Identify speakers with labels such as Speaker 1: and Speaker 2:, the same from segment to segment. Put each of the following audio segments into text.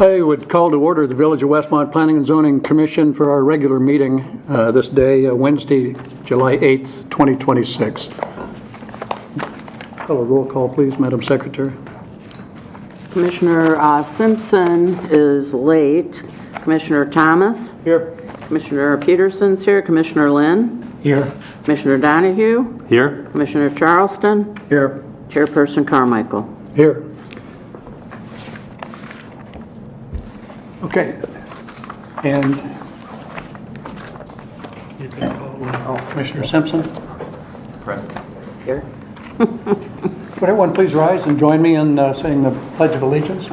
Speaker 1: I would call to order the Village of Westmont Planning and Zoning Commission for our regular meeting this day, Wednesday, July 8th, 2026. Call a roll call, please, Madam Secretary.
Speaker 2: Commissioner Simpson is late. Commissioner Thomas?
Speaker 1: Here.
Speaker 2: Commissioner Peterson's here. Commissioner Lynn?
Speaker 1: Here.
Speaker 2: Commissioner Donahue?
Speaker 3: Here.
Speaker 2: Commissioner Charleston?
Speaker 1: Here.
Speaker 2: Chairperson Carmichael.
Speaker 1: Here. Okay. And you can call Commissioner Simpson.
Speaker 3: Present.
Speaker 2: Here.
Speaker 1: Would everyone please rise and join me in saying the Pledge of Allegiance?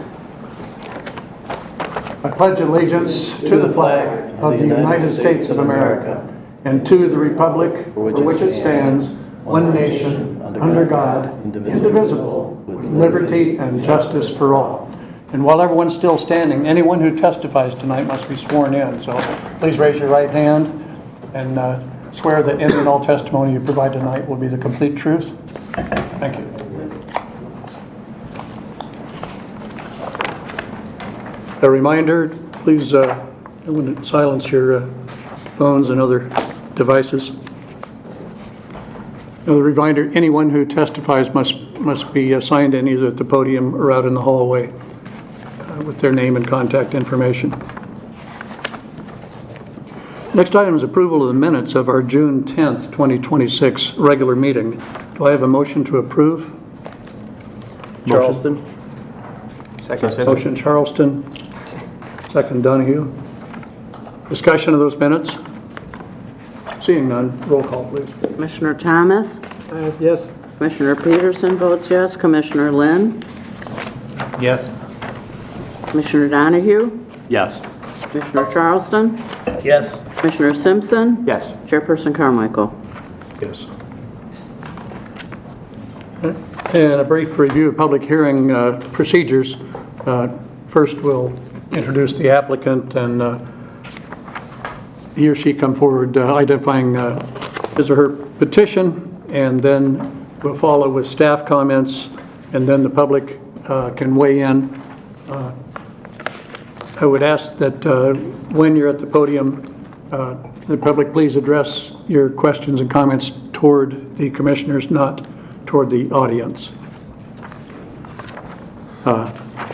Speaker 1: I pledge allegiance to the flag of the United States of America and to the republic for which it stands, one nation, under God, indivisible, with liberty and justice for all. And while everyone's still standing, anyone who testifies tonight must be sworn in. So please raise your right hand and swear that any and all testimony you provide tonight will be the complete truth. Thank you. A reminder, please silence your phones and other devices. Another reminder, anyone who testifies must be signed in either at the podium or out in the hallway with their name and contact information. Next item is approval of the minutes of our June 10th, 2026 regular meeting. Do I have a motion to approve?
Speaker 3: Charleston. Second.
Speaker 1: Motion Charleston. Second Donahue. Discussion of those minutes? Seeing none, roll call please.
Speaker 2: Commissioner Thomas?
Speaker 1: Yes.
Speaker 2: Commissioner Peterson votes yes. Commissioner Lynn?
Speaker 3: Yes.
Speaker 2: Commissioner Donahue?
Speaker 3: Yes.
Speaker 2: Commissioner Charleston?
Speaker 3: Yes.
Speaker 2: Commissioner Simpson?
Speaker 3: Yes.
Speaker 2: Chairperson Carmichael.
Speaker 1: Yes. And a brief review of public hearing procedures. First, we'll introduce the applicant and he or she come forward identifying his or her petition, and then we'll follow with staff comments, and then the public can weigh in. I would ask that when you're at the podium, the public please address your questions and comments toward the commissioners, not toward the audience.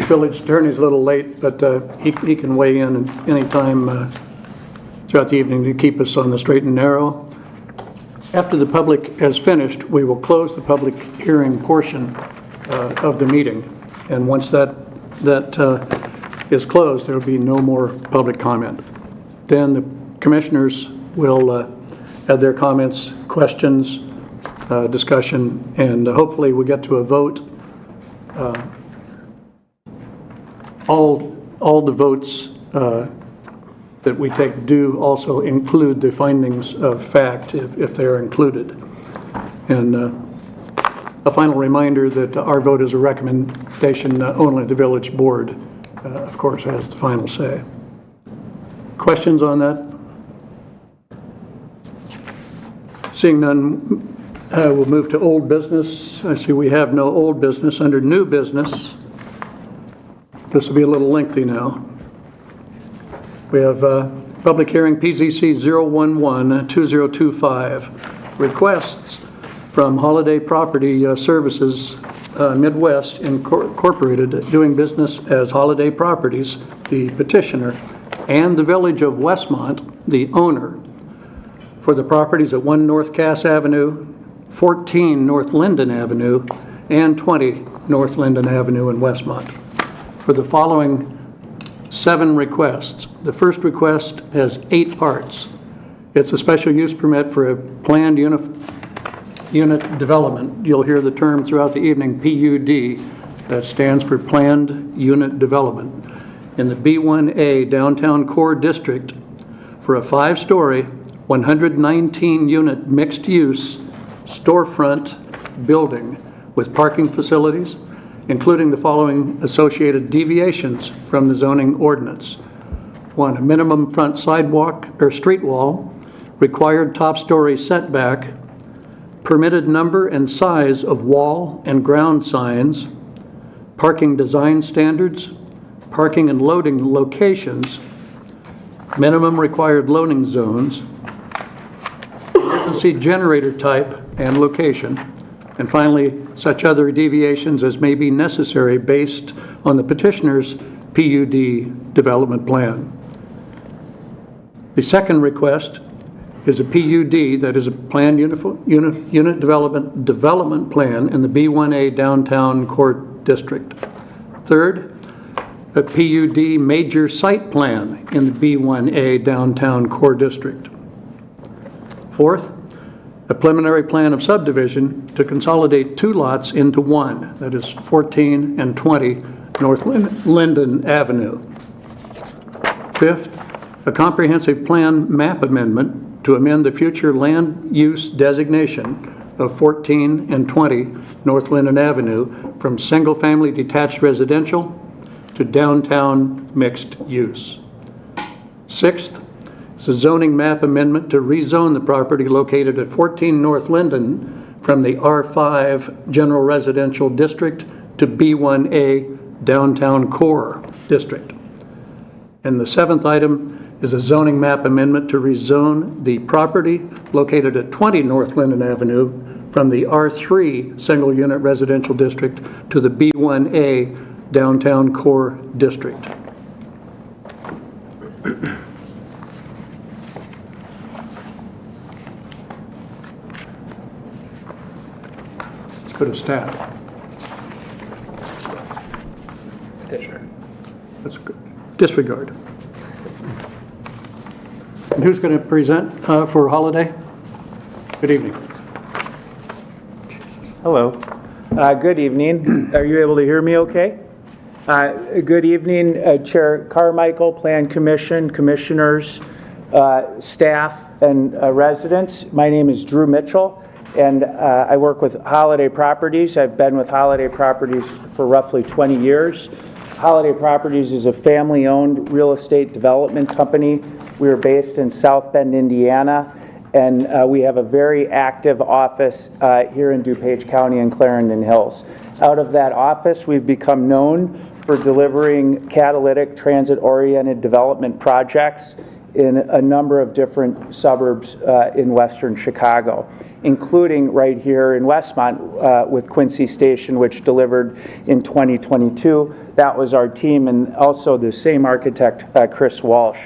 Speaker 1: Village attorney's a little late, but he can weigh in at any time throughout the evening to keep us on the straight and narrow. After the public has finished, we will close the public hearing portion of the meeting. And once that is closed, there will be no more public comment. Then the commissioners will add ther comments, questions, discussion, and hopefully we'll get to a vote. All the votes that we take do also include the findings of fact if they are included. And a final reminder that our vote is a recommendation. Only the village board, of course, has the final say. Questions on that? Seeing none, we'll move to old business. I see we have no old business. Under new business, this will be a little lengthy now. We have public hearing PZC 011-2025, requests from Holiday Property Services Midwest Incorporated, doing business as Holiday Properties, the petitioner, and the Village of Westmont, the owner, for the properties at 1 North Cass Avenue, 14 North Linden Avenue, and 20 North Linden Avenue in Westmont, for the following 7 requests. The first request has 8 parts. It's a special use permit for a planned unit development. You'll hear the term throughout the evening, PUD. That stands for Planned Unit Development. In the B1A Downtown Core District for a 5-story, 119-unit mixed-use storefront building with parking facilities, including the following associated deviations from the zoning ordinance. 1, a minimum front sidewalk or street wall, required top-story setback, permitted number and size of wall and ground signs, parking design standards, parking and loading locations, minimum required loading zones, emergency generator type and location, and finally, such other deviations as may be necessary based on the petitioner's PUD development plan. The second request is a PUD, that is a planned unit development plan in the B1A downtown core district. Third, a PUD major site plan in the B1A downtown core district. Fourth, a preliminary plan of subdivision to consolidate 2 lots into one, that is 14 and 20 North Linden Avenue. Fifth, a comprehensive plan map amendment to amend the future land use designation of 14 and 20 North Linden Avenue from single-family detached residential to downtown mixed use. Sixth, it's a zoning map amendment to rezone the property located at 14 North Linden from the R5 General Residential District to B1A Downtown Core District. And the seventh item is a zoning map amendment to rezone the property located at 20 North Linden Avenue from the R3 Single Unit Residential District to the B1A Downtown Core District. Let's go to staff.
Speaker 3: Petitioner.
Speaker 1: Let's go. Disregard. And who's going to present for Holiday? Good evening.
Speaker 4: Hello. Good evening. Are you able to hear me okay? Good evening, Chair Carmichael, Plan Commission, Commissioners, staff, and residents. My name is Drew Mitchell, and I work with Holiday Properties. I've been with Holiday Properties for roughly 20 years. Holiday Properties is a family-owned real estate development company. We are based in South Bend, Indiana, and we have a very active office here in DuPage County and Clarendon Hills. Out of that office, we've become known for delivering catalytic transit-oriented development projects in a number of different suburbs in western Chicago, including right here in Westmont with Quincy Station, which delivered in 2022. That was our team, and also the same architect, Chris Walsh.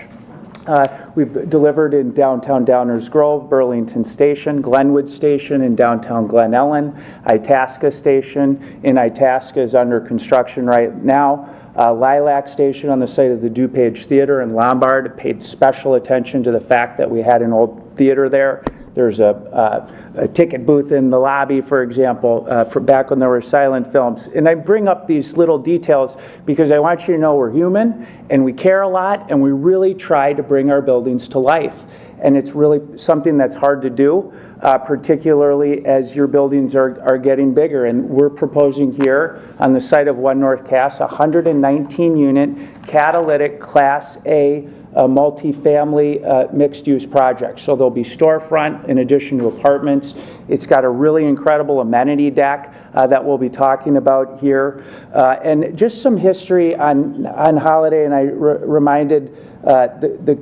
Speaker 4: We've delivered in downtown Downers Grove, Burlington Station, Glenwood Station in downtown Glen Ellen, Itasca Station in Itasca is under construction right now. Lilac Station on the site of the DuPage Theater in Lombard paid special attention to the fact that we had an old theater there. There's a ticket booth in the lobby, for example, for back when there were silent films. And I bring up these little details because I want you to know we're human and we care a lot and we really try to bring our buildings to life. And it's really something that's hard to do, particularly as your buildings are getting bigger. And we're proposing here on the site of One North Cass, 119-unit catalytic Class A multifamily mixed-use project. So there'll be storefront in addition to apartments. It's got a really incredible amenity deck that we'll be talking about here. And just some history on Holiday, and I reminded the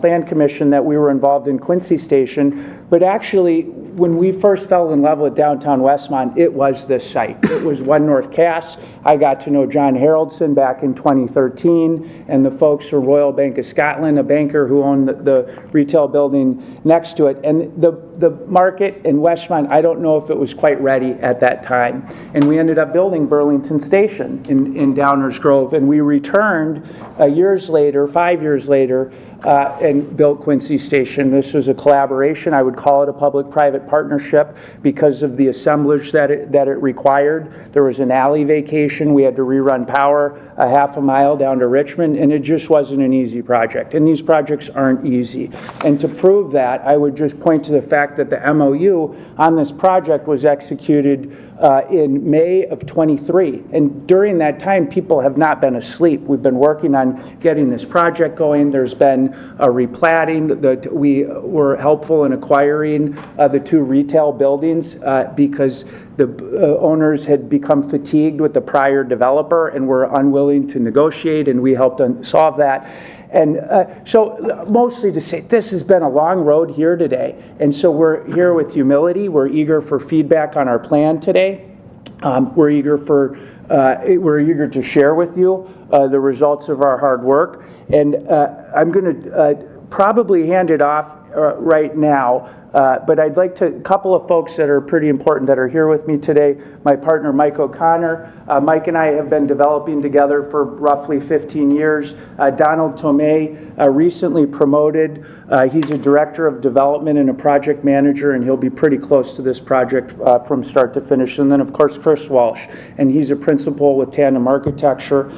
Speaker 4: Plan Commission that we were involved in Quincy Station, but actually when we first fell in love with downtown Westmont, it was this site. It was One North Cass. I got to know John Haroldson back in 2013 and the folks from Royal Bank of Scotland, a banker who owned the retail building next to it. And the market in Westmont, I don't know if it was quite ready at that time. And we ended up building Burlington Station in Downers Grove, and we returned years later, 5 years later, and built Quincy Station. This was a collaboration. I would call it a public-private partnership because of the assemblage that it required. There was an alley vacation. We had to rerun power a half a mile down to Richmond, and it just wasn't an easy project. And these projects aren't easy. And to prove that, I would just point to the fact that the MOU on this project was executed in May of 23. And during that time, people have not been asleep. We've been working on getting this project going. There's been done replatting. We were helpful in acquiring the 2 retail buildings because the owners had become fatigued with the prior developer and were unwilling to negotiate, and we helped solve that. And so mostly to say, this has been a long road here today, and so we're here with humility. We're eager for feedback on our plan today. We're eager to share with you the results of our hard work, and I'm going to probably hand it off right now. But I'd like to, a couple of folks that are pretty important that are here with me today. My partner, Mike O'Connor. Mike and I have been developing together for roughly 15 years. Donald Tomei, recently promoted. He's a director of development and a project manager, and he'll be pretty close to this project from start to finish. And then, of course, Chris Walsh, and he's a principal with Tandem Architecture.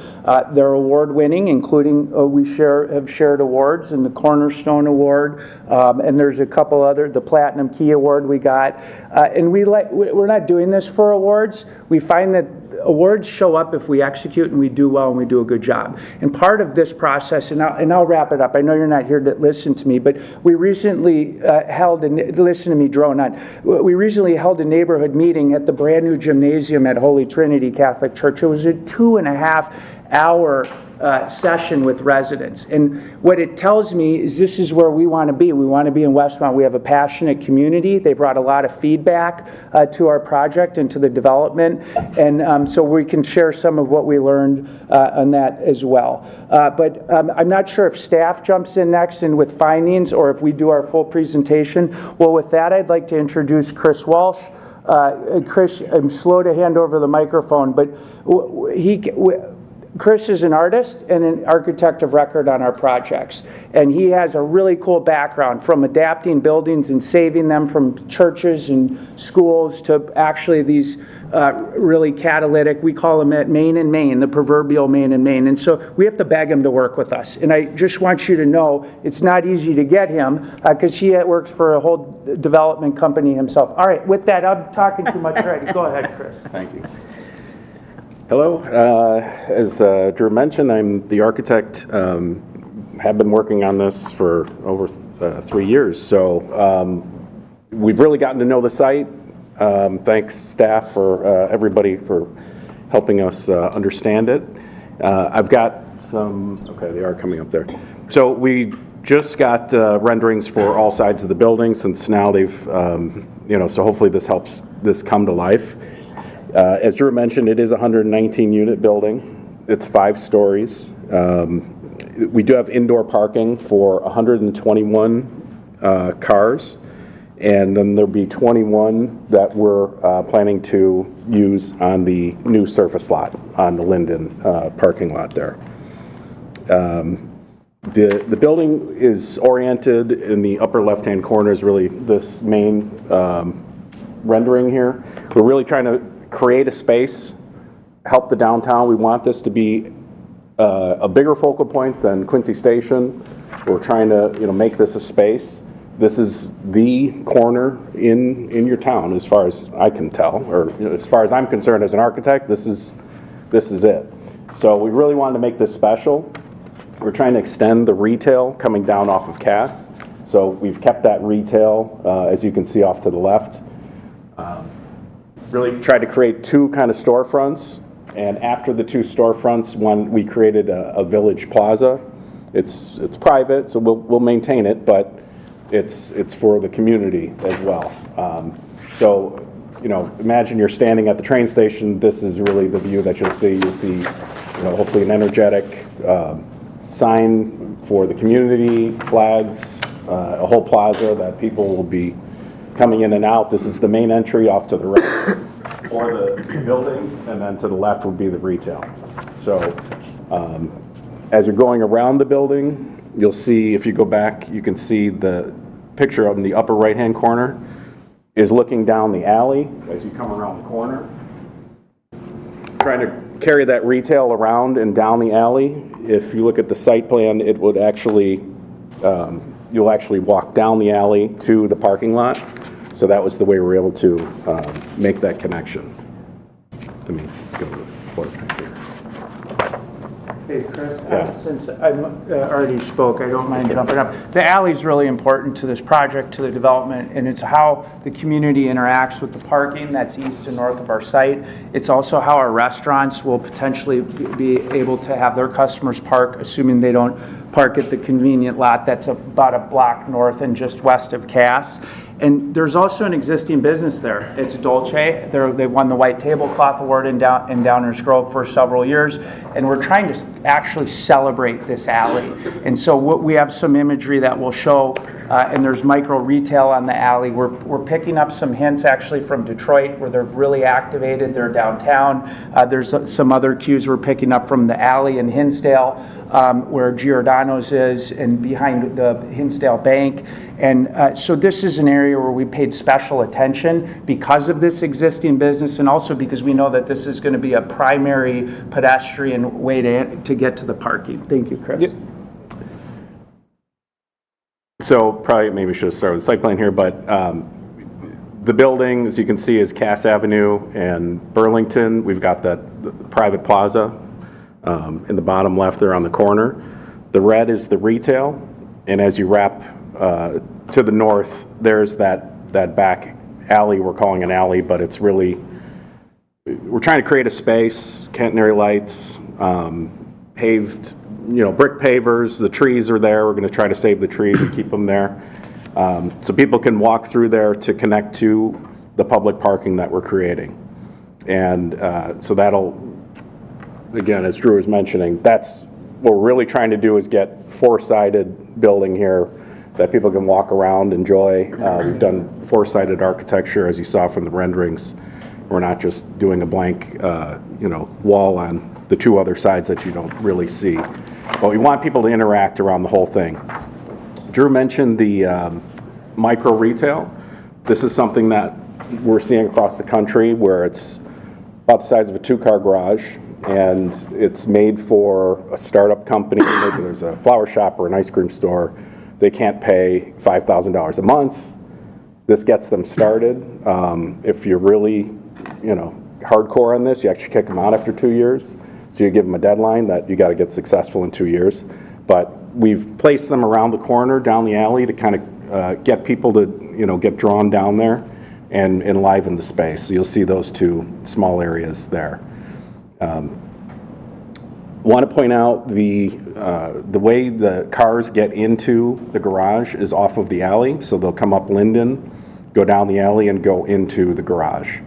Speaker 4: They're award-winning, including we have shared awards, and the Cornerstone Award, and there's a couple other, the Platinum Key Award we got. And we're not doing this for awards. We find that awards show up if we execute and we do well and we do a good job. And part of this process, and I'll wrap it up. I know you're not here to listen to me, but we recently listen to me drone on. We recently held a neighborhood meeting at the brand new gymnasium at Holy Trinity Catholic Church. It was a 2.5-hour session with residents. And what it tells me is this is where we want to be. We want to be in Westmont. We have a passionate community. They brought a lot of feedback to our project and to the development. And so we can share some of what we learned on that as well. But I'm not sure if staff jumps in next and with findings or if we do our full presentation. Well, with that, I'd like to introduce Chris Walsh. Chris, I'm slow to hand over the microphone, but Chris is an artist and an architect of record on our projects, and he has a really cool background from adapting buildings and saving them from churches and schools to actually these really catalytic, we call them at Main and Main, the proverbial Main and Main. And so we have to beg him to work with us. And I just want you to know it's not easy to get him because he works for a whole development company himself. All right, with that, I'm talking too much already. Go ahead, Chris.
Speaker 5: Thank you. Hello, as Drew mentioned, I'm the architect, have been working on this for over 3 years, so we've really gotten to know the site. Thanks staff for everybody for helping us understand it. I've got some, okay, they are coming up there. So we just got renderings for all sides of the building since now they've, so hopefully this helps this come to life. As Drew mentioned, it is a 119-unit building. It's 5 stories. We do have indoor parking for 121 cars, and then there'll be 21 that we're planning to use on the new surface lot on the Linden parking lot there. The building is oriented in the upper left-hand corner is really this main rendering here. We're really trying to create a space, help the downtown. We want this to be a bigger focal point than Quincy Station. We're trying to make this a space. This is the corner in your town as far as I can tell, or as far as I'm concerned as an architect, this is it. So we really wanted to make this special. We're trying to extend the retail coming down off of Cass. So we've kept that retail, as you can see off to the left. Really tried to create 2 kind of storefronts, and after the 2 storefronts, we created a village plaza. It's private, so we'll maintain it, but it's for the community as well. So imagine you're standing at the train station. This is really the view that you'll see. You'll see, hopefully an energetic sign for the community, flags, a whole plaza that people will be coming in and out. This is the main entry off to the right or the building, and then to the left would be the retail. So as you're going around the building, you'll see, if you go back, you can see the picture in the upper right-hand corner is looking down the alley as you come around the corner. Trying to carry that retail around and down the alley. If you look at the site plan, it would actually, you'll actually walk down the alley to the parking lot. So that was the way we were able to make that connection. Let me go to the floor plan here.
Speaker 4: Hey, Chris,
Speaker 5: Yeah.
Speaker 4: since I already spoke, I don't mind jumping up. The alley is really important to this project, to the development, and it's how the community interacts with the parking that's east and north of our site. It's also how our restaurants will potentially be able to have their customers park, assuming they don't park at the convenient lot that's about a block north and just west of Cass. And there's also an existing business there. It's Dolce. They won the White Tablecloth Award in Downers Grove for several years, and we're trying to actually celebrate this alley. And so we have some imagery that will show, and there's micro retail on the alley. We're picking up some hints actually from Detroit where they're really activated. They're downtown. There's some other cues we're picking up from the alley in Hinsdale, where Giordano's is, and behind the Hinsdale Bank. And so this is an area where we paid special attention because of this existing business, and also because we know that this is going to be a primary pedestrian way to get to the parking. Thank you, Chris.
Speaker 5: Yep. So probably maybe should start with the site plan here, but the building, as you can see, is Cass Avenue and Burlington. We've got the private plaza in the bottom left there on the corner. The red is the retail, and as you wrap to the north, there's that back alley. We're calling an alley, but it's really, we're trying to create a space, catenary lights, paved, brick pavers. The trees are there. We're going to try to save the trees and keep them there. So people can walk through there to connect to the public parking that we're creating. And so that'll, again, as Drew was mentioning, that's what we're really trying to do, is get four-sided building here that people can walk around, enjoy. We've done four-sided architecture, as you saw from the renderings. We're not just doing a blank, wall on the two other sides that you don't really see. But we want people to interact around the whole thing. Drew mentioned the micro retail. This is something that we're seeing across the country, where it's about the size of a two-car garage, and it's made for a startup company. Maybe there's a flower shop or an ice cream store. They can't pay $5,000 a month. This gets them started. If you're really, hardcore on this, you actually kick them out after 2 years. So you give them a deadline that you got to get successful in 2 years. But we've placed them around the corner, down the alley, to kind of get people to, get drawn down there and enliven the space. So you'll see those two small areas there. Want to point out the way the cars get into the garage is off of the alley. So they'll come up Linden, go down the alley, and go into the garage.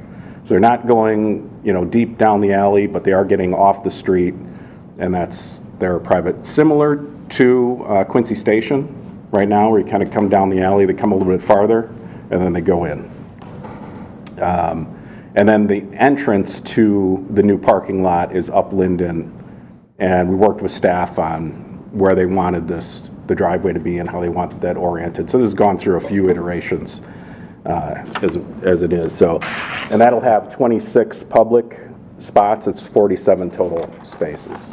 Speaker 5: So they're not going, deep down the alley, but they are getting off the street, and they're private. Similar to Quincy Station right now, where you kind of come down the alley, they come a little bit farther, and then they go in. And then the entrance to the new parking lot is up Linden, and we worked with staff on where they wanted the driveway to be and how they wanted that oriented. So this has gone through a few iterations as it is. So, and that'll have 26 public spots. It's 47 total spaces.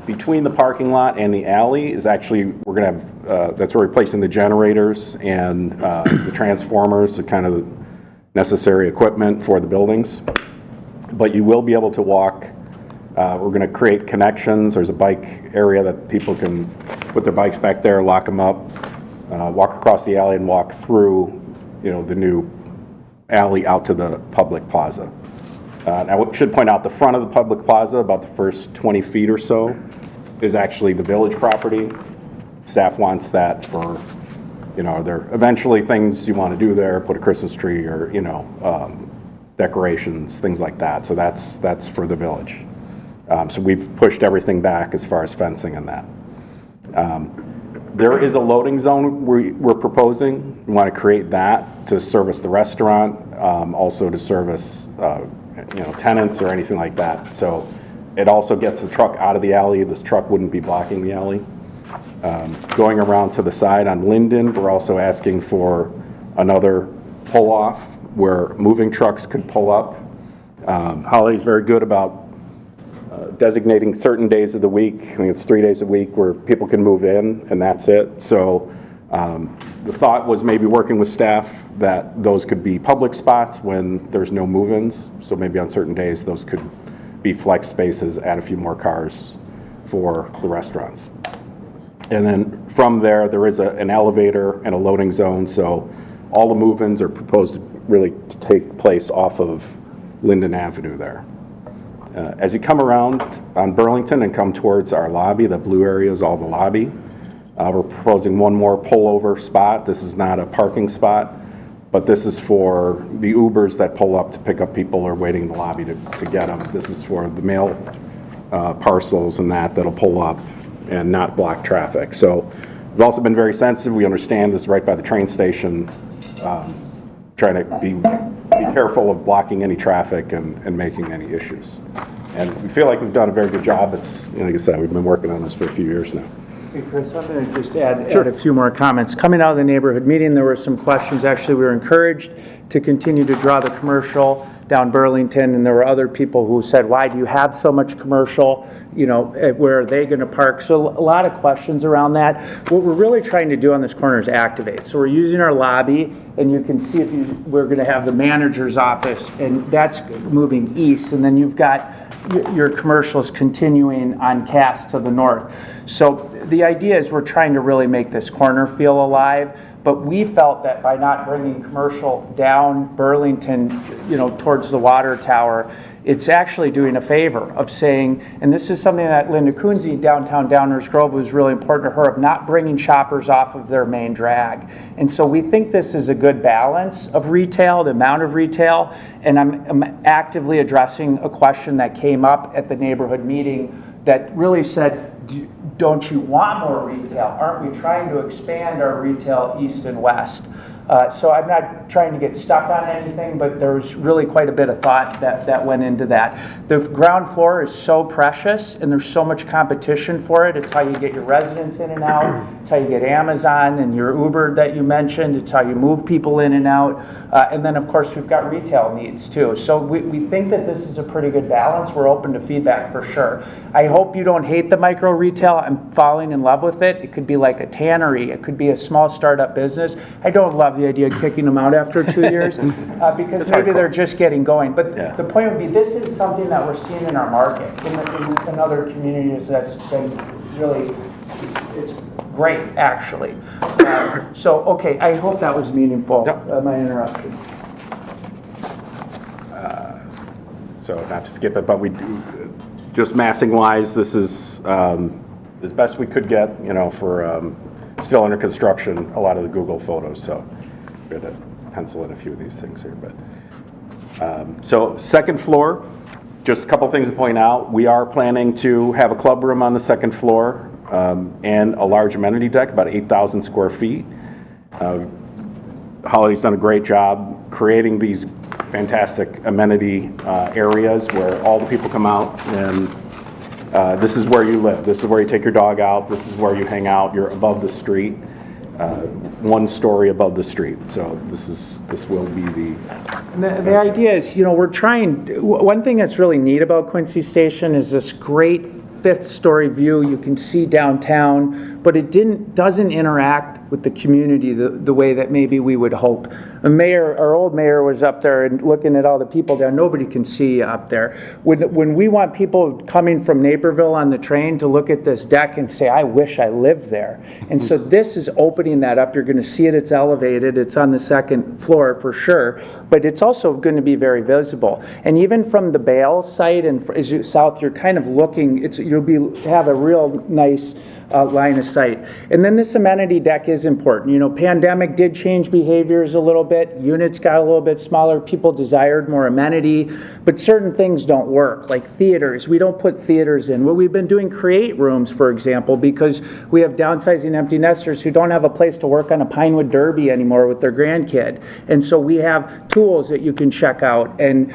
Speaker 5: Between the parking lot and the alley is actually, we're going to have, that's where we're placing the generators and the transformers, the kind of necessary equipment for the buildings. But you will be able to walk. We're going to create connections. There's a bike area that people can put their bikes back there, lock them up, walk across the alley, and walk through, the new alley out to the public plaza. Now, I should point out the front of the public plaza, about the first 20 feet or so, is actually the village property. Staff wants that for, there eventually things you want to do there, put a Christmas tree or, decorations, things like that. So that's for the village. So we've pushed everything back as far as fencing and that. There is a loading zone we're proposing. We want to create that to service the restaurant, also to service tenants or anything like that. So it also gets the truck out of the alley. This truck wouldn't be blocking the alley. Going around to the side on Linden, we're also asking for another pull-off where moving trucks could pull up. Holiday's very good about designating certain days of the week. I think it's 3 days a week where people can move in, and that's it. So the thought was maybe working with staff that those could be public spots when there's no move-ins. So maybe on certain days those could be flex spaces, add a few more cars for the restaurants. And then from there is an elevator and a loading zone, so all the move-ins are proposed to really take place off of Linden Avenue there. As you come around on Burlington and come towards our lobby, the blue area is all the lobby. We're proposing one more pullover spot. This is not a parking spot, but this is for the Ubers that pull up to pick up people or waiting in the lobby to get them. This is for the mail parcels and that'll pull up and not block traffic. So we've also been very sensitive. We understand this is right by the train station, trying to be careful of blocking any traffic and making any issues. And we feel like we've done a very good job. It's, like I said, we've been working on this for a few years now.
Speaker 4: Hey, Chris, I'm going to just add a few more comments. Coming out of the neighborhood meeting, there were some questions. Actually, we were encouraged to continue to draw the commercial down Burlington, and there were other people who said, why do you have so much commercial? You know, where are they going to park? So a lot of questions around that. What we're really trying to do on this corner is activate. So we're using our lobby, and you can see we're going to have the manager's office, and that's moving east, and then you've got your commercials continuing on Cass to the north. So the idea is we're trying to really make this corner feel alive, but we felt that by not bringing commercial down Burlington, towards the water tower, it's actually doing a favor of saying, and this is something that Linda Kunze, downtown Downers Grove, was really important to her, of not bringing shoppers off of their main drag. And so we think this is a good balance of retail, the amount of retail, and I'm actively addressing a question that came up at the neighborhood meeting that really said, don't you want more retail? Aren't we trying to expand our retail east and west? So I'm not trying to get stuck on anything, but there's really quite a bit of thought that went into that. The ground floor is so precious, and there's so much competition for it. It's how you get your residents in and out. It's how you get Amazon and your Uber that you mentioned. It's how you move people in and out. And then, of course, we've got retail needs, too. So we think that this is a pretty good balance. We're open to feedback for sure. I hope you don't hate the micro retail. I'm falling in love with it. It could be like a tannery. It could be a small startup business. I don't love the idea of kicking them out after 2 years because maybe they're just getting going. But the point would be, this is something that we're seeing in our market, in other communities that's been really, it's great, actually. So, okay, I hope that was meaningful, my interruption.
Speaker 5: So not to skip it, but we do, just massing wise, this is as best we could get, for still under construction, a lot of the Google photos. So we had to pencil in a few of these things here. But so second floor, just a couple things to point out. We are planning to have a club room on the second floor and a large amenity deck, about 8,000 square feet. Holly's done a great job creating these fantastic amenity areas where all the people come out, and this is where you live. This is where you take your dog out. This is where you hang out. You're above the street, 1 story above the street. So this will be
Speaker 4: The idea is, we're trying, one thing that's really neat about Quincy Station is this great 5th story view. You can see downtown, but it doesn't interact with the community the way that maybe we would hope. Our old mayor was up there and looking at all the people down. Nobody can see up there. When we want people coming from Naperville on the train to look at this deck and say, I wish I lived there. And so this is opening that up. You're going to see it. It's elevated. It's on the second floor for sure, but it's also going to be very visible. And even from the Bale site and as you south, you're kind of looking, have a real nice line of sight. And then this amenity deck is important. Pandemic did change behaviors a little bit. Units got a little bit smaller. People desired more amenity, but certain things don't work, like theaters. We don't put theaters in. Well, we've been doing create rooms, for example, because we have downsizing empty nesters who don't have a place to work on a Pinewood Derby anymore with their grandkid. And so we have tools that you can check out, and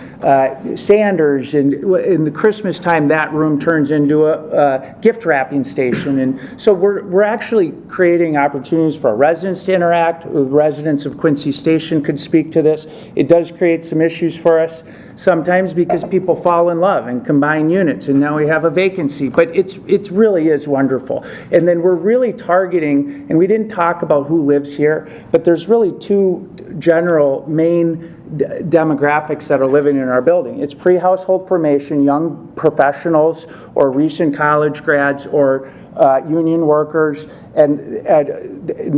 Speaker 4: Sanders, and in the Christmas time, that room turns into a gift wrapping station. And so we're actually creating opportunities for our residents to interact. Residents of Quincy Station could speak to this. It does create some issues for us sometimes because people fall in love and combine units, and now we have a vacancy. But it really is wonderful. And then we're really targeting, and we didn't talk about who lives here, but there's really 2 general main demographics that are living in our building. It's pre-household formation, young professionals or recent college grads or union workers, and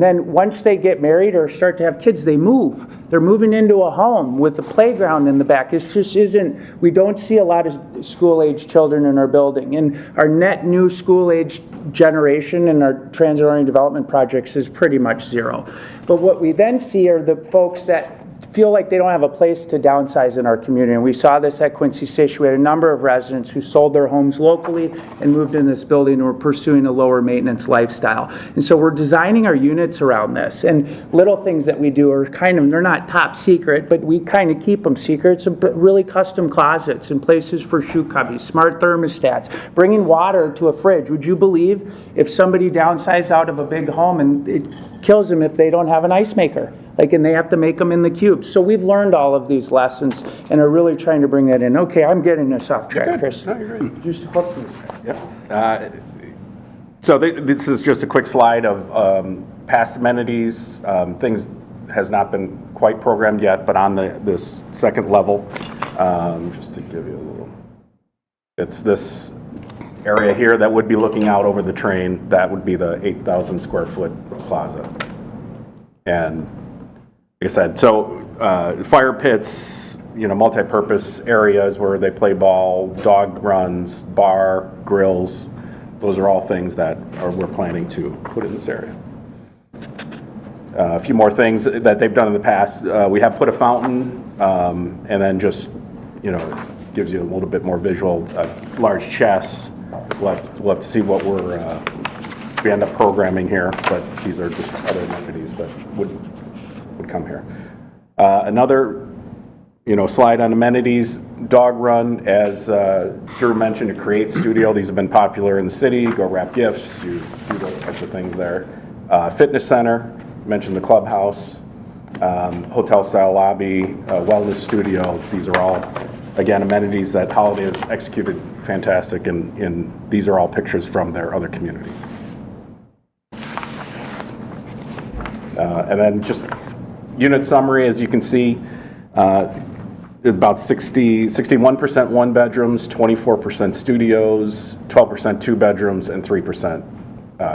Speaker 4: then once they get married or start to have kids, they move. They're moving into a home with a playground in the back. It just isn't, we don't see a lot of school-age children in our building. And our net new school-age generation in our transit-oriented development projects is pretty much zero. But what we then see are the folks that feel like they don't have a place to downsize in our community. And we saw this at Quincy Station. We had a number of residents who sold their homes locally and moved in this building and were pursuing a lower maintenance lifestyle. And so we're designing our units around this. And little things that we do are kind of, they're not top secret, but we kind of keep them secret. Some really custom closets and places for shoe cubbies, smart thermostats, bringing water to a fridge. Would you believe if somebody downsized out of a big home and it kills them if they don't have an ice maker? And they have to make them in the cubes. So we've learned all of these lessons and are really trying to bring that in. Okay, I'm getting us off track, Chris.
Speaker 5: No, you're good.
Speaker 4: Just hook me.
Speaker 5: Yep. So this is just a quick slide of past amenities. Things has not been quite programmed yet, but on this second level, just to give you a little, it's this area here that would be looking out over the train. That would be the 8,000 square foot plaza. And like I said, so fire pits, multi-purpose areas where they play ball, dog runs, bar, grills, those are all things that we're planning to put in this area. A few more things that they've done in the past. We have put a fountain, and then just, gives you a little bit more visual, large chess. We'll have to see what we end up programming here, but these are just other amenities that would come here. Another, slide on amenities, dog run, as Drew mentioned, a create studio. These have been popular in the city. Go wrap gifts, you do those types of things there. Fitness center, mentioned the clubhouse, hotel style lobby, wellness studio. These are all, again, amenities that Holiday has executed fantastic, and these are all pictures from their other communities. And then just unit summary, as you can see, there's about 61% one bedrooms, 24% studios, 12% two bedrooms, and 3%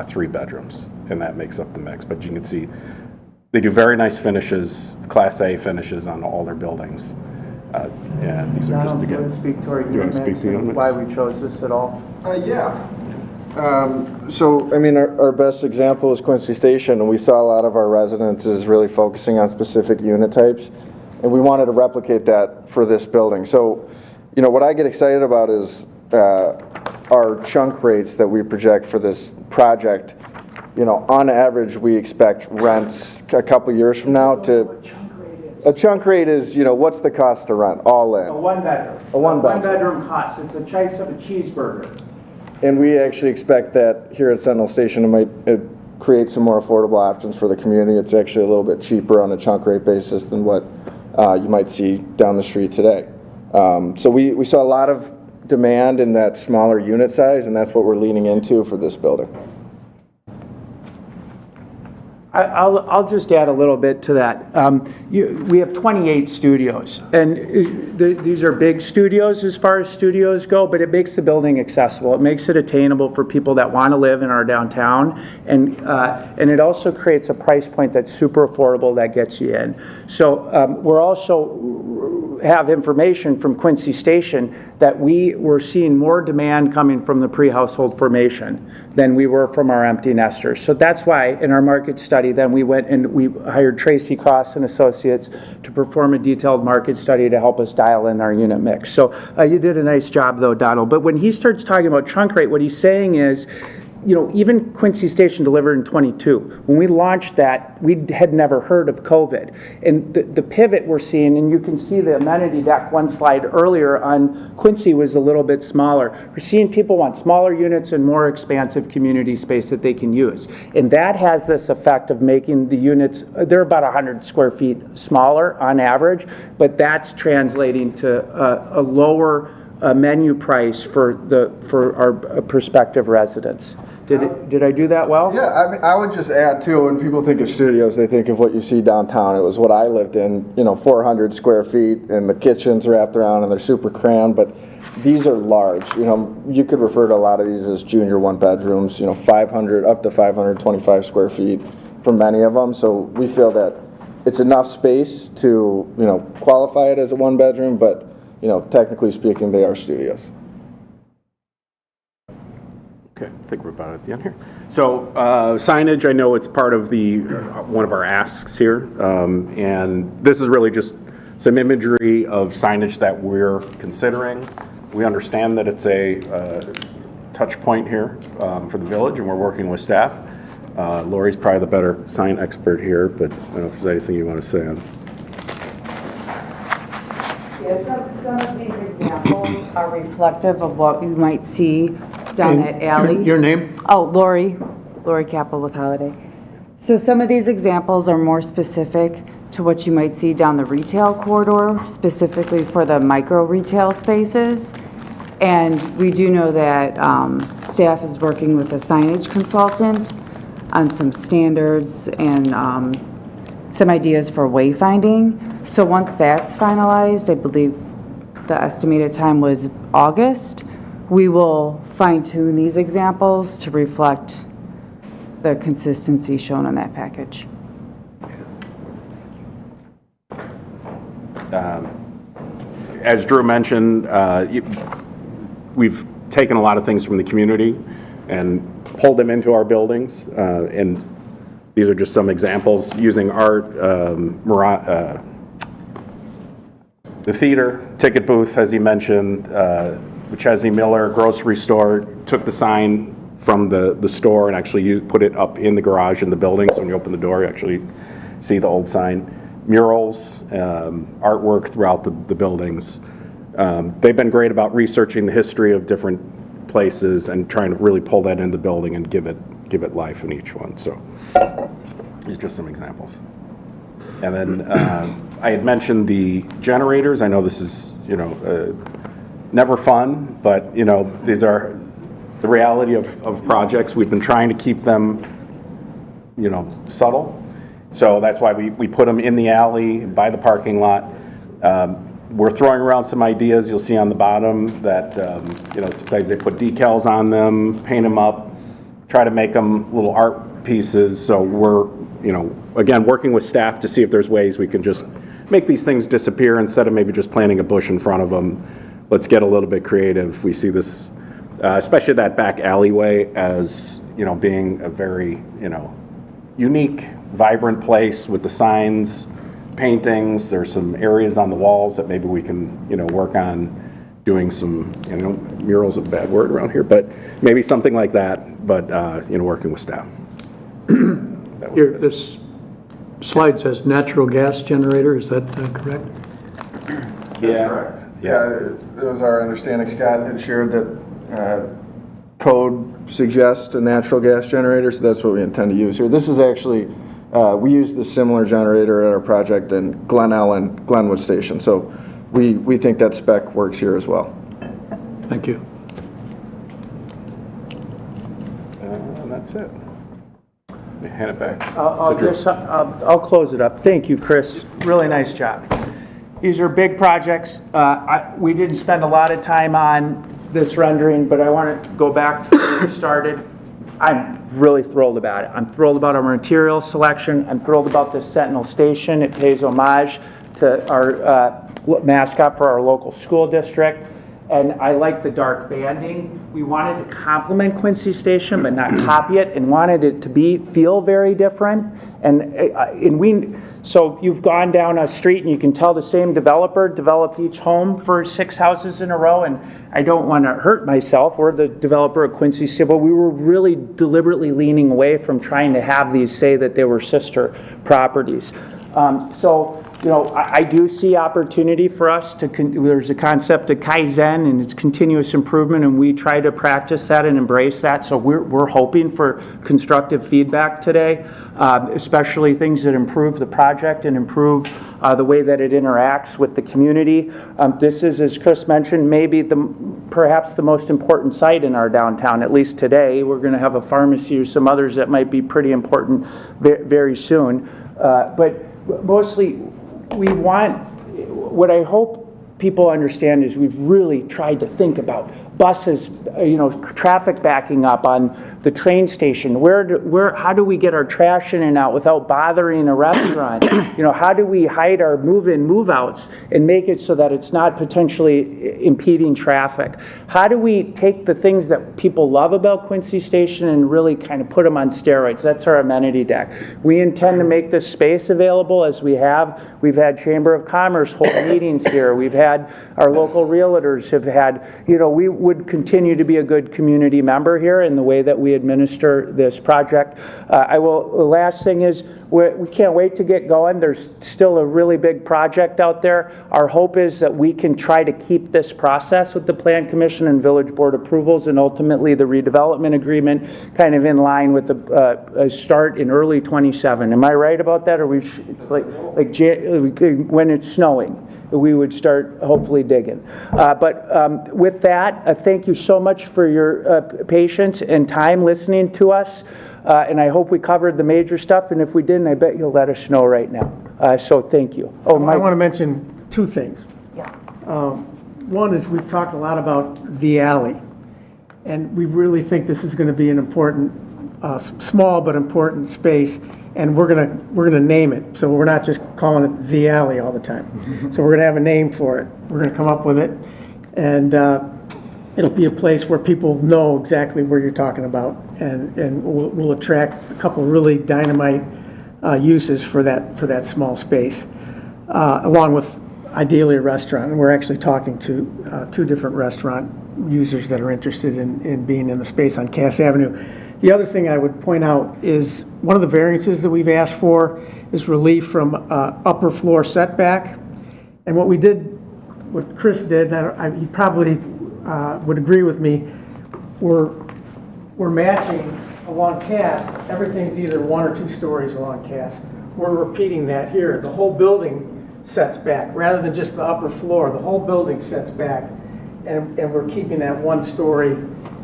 Speaker 5: three bedrooms, and that makes up the mix. But you can see they do very nice finishes, Class A finishes on all their buildings. And these are just,
Speaker 4: Donald, do you
Speaker 5: again,
Speaker 4: want to speak to our
Speaker 5: you want
Speaker 4: unit
Speaker 5: to speak
Speaker 4: mix
Speaker 5: to the
Speaker 4: and
Speaker 5: units?
Speaker 4: why we chose this at all?
Speaker 6: Yeah. Our best example is Quincy Station, and we saw a lot of our residences really focusing on specific unit types, and we wanted to replicate that for this building. So, what I get excited about is our chunk rates that we project for this project. On average, we expect rents a couple years from now to... A chunk rate is, what's the cost to rent, all in?
Speaker 4: A one bedroom.
Speaker 6: A one bedroom.
Speaker 4: One bedroom cost. It's a choice of a cheeseburger.
Speaker 6: And we actually expect that here at Sentinel Station, it might create some more affordable options for the community. It's actually a little bit cheaper on a chunk rate basis than what you might see down the street today. So we saw a lot of demand in that smaller unit size, and that's what we're leaning into for this building.
Speaker 4: I'll just add a little bit to that. We have 28 studios, and these are big studios as far as studios go, but it makes the building accessible. It makes it attainable for people that want to live in our downtown, and it also creates a price point that's super affordable that gets you in. So we're also have information from Quincy Station that we were seeing more demand coming from the pre-household formation than we were from our empty nesters. So that's why in our market study then we went and we hired Tracy Cross and Associates to perform a detailed market study to help us dial in our unit mix. So you did a nice job though, Donald. But when he starts talking about chunk rate, what he's saying is, even Quincy Station delivered in 22. When we launched that, we had never heard of COVID. And the pivot we're seeing, and you can see the amenity deck one slide earlier on Quincy was a little bit smaller. We're seeing people want smaller units and more expansive community space that they can use. And that has this effect of making the units, they're about 100 square feet smaller on average, but that's translating to a lower menu price for our prospective residents. Did I do that well?
Speaker 6: Yeah, I mean, I would just add too, when people think of studios, they think of what you see downtown. It was what I lived in, 400 square feet, and the kitchen's wrapped around, and they're super crammed, but these are large. You could refer to a lot of these as junior one-bedrooms, 500, up to 525 square feet for many of them, so we feel that it's enough space to, qualify it as a one-bedroom, but, technically speaking, they are studios.
Speaker 5: Okay, I think we're about at the end here. So signage, I know it's part of one of our asks here, and this is really just some imagery of signage that we're considering. We understand that it's a touch point here for the village, and we're working with staff. Lori's probably the better sign expert here, but I don't know if there's anything you want to say on.
Speaker 7: Yeah, some of these examples are reflective of what you might see down at Alley.
Speaker 1: Your name?
Speaker 7: Oh, Lori Capel with Holiday. So some of these examples are more specific to what you might see down the retail corridor, specifically for the micro retail spaces. And we do know that staff is working with a signage consultant on some standards and some ideas for wayfinding. So once that's finalized, I believe the estimated time was August, we will fine-tune these examples to reflect the consistency shown in that package.
Speaker 5: As Drew mentioned, we've taken a lot of things from the community and pulled them into our buildings, and these are just some examples using art, the theater, ticket booth, as he mentioned, Chesney Miller grocery store took the sign from the store and actually put it up in the garage in the building, so when you open the door you actually see the old sign. Murals, artwork throughout the buildings. They've been great about researching the history of different places and trying to really pull that in the building and give it life in each one. So these are just some examples. And then I had mentioned the generators. I know this is never fun, but these are the reality of projects. We've been trying to keep them subtle. So that's why we put them in the alley, by the parking lot. We're throwing around some ideas. You'll see on the bottom that sometimes they put decals on them, paint them up, try to make them little art pieces. So we're again working with staff to see if there's ways we can just make these things disappear instead of maybe just planting a bush in front of them. Let's get a little bit creative. We see this, especially that back alleyway, as being a very unique, vibrant place with the signs, paintings. There's some areas on the walls that maybe we can work on doing some murals is a bad word around here, but maybe something like that. But working with staff.
Speaker 1: Here, this slide says natural gas generator. Is that correct?
Speaker 6: That's correct. Yeah, it was our understanding. Scott had shared that code suggests a natural gas generator, so that's what we intend to use here. This is actually, we used the similar generator at our project in Glen Ellen, Glenwood Station, so we think that spec works here as well.
Speaker 1: Thank you.
Speaker 5: And that's it. Let me hand it back.
Speaker 4: I'll close it up. Thank you, Chris. Really nice job. These are big projects. We didn't spend a lot of time on this rendering, but I want to go back to where we started. I'm really thrilled about it. I'm thrilled about our material selection. I'm thrilled about this Sentinel Station. It pays homage to our mascot for our local school district. And I like the dark banding. We wanted to complement Quincy Station, but not copy it, and wanted it to feel very different. So you've gone down a street and you can tell the same developer developed each home for 6 houses in a row, and I don't want to hurt myself or the developer of Quincy Station, but we were really deliberately leaning away from trying to have these say that they were sister properties. So I do see opportunity for us to, there's a concept of Kaizen and it's continuous improvement, and we try to practice that and embrace that. So we're hoping for constructive feedback today, especially things that improve the project and improve the way that it interacts with the community. This is, as Chris mentioned, maybe perhaps the most important site in our downtown, at least today. We're going to have a pharmacy or some others that might be pretty important very soon. But mostly, what I hope people understand is we've really tried to think about buses, traffic backing up on the train station. How do we get our trash in and out without bothering a restaurant? How do we hide our move-in, move-outs and make it so that it's not potentially impeding traffic? How do we take the things that people love about Quincy Station and really kind of put them on steroids? That's our amenity deck. We intend to make this space available as we have. We've had Chamber of Commerce hold meetings here. We've had our local realtors have had, we would continue to be a good community member here in the way that we administer this project. The last thing is we can't wait to get going. There's still a really big project out there. Our hope is that we can try to keep this process with the Plan Commission and Village Board approvals and ultimately the redevelopment agreement kind of in line with a start in early 27. Am I right about that? Or it's like when it's snowing, we would start hopefully digging. But with that, thank you so much for your patience and time listening to us. And I hope we covered the major stuff. And if we didn't, I bet you'll let us know right now. So thank you.
Speaker 8: I want to mention two things. Yeah. One is we've talked a lot about the alley. And we really think this is going to be an important, small but important space. And we're gonna name it, so we're not just calling it the alley all the time. So we're gonna have a name for it. We're gonna come up with it, and it'll be a place where people know exactly where you're talking about, and we'll attract a couple really dynamite uses for that small space, along with ideally a restaurant. And we're actually talking to 2 different restaurant users that are interested in being in the space on Cass Avenue. The other thing I would point out is one of the variances that we've asked for is relief from upper floor setback. And what Chris did, he probably would agree with me, we're matching along Cass, everything's either 1 or 2 stories along Cass. We're repeating that here. The whole building sets back, rather than just the upper floor, the whole building sets back. And we're keeping that 1-story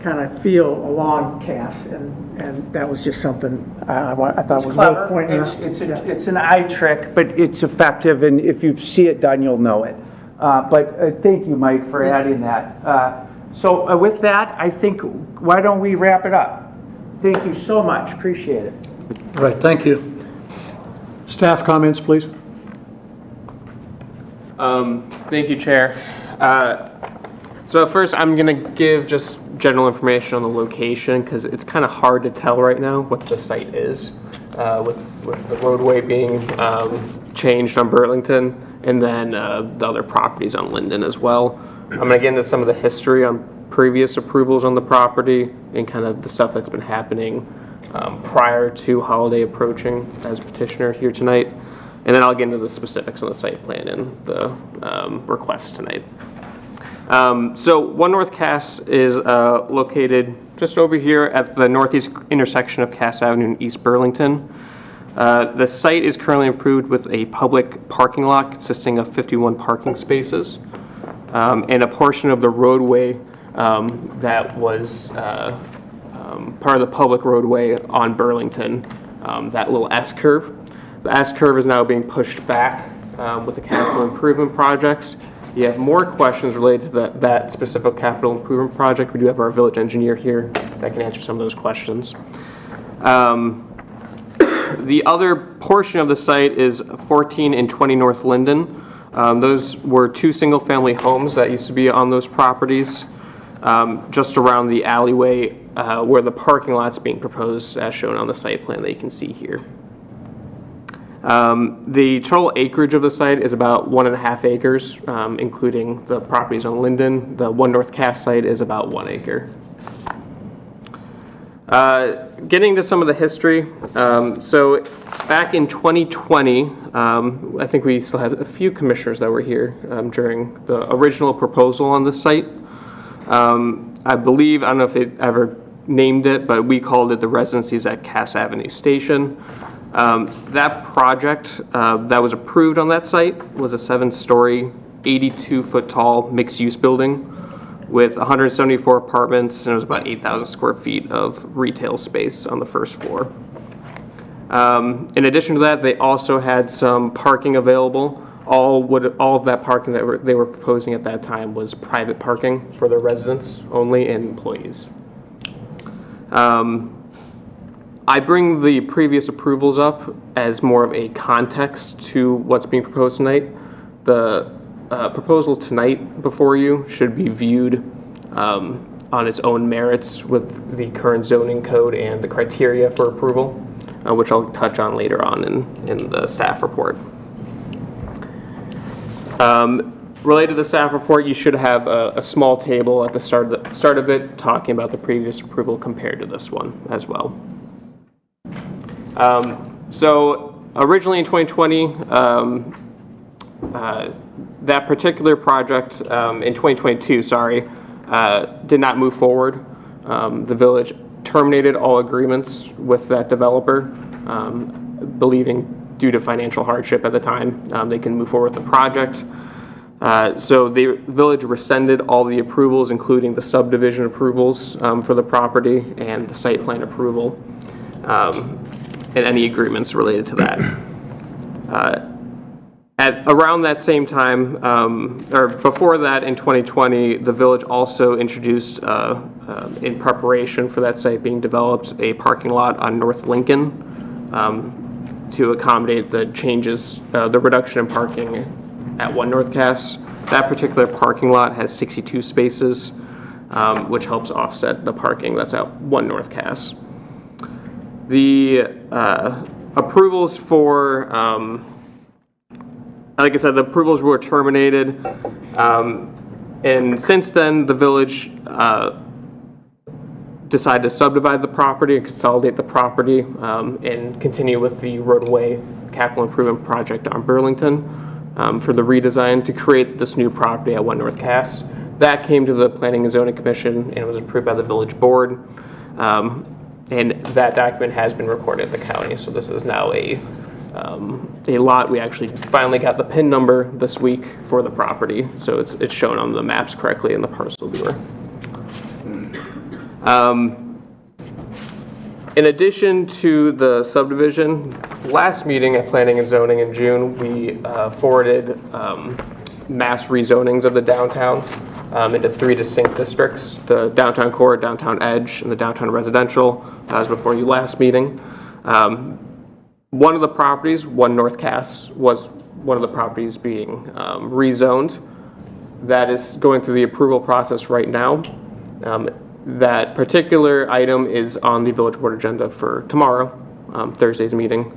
Speaker 8: kind of feel along Cass, and that was just something I thought was worth pointing out.
Speaker 4: It's an eye trick, but it's effective, and if you see it done, you'll know it. But thank you, Mike, for adding that. So with that, I think, why don't we wrap it up? Thank you so much. Appreciate it.
Speaker 1: All right, thank you. Staff comments, please.
Speaker 3: Thank you, Chair. So first, I'm going to give just general information on the location because it's kind of hard to tell right now what the site is with the roadway being changed on Burlington and then the other properties on Linden as well. I'm going to get into some of the history on previous approvals on the property and kind of the stuff that's been happening prior to holiday approaching as petitioner here tonight. And then I'll get into the specifics on the site plan and the request tonight. So 1 North Cass is located just over here at the northeast intersection of Cass Avenue and East Burlington. The site is currently improved with a public parking lot consisting of 51 parking spaces and a portion of the roadway that was part of the public roadway on Burlington, that little S-curve. The S-curve is now being pushed back with the capital improvement projects. If you have more questions related to that specific capital improvement project, we do have our village engineer here that can answer some of those questions. The other portion of the site is 14 and 20 North Linden. Those were 2 single-family homes that used to be on those properties, just around the alleyway where the parking lot's being proposed, as shown on the site plan that you can see here. The total acreage of the site is about 1.5 acres, including the properties on Linden. The 1 North Cass site is about 1 acre. Getting to some of the history, so back in 2020, I think we still had a few commissioners that were here during the original proposal on this site. I believe, I don't know if they ever named it, but we called it the Residencies at Cass Avenue Station. That project that was approved on that site was a 7-story, 82-foot tall mixed-use building with 174 apartments, and it was about 8,000 square feet of retail space on the first floor. In addition to that, they also had some parking available. All of that parking that they were proposing at that time was private parking for their residents only and employees. I bring the previous approvals up as more of a context to what's being proposed tonight. The proposal tonight before you should be viewed on its own merits with the current zoning code and the criteria for approval, which I'll touch on later on in the staff report. Related to the staff report, you should have a small table at the start of it talking about the previous approval compared to this one as well. So originally in 2020, that particular project in 2022, did not move forward. The village terminated all agreements with that developer, believing due to financial hardship at the time, they can move forward with the project. So the village rescinded all the approvals, including the subdivision approvals for the property and the site plan approval, and any agreements related to that. At around that same time, or before that in 2020, the village also introduced, in preparation for that site being developed, a parking lot on North Lincoln to accommodate the changes, the reduction in parking at 1 North Cass. That particular parking lot has 62 spaces, which helps offset the parking that's at 1 North Cass. The approvals for, like I said, the approvals were terminated, and since then the village decided to subdivide the property and consolidate the property and continue with the roadway capital improvement project on Burlington for the redesign to create this new property at 1 North Cass. That came to the Planning and Zoning Commission and was approved by the village board, and that document has been recorded at the county, so this is now a lot. We actually finally got the PIN number this week for the property, so it's shown on the maps correctly in the parcel viewer. In addition to the subdivision, last meeting at Planning and Zoning in June, we forwarded mass rezonings of the downtown into 3 distinct districts: the downtown core, downtown edge, and the downtown residential. That was before you last meeting. One of the properties, 1 North Cass, was one of the properties being rezoned. That is going through the approval process right now. That particular item is on the village board agenda for tomorrow, Thursday's meeting.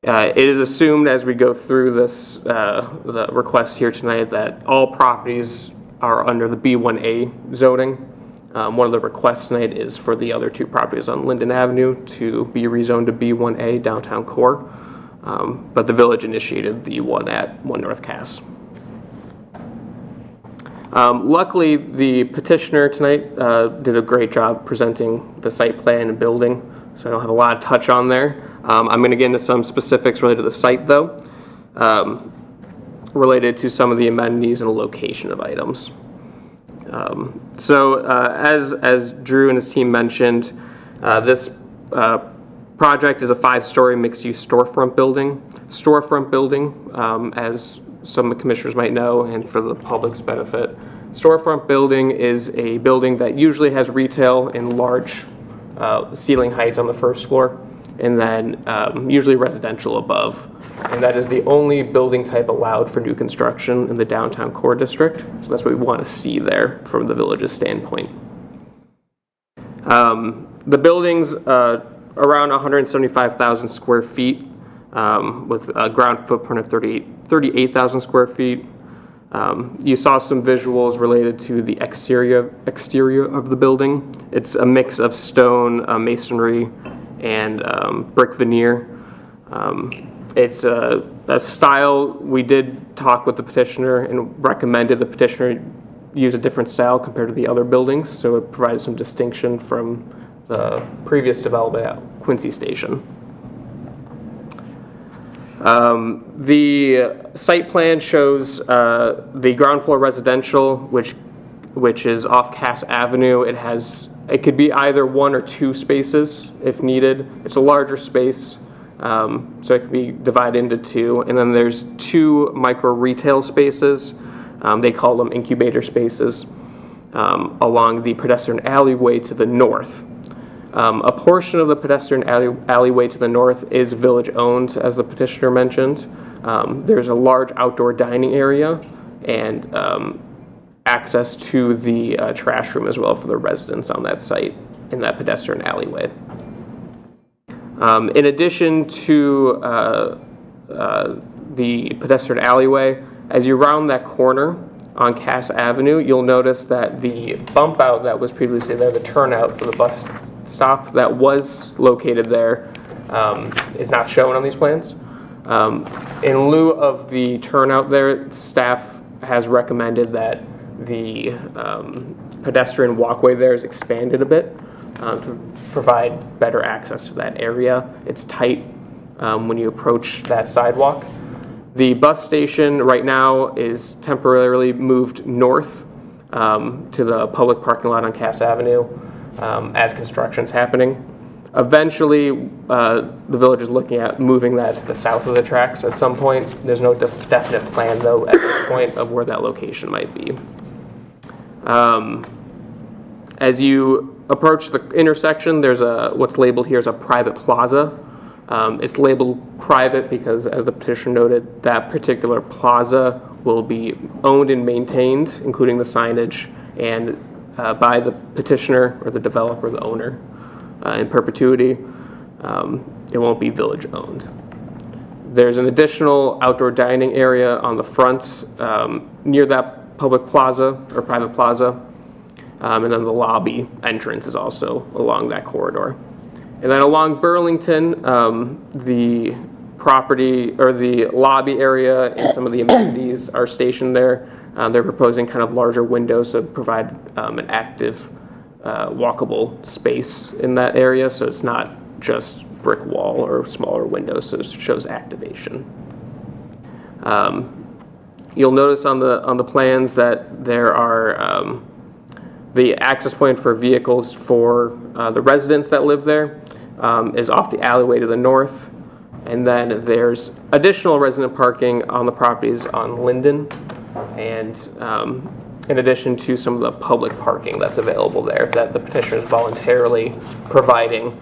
Speaker 3: It is assumed as we go through this, the request here tonight, that all properties are under the B1A zoning. One of the requests tonight is for the other 2 properties on Linden Avenue to be rezoned to B1A downtown core, but the village initiated the one at 1 North Cass. Luckily, the petitioner tonight did a great job presenting the site plan and building, so I don't have a lot to touch on there. I'm going to get into some specifics related to the site, though, related to some of the amenities and the location of items. As Drew and his team mentioned, this project is a 5-story mixed-use storefront building. As some of the commissioners might know, and for the public's benefit, storefront building is a building that usually has retail in large ceiling heights on the first floor, and then usually residential above. And that is the only building type allowed for new construction in the downtown core district. So that's what we want to see there from the village's standpoint. The building's around 175,000 square feet with a ground footprint of 38,000 square feet. You saw some visuals related to the exterior of the building. It's a mix of stone, masonry, and brick veneer. It's a style. We did talk with the petitioner and recommended the petitioner use a different style compared to the other buildings, so it provided some distinction from the previous development at Quincy Station. The site plan shows the ground floor residential, which is off Cass Avenue. It could be either 1 or 2 spaces if needed. It's a larger space, so it could be divided into 2. And then there's 2 micro retail spaces. They call them incubator spaces along the pedestrian alleyway to the north. A portion of the pedestrian alleyway to the north is village-owned, as the petitioner mentioned. There's a large outdoor dining area and access to the trash room as well for the residents on that site in that pedestrian alleyway. In addition to the pedestrian alleyway, as you round that corner on Cass Avenue, you'll notice that the bump out that was previously there, the turnout for the bus stop that was located there, is not shown on these plans. In lieu of the turnout there, staff has recommended that the pedestrian walkway there is expanded a bit to provide better access to that area. It's tight when you approach that sidewalk. The bus station right now is temporarily moved north to the public parking lot on Cass Avenue as construction's happening. Eventually, the village is looking at moving that to the south of the tracks at some point. There's no definite plan, though, at this point of where that location might be. As you approach the intersection, there's what's labeled here as a private plaza. It's labeled private because, as the petitioner noted, that particular plaza will be owned and maintained, including the signage, and by the petitioner or the developer, the owner, in perpetuity. It won't be village-owned. There's an additional outdoor dining area on the front near that public plaza or private plaza, and then the lobby entrance is also along that corridor. And then along Burlington, the property or the lobby area and some of the amenities are stationed there. They're proposing kind of larger windows to provide an active, walkable space in that area, so it's not just brick wall or smaller windows, so it shows activation. You'll notice on the plans that there are the access point for vehicles for the residents that live there is off the alleyway to the north, and then there's additional resident parking on the properties on Linden, and in addition to some of the public parking that's available there that the petitioner is voluntarily providing.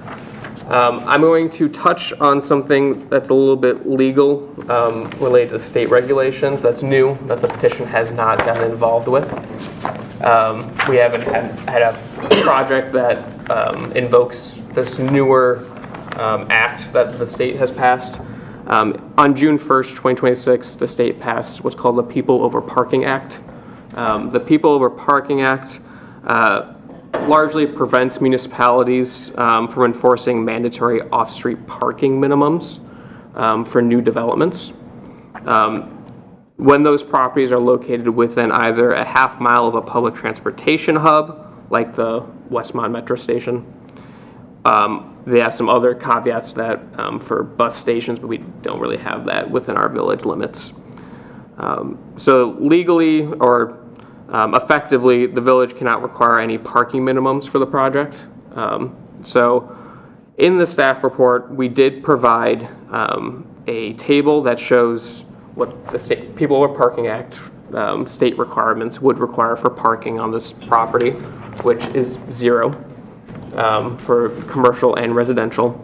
Speaker 3: I'm going to touch on something that's a little bit legal related to state regulations that's new that the petition has not gotten involved with. We haven't had a project that invokes this newer act that the state has passed. On June 1st, 2026, the state passed what's called the People Over Parking Act. The People Over Parking Act largely prevents municipalities from enforcing mandatory off-street parking minimums for new developments. When those properties are located within either a half mile of a public transportation hub, like the Westmont metro station. They have some other caveats that for bus stations, but we don't really have that within our village limits. So legally or effectively, the village cannot require any parking minimums for the project. So in the staff report, we did provide a table that shows what the state People Over Parking Act state requirements would require for parking on this property, which is 0 for commercial and residential.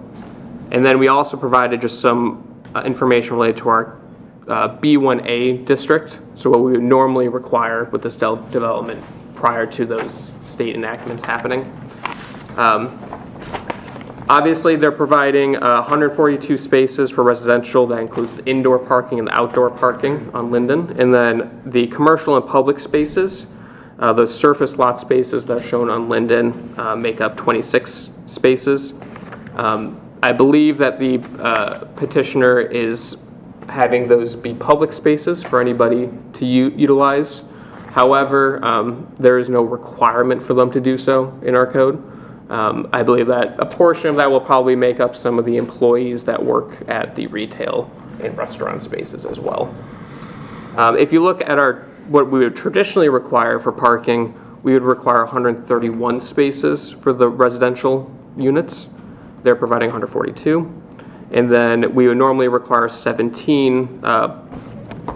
Speaker 3: And then we also provided just some information related to our B1A district, so what we would normally require with this development prior to those state enactments happening. Obviously, they're providing 142 spaces for residential. That includes the indoor parking and the outdoor parking on Linden. And then the commercial and public spaces, those surface lot spaces that are shown on Linden make up 26 spaces. I believe that the petitioner is having those be public spaces for anybody to utilize. However, there is no requirement for them to do so in our code. I believe that a portion of that will probably make up some of the employees that work at the retail and restaurant spaces as well. If you look at what we would traditionally require for parking, we would require 131 spaces for the residential units. They're providing 142. And then we would normally require 17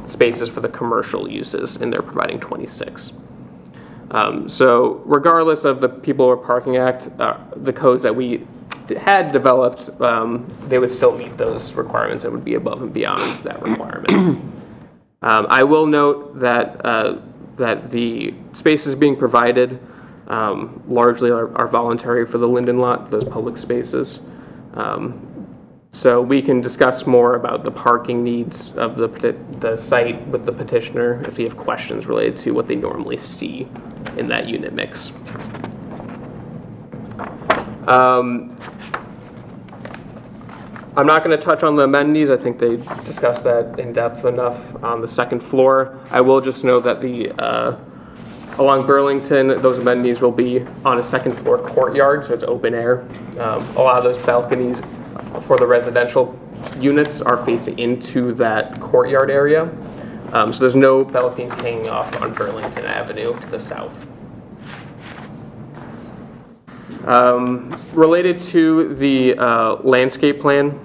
Speaker 3: spaces for the commercial uses, and they're providing 26. So regardless of the People Are Parking Act, the codes that we had developed, they would still meet those requirements and would be above and beyond that requirement. I will note that that the spaces being provided largely are voluntary for the Linden lot, those public spaces. So we can discuss more about the parking needs of the site with the petitioner if you have questions related to what they normally see in that unit mix. I'm not going to touch on the amenities. I think they discussed that in depth enough on the second floor. I will just note that along Burlington, those amenities will be on a second floor courtyard, so it's open air. A lot of those balconies for the residential units are facing into that courtyard area. So there's no balconies hanging off on Burlington Avenue to the south. Related to the landscape plan,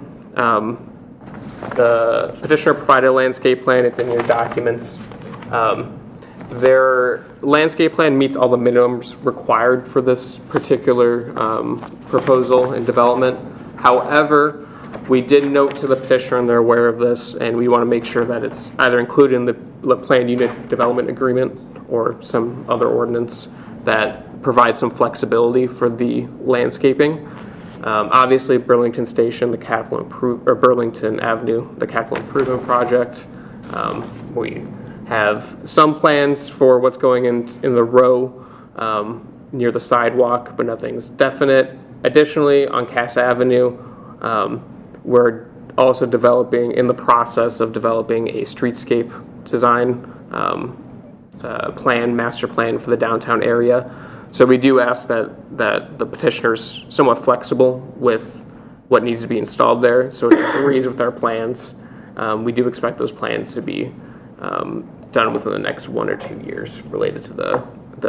Speaker 3: the petitioner provided a landscape plan. It's in your documents. Their landscape plan meets all the minimums required for this particular proposal and development. However, we did note to the petitioner, and they're aware of this, and we want to make sure that it's either included in the planned unit development agreement or some other ordinance that provides some flexibility for the landscaping. Obviously, Burlington Station, Burlington Avenue, the capital improvement project. We have some plans for what's going in the row near the sidewalk, but nothing's definite. Additionally, on Cass Avenue, we're also in the process of developing a streetscape design master plan for the downtown area. So we do ask that the petitioner's somewhat flexible with what needs to be installed there, so it agrees with our plans. We do expect those plans to be done within the next 1 or 2 years related to the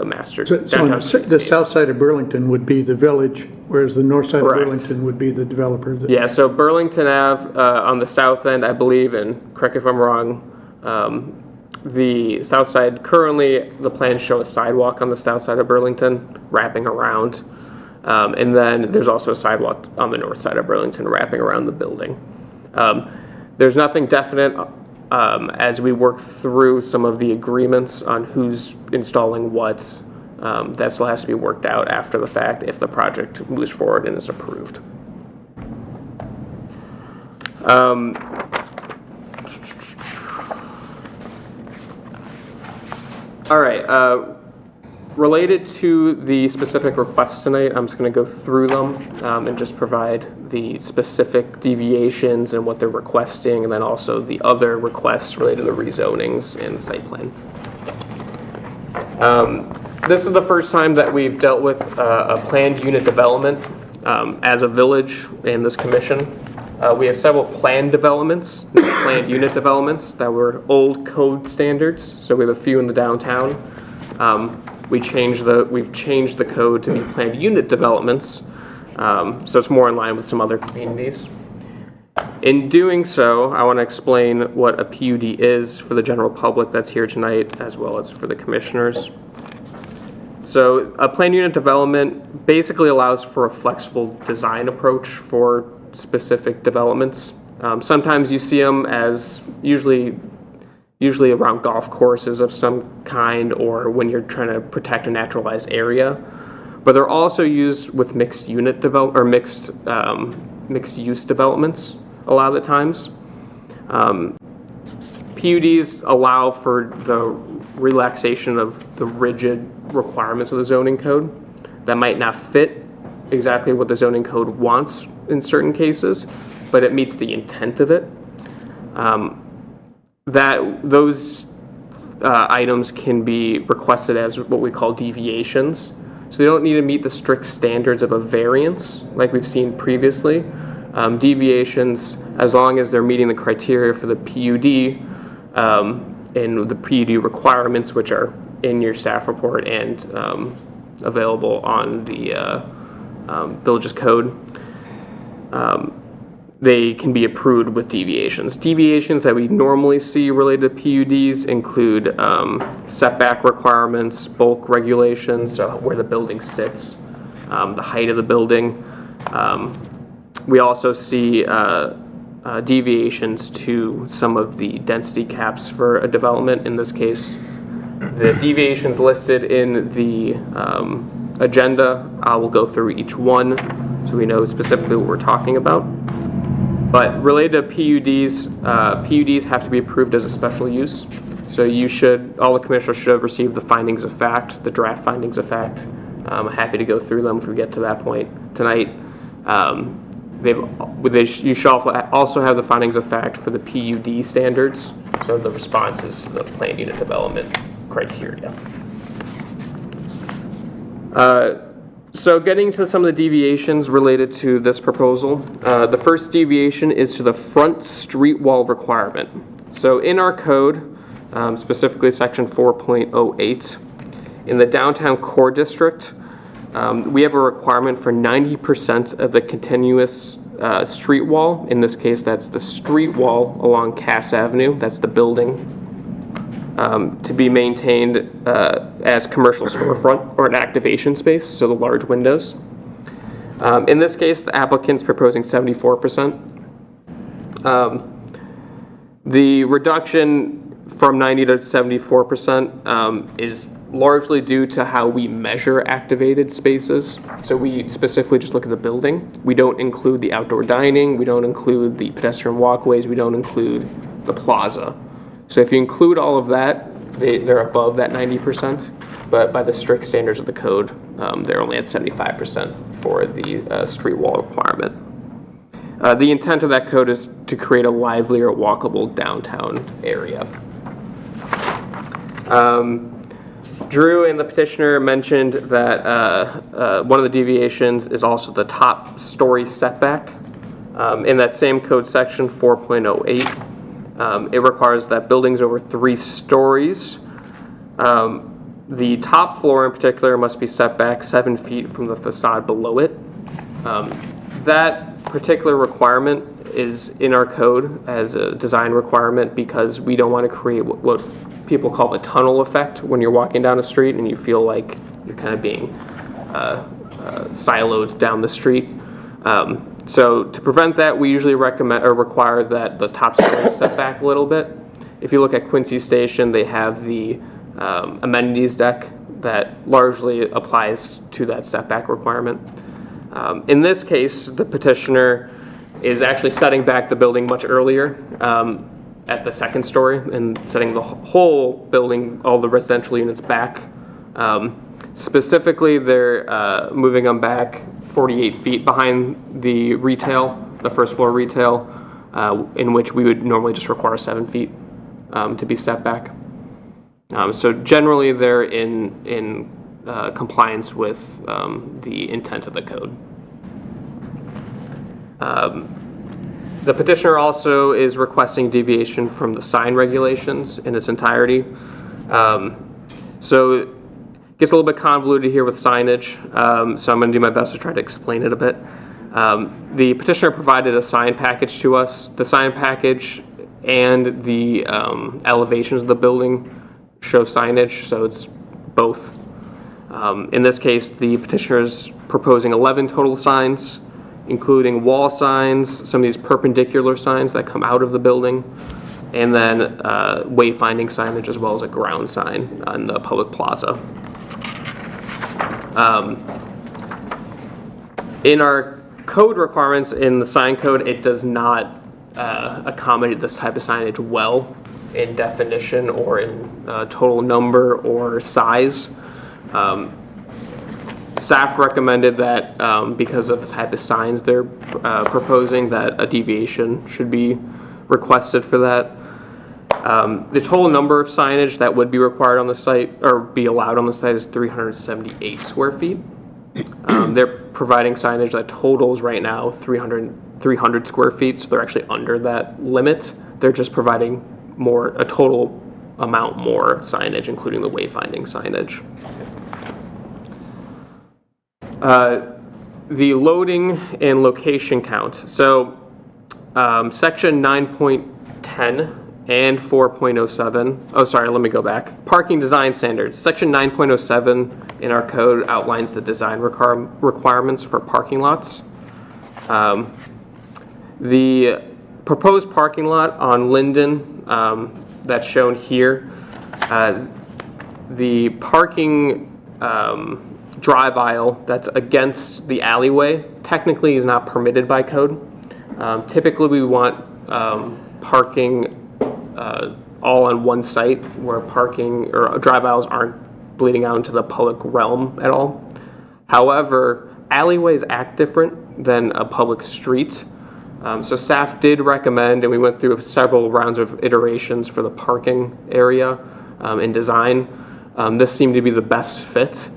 Speaker 3: master downtown
Speaker 1: So the south side of Burlington would be the village, whereas the north side
Speaker 3: Correct.
Speaker 1: of Burlington would be the developer.
Speaker 3: Yeah, so Burlington Ave on the south end, I believe, and correct if I'm wrong, the south side, currently the plans show a sidewalk on the south side of Burlington wrapping around. And then there's also a sidewalk on the north side of Burlington wrapping around the building. There's nothing definite as we work through some of the agreements on who's installing what. That still has to be worked out after the fact if the project moves forward and is approved. All right. Related to the specific requests tonight, I'm just going to go through them and just provide the specific deviations and what they're requesting, and then also the other requests related to the rezonings and the site plan. This is the first time that we've dealt with a planned unit development as a village in this commission. We have several planned developments, planned unit developments that were old code standards. So we have a few in the downtown. We've changed the code to be planned unit developments, so it's more in line with some other communities. In doing so, I want to explain what a PUD is for the general public that's here tonight, as well as for the commissioners. So a planned unit development basically allows for a flexible design approach for specific developments. Sometimes you see them as usually around golf courses of some kind, or when you're trying to protect a naturalized area. but they're also used with mixed unit develop or mixed use developments a lot of the times. PUDs allow for the relaxation of the rigid requirements of the zoning code that might not fit exactly what the zoning code wants in certain cases, but it meets the intent of it. Those items can be requested as what we call deviations. So they don't need to meet the strict standards of a variance like we've seen previously. Deviations, as long as they're meeting the criteria for the PUD and the PUD requirements, which are in your staff report and available on the Village's code, they can be approved with deviations. Deviations that we normally see related to PUDs include setback requirements, bulk regulations, so where the building sits, the height of the building. We also see deviations to some of the density caps for a development. In this case, the deviations listed in the agenda, I will go through each one so we know specifically what we're talking about. But related to PUDs, PUDs have to be approved as a special use. So all the commissioners should have received the findings of fact, the draft findings of fact. I'm happy to go through them if we get to that point tonight. You should also have the findings of fact for the PUD standards, so the responses to the planned unit development criteria. So getting to some of the deviations related to this proposal, the first deviation is to the front street wall requirement. So in our code, specifically section 4.08, in the downtown core district, we have a requirement for 90% of the continuous street wall. In this case, that's the street wall along Cass Avenue, that's the building, to be maintained as commercial storefront or an activation space, so the large windows. In this case, the applicant's proposing 74%. The reduction from 90 to 74% is largely due to how we measure activated spaces. So we specifically just look at the building. We don't include the outdoor dining, we don't include the pedestrian walkways, we don't include the plaza. So if you include all of that, they're above that 90%, but by the strict standards of the code, they're only at 75% for the street wall requirement. The intent of that code is to create a livelier, walkable downtown area. Drew and the petitioner mentioned that one of the deviations is also the top story setback. In that same code section, 4.08, it requires that buildings over 3 stories, the top floor in particular must be set back 7 feet from the facade below it. That particular requirement is in our code as a design requirement because we don't want to create what people call the tunnel effect when you're walking down a street and you feel like you're kind of being siloed down the street. So to prevent that, we usually recommend or require that the top story is set back a little bit. If you look at Quincy Station, they have the amenities deck that largely applies to that setback requirement. In this case, the petitioner is actually setting back the building much earlier at the 2nd story and setting the whole building, all the residential units back. Specifically, they're moving them back 48 feet behind the retail, the first floor retail, in which we would normally just require 7 feet to be set back. So generally, they're in compliance with the intent of the code. The petitioner also is requesting deviation from the sign regulations in its entirety. So it gets a little bit convoluted here with signage, so I'm going to do my best to try to explain it a bit. The petitioner provided a sign package to us. The sign package and the elevations of the building show signage, so it's both. In this case, the petitioner is proposing 11 total signs, including wall signs, some of these perpendicular signs that come out of the building, and then wayfinding signage as well as a ground sign on the public plaza. In our code requirements in the sign code, it does not accommodate this type of signage well in definition or in total number or size. Staff recommended that because of the type of signs they're proposing, that a deviation should be requested for that. The total number of signage that would be required on the site, or be allowed on the site, is 378 square feet. They're providing signage that totals right now 300 square feet, so they're actually under that limit. They're just providing a total amount more signage, including the wayfinding signage. The loading and location count. So section 9.10 and 4.07, oh sorry, let me go back. Parking design standards. Section 9.07 in our code outlines the design requirements for parking lots. The proposed parking lot on Linden, that's shown here, the parking drive aisle that's against the alleyway technically is not permitted by code. Typically we want parking all on one site where parking or drive aisles aren't bleeding out into the public realm at all. However, alleyways act different than a public street. So staff did recommend, and we went through several rounds of iterations for the parking area in design. This seemed to be the best fit.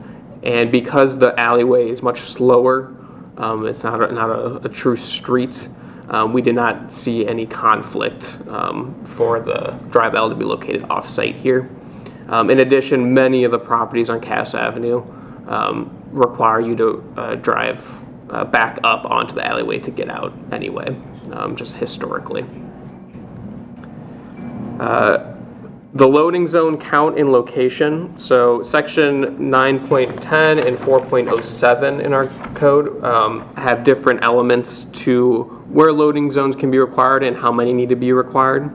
Speaker 3: And because the alleyway is much slower, it's not a true street, we did not see any conflict for the drive aisle to be located off-site here. In addition, many of the properties on Cass Avenue require you to drive back up onto the alleyway to get out anyway, just historically. The loading zone count and location. So section 9.10 and 4.07 in our code have different elements to where loading zones can be required and how many need to be required.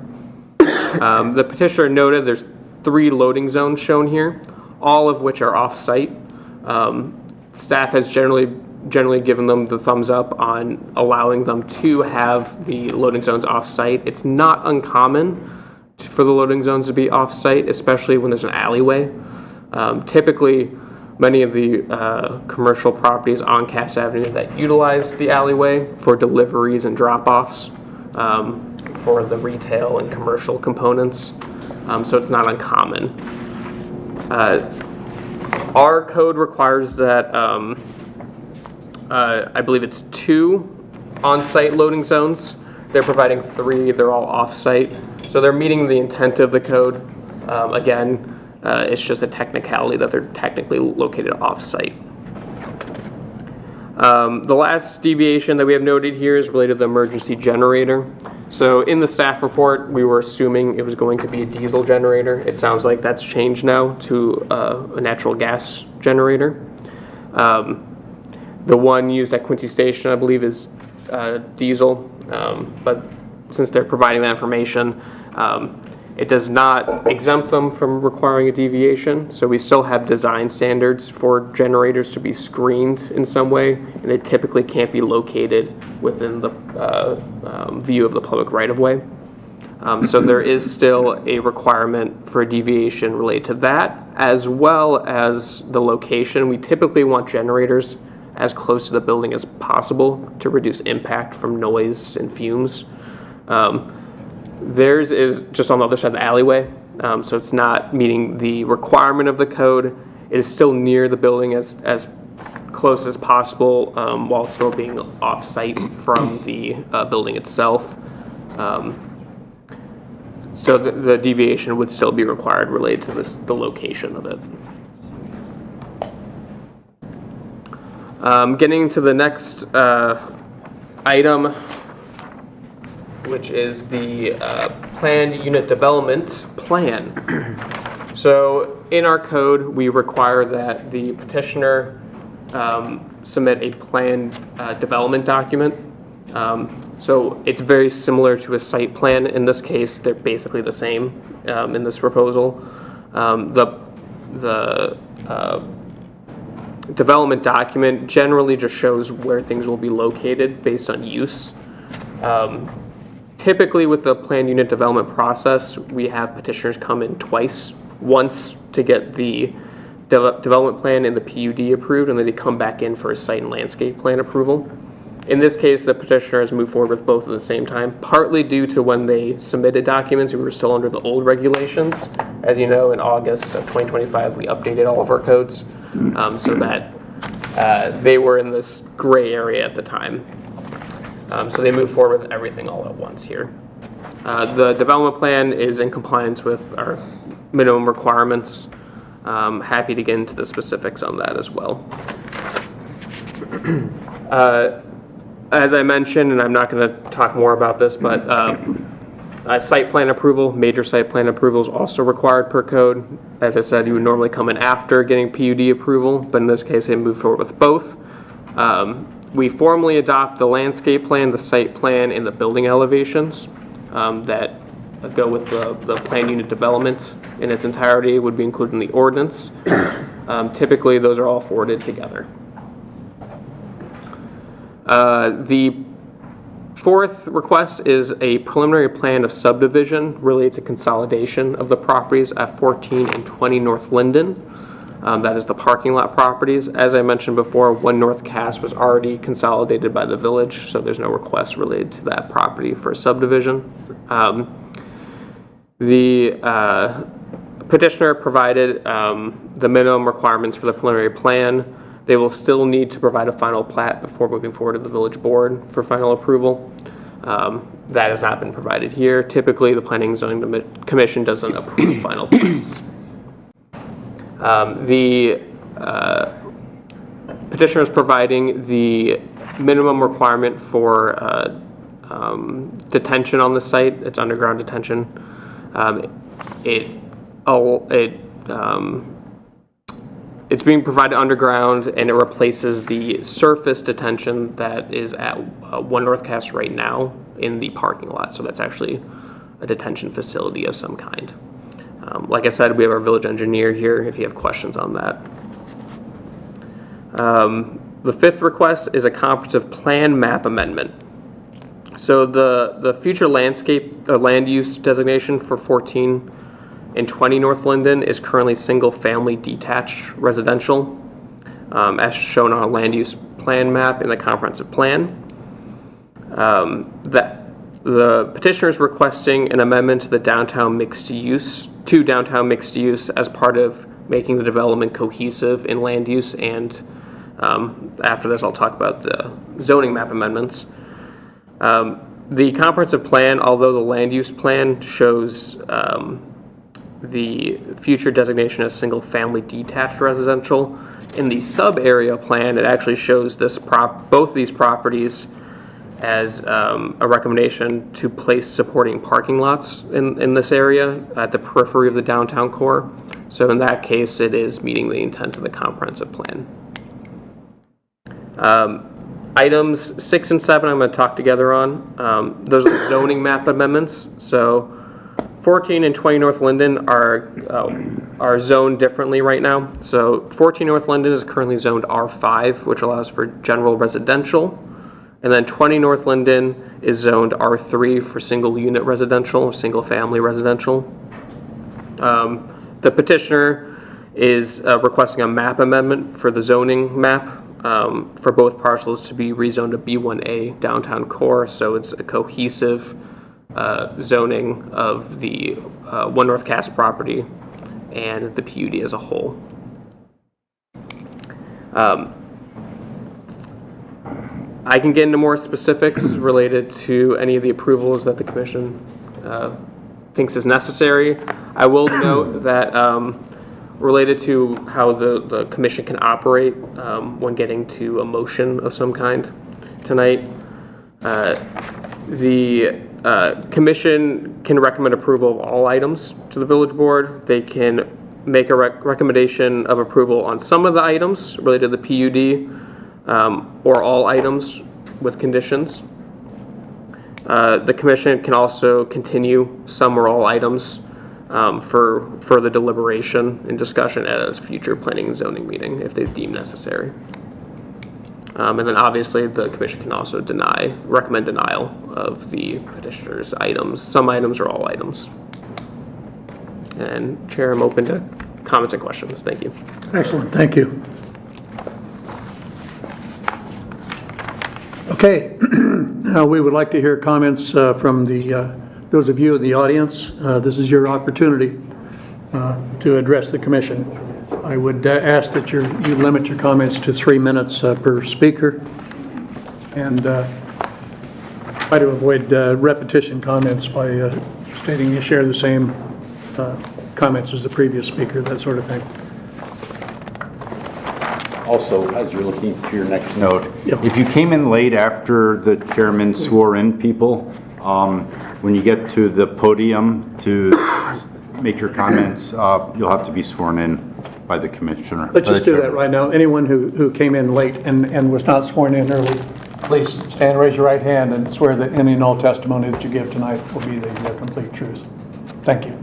Speaker 3: The petitioner noted there's 3 loading zones shown here, all of which are off-site. Staff has generally given them the thumbs up on allowing them to have the loading zones off-site. It's not uncommon for the loading zones to be off-site, especially when there's an alleyway. Typically, many of the commercial properties on Cass Avenue that utilize the alleyway for deliveries and drop-offs for the retail and commercial components, so it's not uncommon. Our code requires that I believe it's 2 on-site loading zones. They're providing 3, they're all off-site. So they're meeting the intent of the code. Again, it's just a technicality that they're technically located off-site. The last deviation that we have noted here is related to the emergency generator. So in the staff report, we were assuming it was going to be a diesel generator. It sounds like that's changed now to a natural gas generator. The one used at Quincy Station, I believe, is diesel, but since they're providing that information, it does not exempt them from requiring a deviation. So we still have design standards for generators to be screened in some way, and they typically can't be located within the view of the public right-of-way. So there is still a requirement for a deviation related to that, as well as the location. We typically want generators as close to the building as possible to reduce impact from noise and fumes. Theirs is just on the other side of the alleyway, so it's not meeting the requirement of the code. It is still near the building as close as possible while it's still being off-site from the building itself. So the deviation would still be required related to the location of it. Getting to the next item, which is the planned unit development plan. So in our code, we require that the petitioner submit a planned development document. So it's very similar to a site plan. In this case, they're basically the same in this proposal. The development document generally just shows where things will be located based on use. Typically with the planned unit development process, we have petitioners come in twice. Once to get the development plan and the PUD approved, and then they come back in for a site and landscape plan approval. In this case, the petitioner has moved forward with both at the same time, partly due to when they submitted documents, we were still under the old regulations. As you know, in August of 2025, we updated all of our codes so that they were in this gray area at the time. So they moved forward with everything all at once here. The development plan is in compliance with our minimum requirements. Happy to get into the specifics on that as well. As I mentioned, and I'm not going to talk more about this, but site plan approval, major site plan approval is also required per code. As I said, you would normally come in after getting PUD approval, but in this case, they moved forward with both. We formally adopt the landscape plan, the site plan, and the building elevations that go with the planned unit development in its entirety would be included in the ordinance. Typically, those are all forwarded together. The fourth request is a preliminary plan of subdivision related to consolidation of the properties at 14 and 20 North Linden. That is the parking lot properties. As I mentioned before, 1 North Cass was already consolidated by the village, so there's no request related to that property for subdivision. The petitioner provided the minimum requirements for the preliminary plan. They will still need to provide a final plat before moving forward to the village board for final approval. That has not been provided here. Typically, the Planning and Zoning Commission doesn't approve final plans. The petitioner is providing the minimum requirement for detention on the site. It's underground detention. It's being provided underground, and it replaces the surface detention that is at 1 North Cass right now in the parking lot. So that's actually a detention facility of some kind. Like I said, we have our village engineer here if you have questions on that. The fifth request is a comprehensive plan map amendment. So the future landscape land use designation for 14 and 20 North Linden is currently single-family detached residential, as shown on a land use plan map in the comprehensive plan. The petitioner is requesting an amendment to the downtown mixed use as part of making the development cohesive in land use, and after this I'll talk about the zoning map amendments. The comprehensive plan, although the land use plan shows the future designation as single-family detached residential, in the sub-area plan it actually shows both these properties as a recommendation to place supporting parking lots in this area at the periphery of the downtown core. So in that case, it is meeting the intent of the comprehensive plan. Items 6 and 7 I'm going to talk together on. Those are zoning map amendments. So 14 and 20 North Linden are zoned differently right now. So 14 North Linden is currently zoned R5, which allows for general residential. And then 20 North Linden is zoned R3 for single unit residential or single family residential. The petitioner is requesting a map amendment for the zoning map for both parcels to be rezoned to B1A downtown core. So it's a cohesive zoning of the 1 North Cass property and the PUD as a whole. I can get into more specifics related to any of the approvals that the commission thinks is necessary. I will note that related to how the commission can operate when getting to a motion of some kind tonight, the commission can recommend approval of all items to the village board. They can make a recommendation of approval on some of the items related to the PUD, or all items with conditions. The commission can also continue some or all items for further deliberation and discussion at a future planning and zoning meeting if they deem necessary. And then obviously the commission can also recommend denial of the petitioner's items, some items or all items. And Chair, I'm open to comments and questions. Thank you.
Speaker 1: Excellent, thank you. Okay, now we would like to hear comments from those of you in the audience. This is your opportunity to address the commission. I would ask that you limit your comments to 3 minutes per speaker, and try to avoid repetition comments by stating you share the same comments as the previous speaker, that sort of thing.
Speaker 9: Also, as you're looking to your next note,
Speaker 1: Yep.
Speaker 9: if you came in late after the chairman swore in people, when you get to the podium to make your comments, you'll have to be sworn in by the commissioner.
Speaker 1: Let's just do that right now. Anyone who came in late and was not sworn in early, please stand, raise your right hand, and swear that any and all testimony that you give tonight will be the complete truth. Thank you.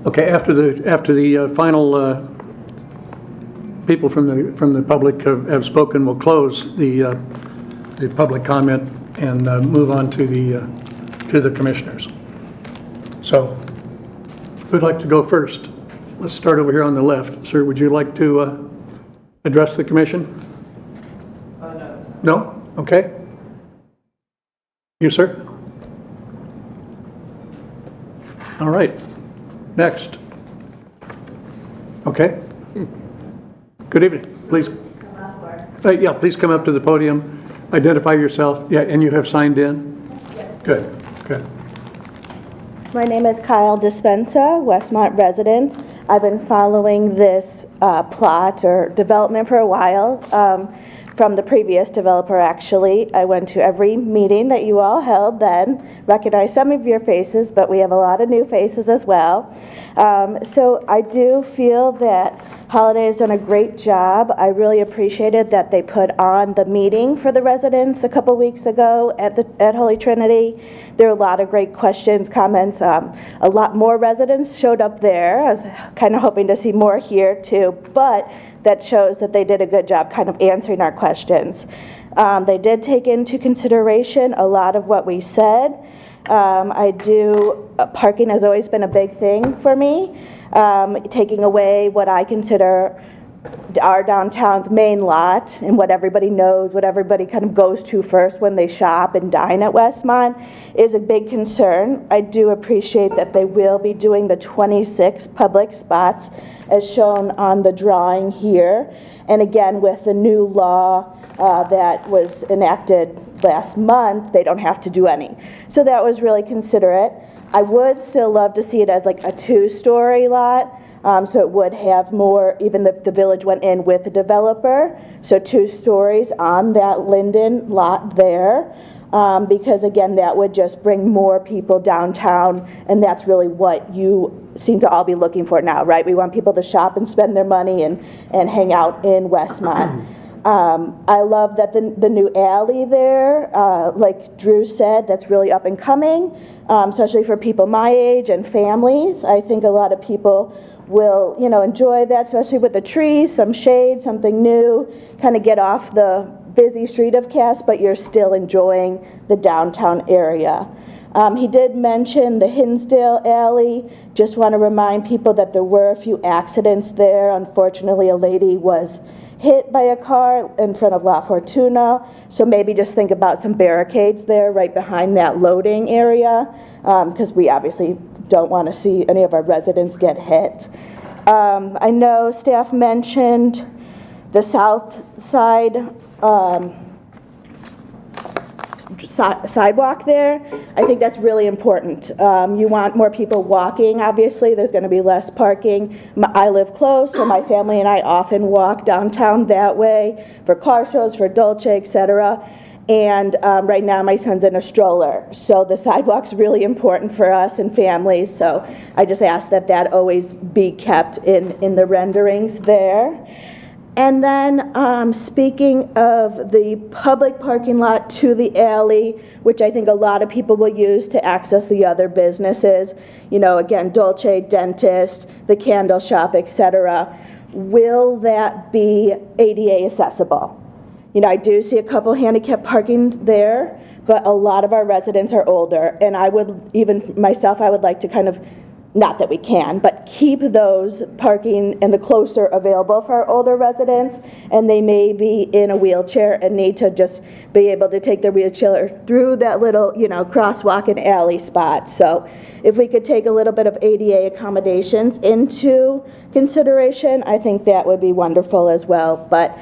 Speaker 1: Okay, after the final people from the public have spoken, we'll close the public comment and move on to the commissioners. So, who'd like to go first? Let's start over here on the left. Sir, would you like to address the commission? No. No? Okay. You, sir? All right. Next. Okay. Good evening. Please. Yeah, please come up to the podium. Identify yourself. Yeah, and you have signed in? Yes. Good, good.
Speaker 10: My name is Kyle Dispensa, Westmont resident. I've been following this plot or development for a while, from the previous developer actually. I went to every meeting that you all held then, recognized some of your faces, but we have a lot of new faces as well. So I do feel that Holiday has done a great job. I really appreciated that they put on the meeting for the residents a couple weeks ago at Holy Trinity. There were a lot of great questions, comments. A lot more residents showed up there. I was kind of hoping to see more here too, but that shows that they did a good job kind of answering our questions. They did take into consideration a lot of what we said. Parking has always been a big thing for me. Taking away what I consider our downtown's main lot and what everybody knows, what everybody kind of goes to first when they shop and dine at Westmont is a big concern. I do appreciate that they will be doing the 26 public spots as shown on the drawing here. And again, with the new law that was enacted last month, they don't have to do any. So that was really considerate. I would still love to see it as like a 2-story lot. So it would have more, even the village went in with the developer, so 2 stories on that Linden lot there, because again, that would just bring more people downtown, and that's really what you seem to all be looking for now, right? We want people to shop and spend their money and hang out in Westmont. I love that the new alley there, like Drew said, that's really up and coming, especially for people my age and families. I think a lot of people will, enjoy that, especially with the trees, some shade, something new, kind of get off the busy street of Cass, but you're still enjoying the downtown area. He did mention the Hinsdale Alley. Just want to remind people that there were a few accidents there. Unfortunately, a lady was hit by a car in front of La Fortuna, so maybe just think about some barricades there right behind that loading area, because we obviously don't want to see any of our residents get hit. I know staff mentioned the south side sidewalk there. I think that's really important. You want more people walking, obviously. There's going to be less parking. I live close, so my family and I often walk downtown that way for car shows, for Dolce, etc. And right now my son's in a stroller, so the sidewalk's really important for us and families, so I just ask that that always be kept in the renderings there. And then, speaking of the public parking lot to the alley, which I think a lot of people will use to access the other businesses, again, Dolce, dentist, the candle shop, etc., will that be ADA accessible? I do see a couple handicap parking there, but a lot of our residents are older, and I would like to kind of, not that we can, but keep those parking and the closer available for our older residents, and they may be in a wheelchair and need to just be able to take their wheelchair through that little, crosswalk and alley spot. So if we could take a little bit of ADA accommodations into consideration, I think that would be wonderful as well. But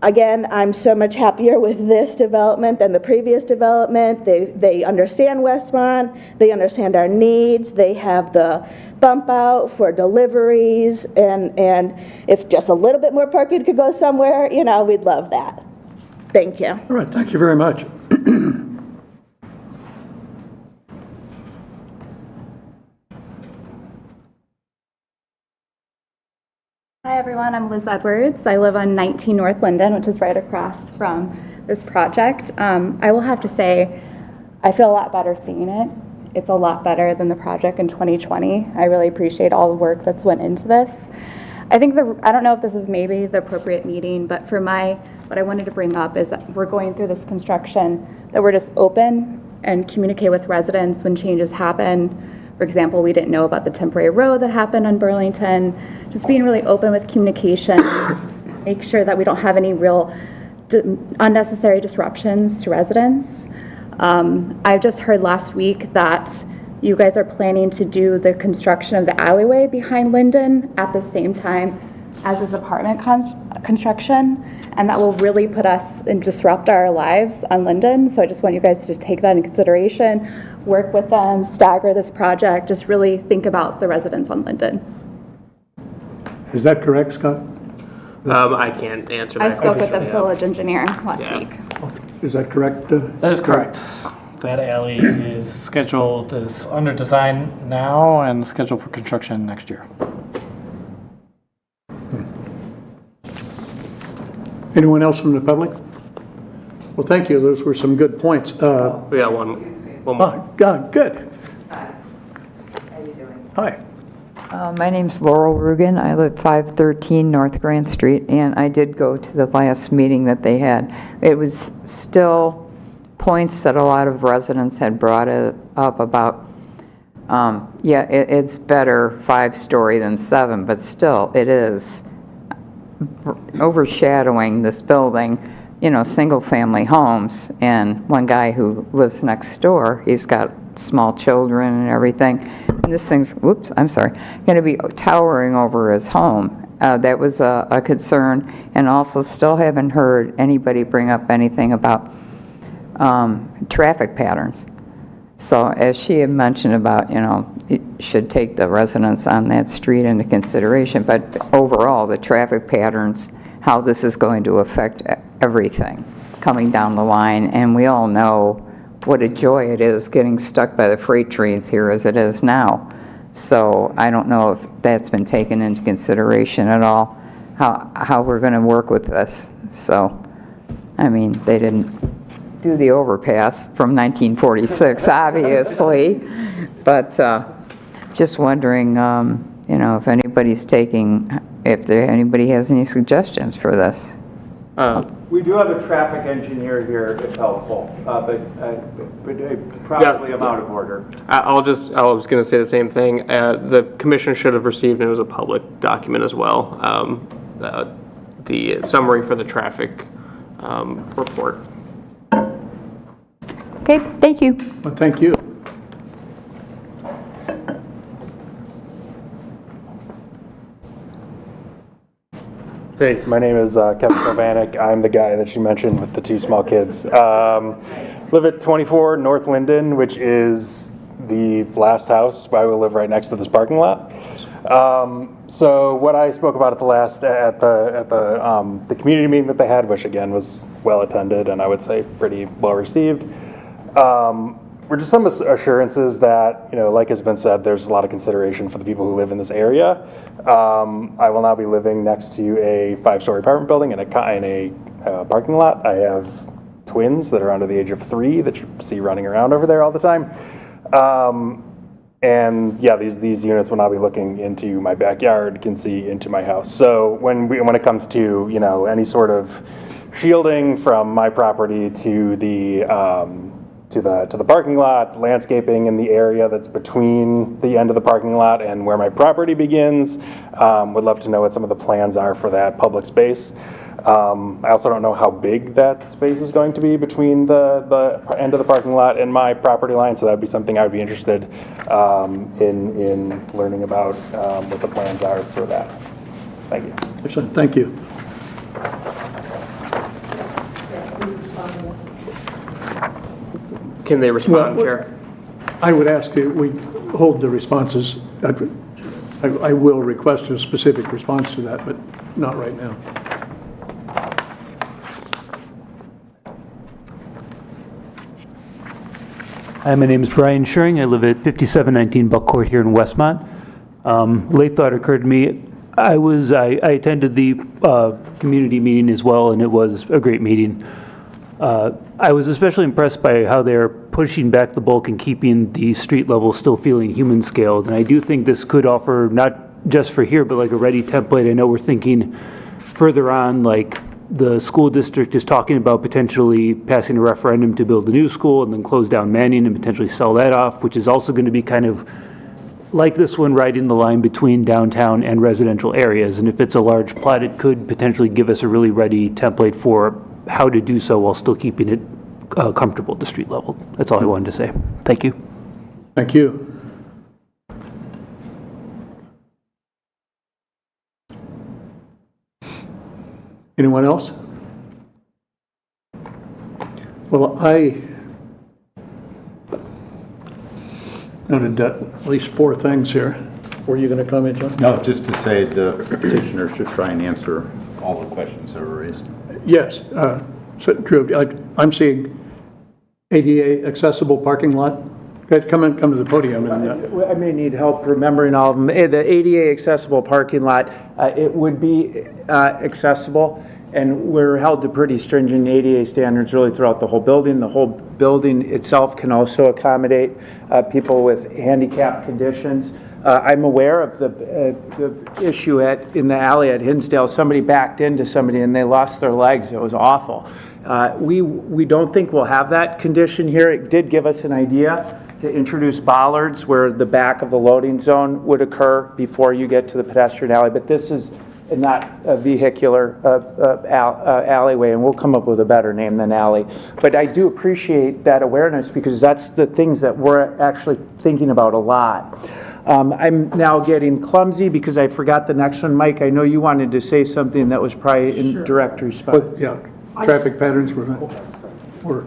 Speaker 10: again, I'm so much happier with this development than the previous development. They understand Westmont, they understand our needs, they have the bump out for deliveries, and if just a little bit more parking could go somewhere, we'd love that. Thank you.
Speaker 1: All right, thank you very much.
Speaker 11: Hi everyone, I'm Liz Edwards. I live on 19 North Linden, which is right across from this project. I will have to say, I feel a lot better seeing it. It's a lot better than the project in 2020. I really appreciate all the work that's went into this. I think I don't know if this is maybe the appropriate meeting, but for what I wanted to bring up is that we're going through this construction, that we're just open and communicate with residents when changes happen. For example, we didn't know about the temporary road that happened on Burlington. Just being really open with communication, make sure that we don't have any real unnecessary disruptions to residents. I just heard last week that you guys are planning to do the construction of the alleyway behind Linden at the same time as this apartment construction, and that will really put us and disrupt our lives on Linden. So I just want you guys to take that in consideration, work with them, stagger this project, just really think about the residents on Linden.
Speaker 1: Is that correct, Scott?
Speaker 3: I can't answer that
Speaker 11: I spoke with the
Speaker 3: question.
Speaker 11: village engineer last week.
Speaker 1: Is that correct?
Speaker 12: That is correct. That alley is under design now and scheduled for construction next year.
Speaker 1: Anyone else from the public? Well, thank you. Those were some good points.
Speaker 3: We got one more.
Speaker 1: Good.
Speaker 13: Hi. How are you doing?
Speaker 1: Hi.
Speaker 13: My name's Laurel Rugen. I live 513 North Grand Street, and I did go to the last meeting that they had. It was still points that a lot of residents had brought up about, it's better 5-story than 7, but still it is overshadowing this building, single-family homes. And one guy who lives next door, he's got small children and everything. And this thing's, going to be towering over his home. That was a concern. And also still haven't heard anybody bring up anything about traffic patterns. So as she had mentioned about, it should take the residents on that street into consideration. But overall, the traffic patterns, how this is going to affect everything coming down the line. And we all know what a joy it is getting stuck by the freight trains here as it is now. So I don't know if that's been taken into consideration at all, how we're going to work with this. So, I mean, they didn't do the overpass from 1946, obviously, but just wondering, if anybody has any suggestions for this.
Speaker 4: We do have a traffic engineer here if helpful, but probably I'm out of order.
Speaker 3: I was going to say the same thing. The commission should have received, and it was a public document as well, the summary for the traffic report.
Speaker 13: Okay, thank you.
Speaker 1: Well, thank you.
Speaker 14: Hey, my name is Kevin Kovanik. I'm the guy that you mentioned with the 2 small kids. Live at 24 North Linden, which is the last house. I will live right next to this parking lot. So what I spoke about at the community meeting that they had, which again was well attended and I would say pretty well received, we're just some assurances that, like has been said, there's a lot of consideration for the people who live in this area. I will now be living next to a 5-story apartment building in a parking lot. I have twins that are under the age of 3 that you see running around over there all the time. And yeah, these units will now be looking into my backyard, can see into my house. So when it comes to, any sort of shielding from my property to the parking lot, landscaping in the area that's between the end of the parking lot and where my property begins, would love to know what some of the plans are for that public space. I also don't know how big that space is going to be between the end of the parking lot and my property line, so that would be something I would be interested in learning about what the plans are for that. Thank you.
Speaker 1: Excellent, thank you.
Speaker 3: Can they respond,
Speaker 1: Well,
Speaker 3: Chair?
Speaker 1: I would ask you, we hold the responses. I will request a specific response to that, but not right now.
Speaker 15: Hi, my name is Brian Schuring. I live at 5719 Buck Court here in Westmont. Late thought occurred to me. I attended the community meeting as well, and it was a great meeting. I was especially impressed by how they're pushing back the bulk and keeping the street level still feeling human scaled. And I do think this could offer, not just for here, but like a ready template. I know we're thinking further on, like the school district is talking about potentially passing a referendum to build a new school and then close down Manning and potentially sell that off, which is also going to be kind of like this one, right in the line between downtown and residential areas. And if it's a large plot, it could potentially give us a really ready template for how to do so while still keeping it comfortable at the street level. That's all I wanted to say. Thank you.
Speaker 1: Thank you. Anyone else? Well, I noted at least 4 things here. Were you going to comment, John?
Speaker 9: No, just to say the petitioner should try and answer all the questions that were raised.
Speaker 1: Yes, so true. I'm seeing ADA accessible parking lot. Come to the podium. And,
Speaker 4: I may need help remembering all of them. The ADA accessible parking lot, it would be accessible, and we're held to pretty stringent ADA standards really throughout the whole building. The whole building itself can also accommodate people with handicap conditions. I'm aware of the issue in the alley at Hinsdale. Somebody backed into somebody and they lost their legs. It was awful. We don't think we'll have that condition here. It did give us an idea to introduce bollards where the back of the loading zone would occur before you get to the pedestrian alley, but this is not a vehicular alleyway, and we'll come up with a better name than alley. But I do appreciate that awareness because that's the things that we're actually thinking about a lot. I'm now getting clumsy because I forgot the next one. Mike, I know you wanted to say something that was probably in direct response.
Speaker 1: but, yeah, traffic patterns were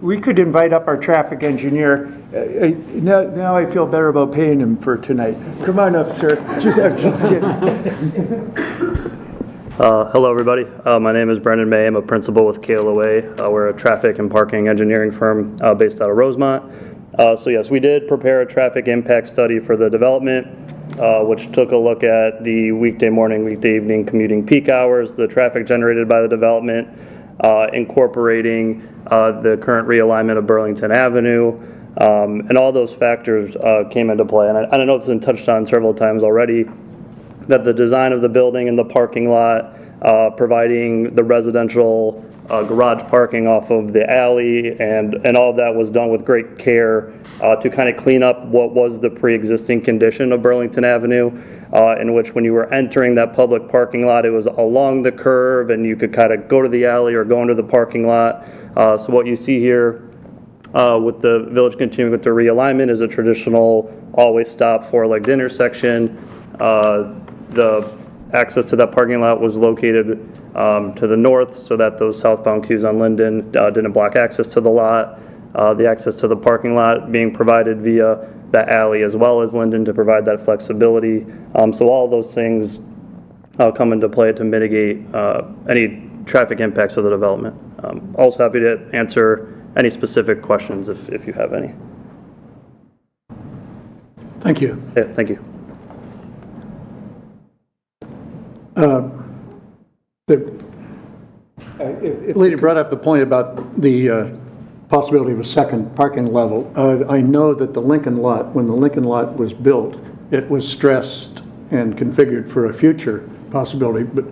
Speaker 4: We could invite up our traffic engineer. Now I feel better about paying him for tonight. Come on up, sir. Just kidding.
Speaker 16: Hello, everybody. My name is Brendan May. I'm a principal with KLOA. We're a traffic and parking engineering firm based out of Rosemont. So yes, we did prepare a traffic impact study for the development, which took a look at the weekday morning, weekday evening commuting peak hours, the traffic generated by the development, incorporating the current realignment of Burlington Avenue, and all those factors came into play. And I know it's been touched on several times already, that the design of the building and the parking lot, providing the residential garage parking off of the alley, and all of that was done with great care to kind of clean up what was the pre-existing condition of Burlington Avenue, in which when you were entering that public parking lot, it was along the curve and you could kind of go to the alley or go into the parking lot. So what you see here with the village continuing with the realignment is a traditional always stop 4-legged intersection. The access to that parking lot was located to the north so that those southbound queues on Linden didn't block access to the lot. The access to the parking lot being provided via the alley as well as Linden to provide that flexibility. So all of those things come into play to mitigate any traffic impacts of the development. Also happy to answer any specific questions if you have any.
Speaker 1: Thank you.
Speaker 16: Yeah, thank you.
Speaker 1: The lady brought up the point about the possibility of a second parking level. I know that the Lincoln lot, when the Lincoln lot was built, it was stressed and configured for a future possibility, but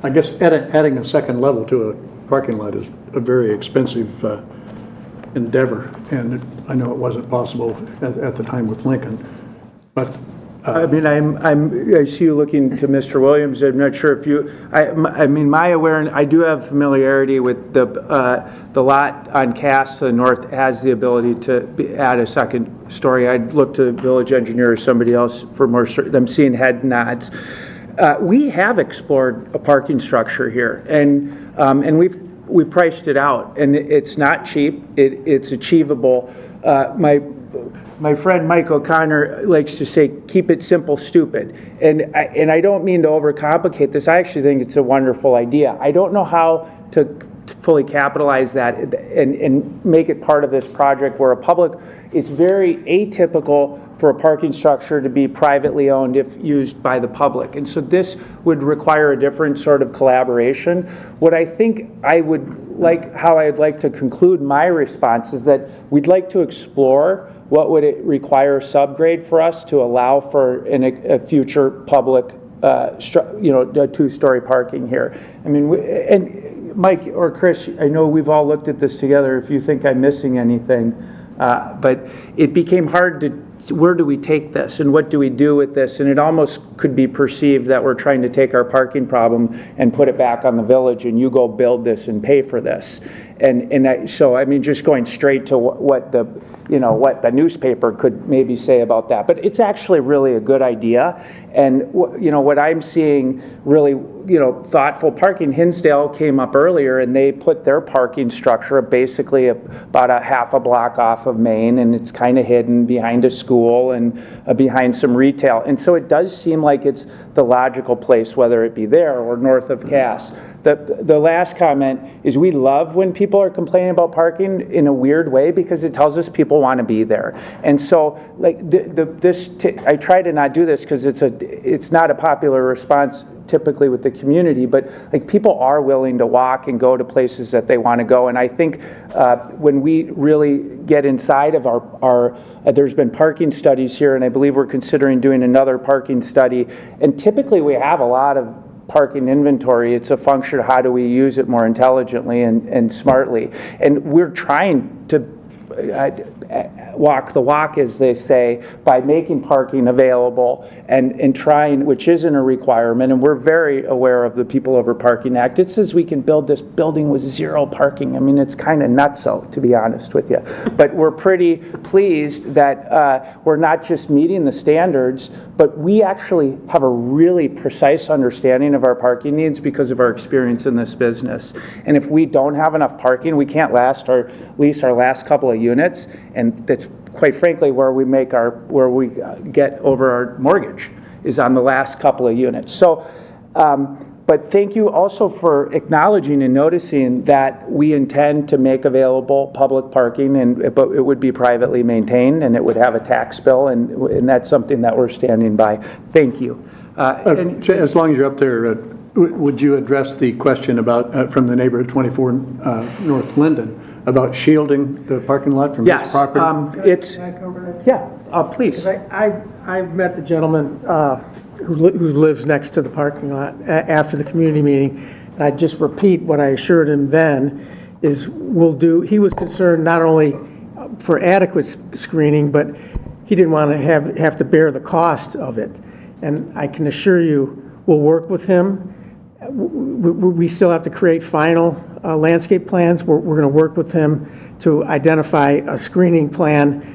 Speaker 1: I guess adding a second level to a parking lot is a very expensive endeavor, and I know it wasn't possible at the time with Lincoln. But
Speaker 4: I mean, I see you looking to Mr. Williams. I'm not sure if you, I mean, my awareness, I do have familiarity with the lot on Cass to the north has the ability to add a second story. I'd look to village engineer or somebody else for more, I'm seeing head nods. We have explored a parking structure here, and we've priced it out, and it's not cheap. It's achievable. My friend Mike O'Connor likes to say, keep it simple, stupid. And I don't mean to overcomplicate this. I actually think it's a wonderful idea. I don't know how to fully capitalize that and make it part of this project where it's very atypical for a parking structure to be privately owned if used by the public. And so this would require a different sort of collaboration. What I think how I'd like to conclude my response is that we'd like to explore what would it require subgrade for us to allow for a future public, a two-story parking here. I mean, and Mike or Chris, I know we've all looked at this together if you think I'm missing anything, but it became hard to, where do we take this and what do we do with this? And it almost could be perceived that we're trying to take our parking problem and put it back on the village and you go build this and pay for this. So I mean, just going straight to what the newspaper could maybe say about that. But it's actually really a good idea. And what I'm seeing really, thoughtful parking. Hinsdale came up earlier and they put their parking structure basically about a half a block off of Main, and it's kind of hidden behind a school and behind some retail. And so it does seem like it's the logical place, whether it be there or north of Cass. The last comment is we love when people are complaining about parking in a weird way because it tells us people want to be there. And so like I try to not do this because it's not a popular response typically with the community, but like people are willing to walk and go to places that they want to go. And I think when we really get inside of there's been parking studies here, and I believe we're considering doing another parking study. And typically we have a lot of parking inventory. It's a function of how do we use it more intelligently and smartly. And we're trying to walk the walk, as they say, by making parking available and trying, which isn't a requirement, and we're very aware of the People Over Parking Act. It says we can build this building with zero parking. I mean, it's kind of nutso, to be honest with you. But we're pretty pleased that we're not just meeting the standards, but we actually have a really precise understanding of our parking needs because of our experience in this business. And if we don't have enough parking, we can't lease our last couple of units, and that's quite frankly where we get over our mortgage is on the last couple of units. So, but thank you also for acknowledging and noticing that we intend to make available public parking, but it would be privately maintained and it would have a tax bill, and that's something that we're standing by. Thank you.
Speaker 1: As long as you're up there, would you address the question about from the neighbor at 24 North Linden about shielding the parking lot from his property?
Speaker 8: Please. I've met the gentleman who lives next to the parking lot after the community meeting. And I just repeat what I assured him then is he was concerned not only for adequate screening, but he didn't want to have to bear the cost of it. And I can assure you, we'll work with him. We still have to create final landscape plans. We're going to work with him to identify a screening plan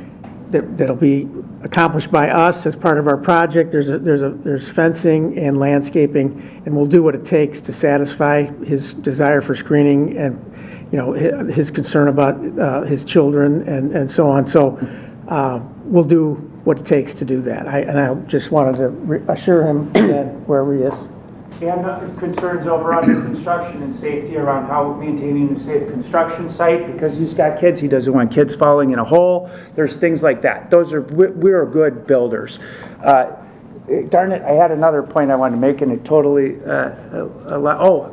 Speaker 8: that'll be accomplished by us as part of our project. There's fencing and landscaping, and we'll do what it takes to satisfy his desire for screening and his concern about his children and so on. So we'll do what it takes to do that. I just wanted to assure him again wherever he is.
Speaker 4: and concerns over under construction and safety around how maintaining a safe construction site. Because he's got kids, he doesn't want kids falling in a hole. There's things like that. We're good builders. Darn it, I had another point I wanted to make, and it totally,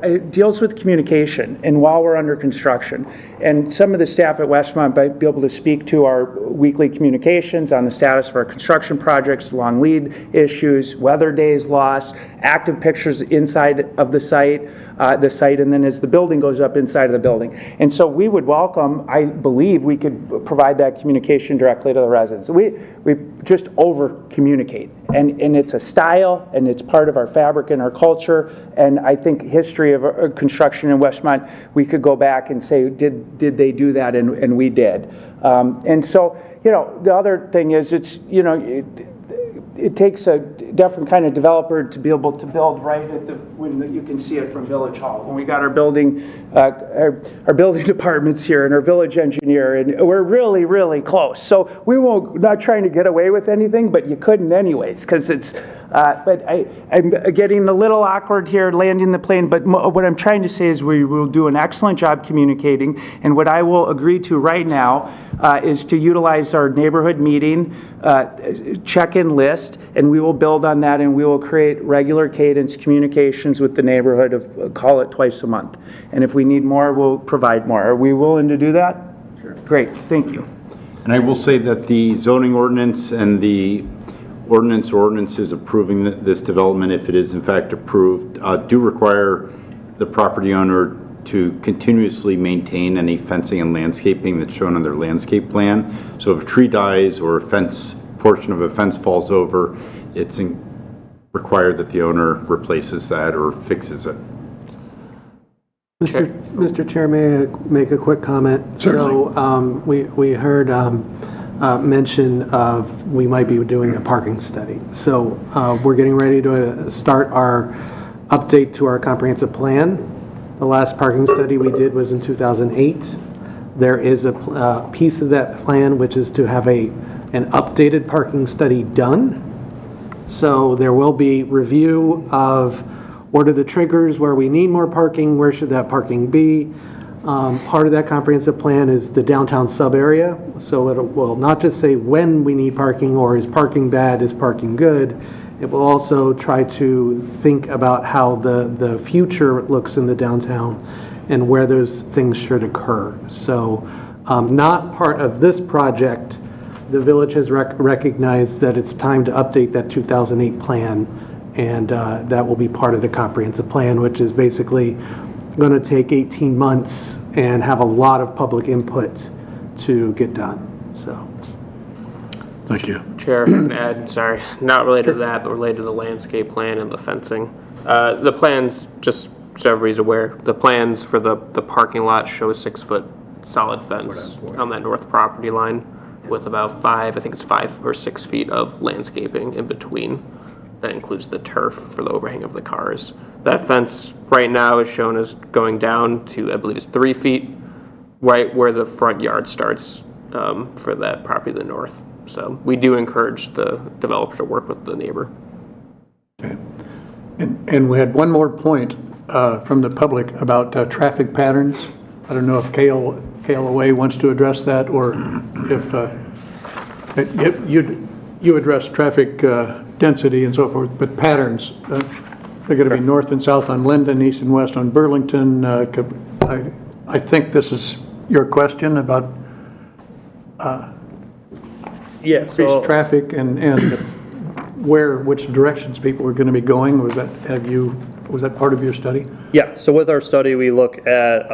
Speaker 4: it deals with communication, and while we're under construction. And some of the staff at Westmont might be able to speak to our weekly communications on the status of our construction projects, long lead issues, weather days lost, active pictures inside of the site, and then as the building goes up inside of the building. And so we would welcome, I believe we could provide that communication directly to the residents. We just over communicate, and it's a style, and it's part of our fabric and our culture. And I think history of construction in Westmont, we could go back and say, did they do that? And we did. And so, the other thing is, it takes a different kind of developer to be able to build right at when you can see it from Village Hall. When we got our building departments here and our village engineer, and we're really, really close. So we not trying to get away with anything, but you couldn't anyways, because it's, but I'm getting a little awkward here landing the plane, but what I'm trying to say is we will do an excellent job communicating, and what I will agree to right now is to utilize our neighborhood meeting check-in list, and we will build on that, and we will create regular cadence communications with the neighborhood of, call it twice a month. And if we need more, we'll provide more. Are we willing to do that? Sure. Great, thank you.
Speaker 9: And I will say that the zoning ordinance and the ordinances approving this development, if it is in fact approved, do require the property owner to continuously maintain any fencing and landscaping that's shown on their landscape plan. So if a tree dies or portion of a fence falls over, it's required that the owner replaces that or fixes it.
Speaker 17: Mr. Chair, may I make a quick comment?
Speaker 1: Certainly.
Speaker 17: So we heard mention of we might be doing a parking study. So we're getting ready to start our update to our comprehensive plan. The last parking study we did was in 2008. There is a piece of that plan which is to have an updated parking study done. So there will be review of what are the triggers where we need more parking, where should that parking be. Part of that comprehensive plan is the downtown sub area. So it will not just say when we need parking or is parking bad, is parking good. It will also try to think about how the future looks in the downtown and where those things should occur. So not part of this project, the village has recognized that it's time to update that 2008 plan, and that will be part of the comprehensive plan, which is basically going to take 18 months and have a lot of public input to get done. So.
Speaker 1: Thank you.
Speaker 3: Chair, if I can add, sorry, not related to that, but related to the landscape plan and the fencing. The plans, just so everybody's aware, the plans for the parking lot show a 6-foot solid fence on that north property line with about 5 or 6 feet of landscaping in between. That includes the turf for the overhang of the cars. That fence right now is shown as going down to, I believe it's 3 feet, right where the front yard starts for that property to the north. So we do encourage the developer to work with the neighbor.
Speaker 1: Okay. And we had one more point from the public about traffic patterns. I don't know if KLOA wants to address that, or if you address traffic density and so forth, but patterns. They're going to be north and south on Linden, east and west on Burlington. I think this is your question about increased traffic and which directions people are going to be going. Was that part of your study?
Speaker 16: Yeah, so with our study, we look at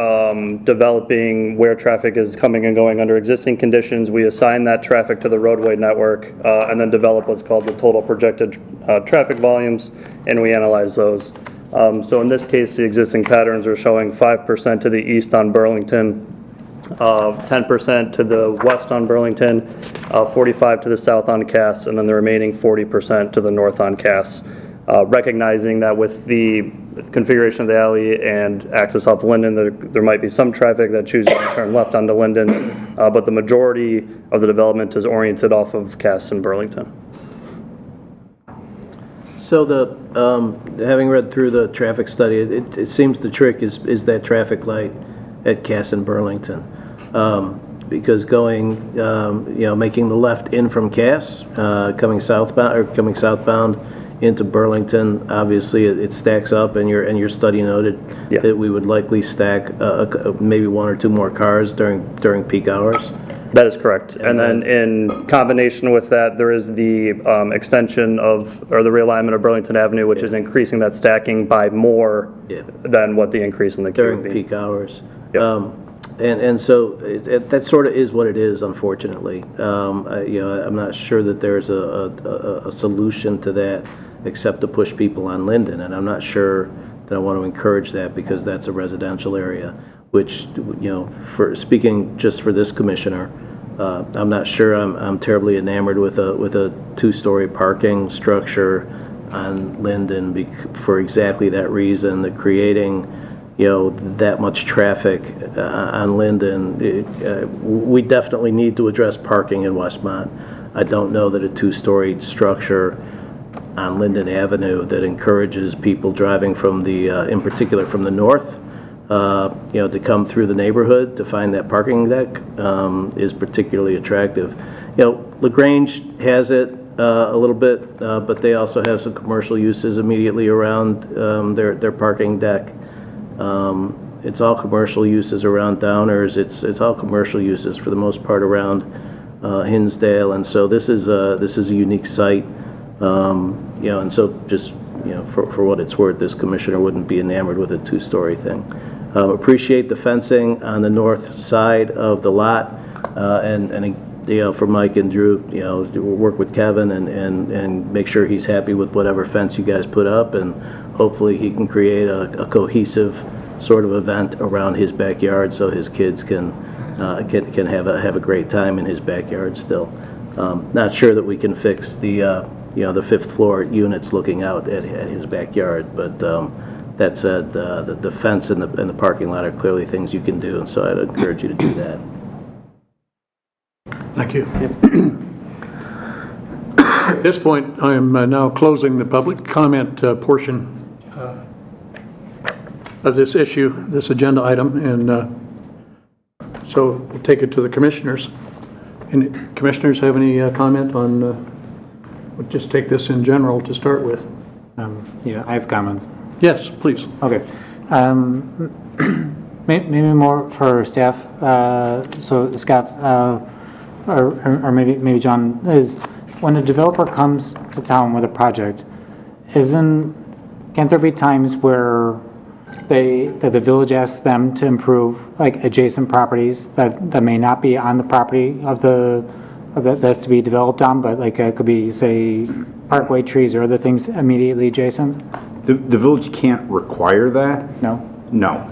Speaker 16: developing where traffic is coming and going under existing conditions. We assign that traffic to the roadway network and then develop what's called the total projected traffic volumes, and we analyze those. So in this case, the existing patterns are showing 5% to the east on Burlington, 10% to the west on Burlington, 45 to the south on Cass, and then the remaining 40% to the north on Cass. Recognizing that with the configuration of the alley and access off Linden, there might be some traffic that chooses to turn left onto Linden, but the majority of the development is oriented off of Cass and Burlington.
Speaker 17: So the
Speaker 18: having read through the traffic study, it seems the trick is that traffic light at Cass and Burlington. Because going, making the left in from Cass, coming southbound into Burlington, obviously it stacks up, and your study noted that we would likely stack maybe one or two more cars during peak hours.
Speaker 16: That is correct. And then in combination with that, there is the extension or the realignment of Burlington Avenue, which is increasing that stacking by more than what the increase in the queue
Speaker 18: During
Speaker 16: would be.
Speaker 18: peak hours. And so that sort of is what it is, unfortunately. I'm not sure that there's a solution to that except to push people on Linden, and I'm not sure that I want to encourage that because that's a residential area, which, for speaking just for this commissioner, I'm not sure I'm terribly enamored with a two-story parking structure on Linden for exactly that reason, that creating that much traffic on Linden. We definitely need to address parking in Westmont. I don't know that a two-story structure on Linden Avenue that encourages people driving from in particular from the north, to come through the neighborhood to find that parking deck is particularly attractive. LaGrange has it a little bit, but they also have some commercial uses immediately around their parking deck. It's all commercial uses around Downers. It's all commercial uses for the most part around Hinsdale, and so this is a unique site. And so just for what it's worth, this commissioner wouldn't be enamored with a two-story thing. Appreciate the fencing on the north side of the lot, and for Mike and Drew, work with Kevin and make sure he's happy with whatever fence you guys put up, and hopefully he can create a cohesive sort of event around his backyard so his kids can have a great time in his backyard still. Not sure that we can fix the fifth floor units looking out at his backyard, but that said, the fence and the parking lot are clearly things you can do, and so I'd encourage you to do that.
Speaker 1: Thank you. At this point, I am now closing the public comment portion of this issue, this agenda item, and so we'll take it to the commissioners. Any commissioners have any comment on, we'll just take this in general to start with.
Speaker 12: Yeah, I have comments.
Speaker 1: Yes, please.
Speaker 12: Okay. Maybe more for staff. So Scott, or maybe John, is when a developer comes to town with a project, can't there be times where that the village asks them to improve like adjacent properties that may not be on the property that's to be developed on, but like it could be, say, parkway trees or other things immediately adjacent?
Speaker 9: The village can't require that.
Speaker 12: No?
Speaker 9: No.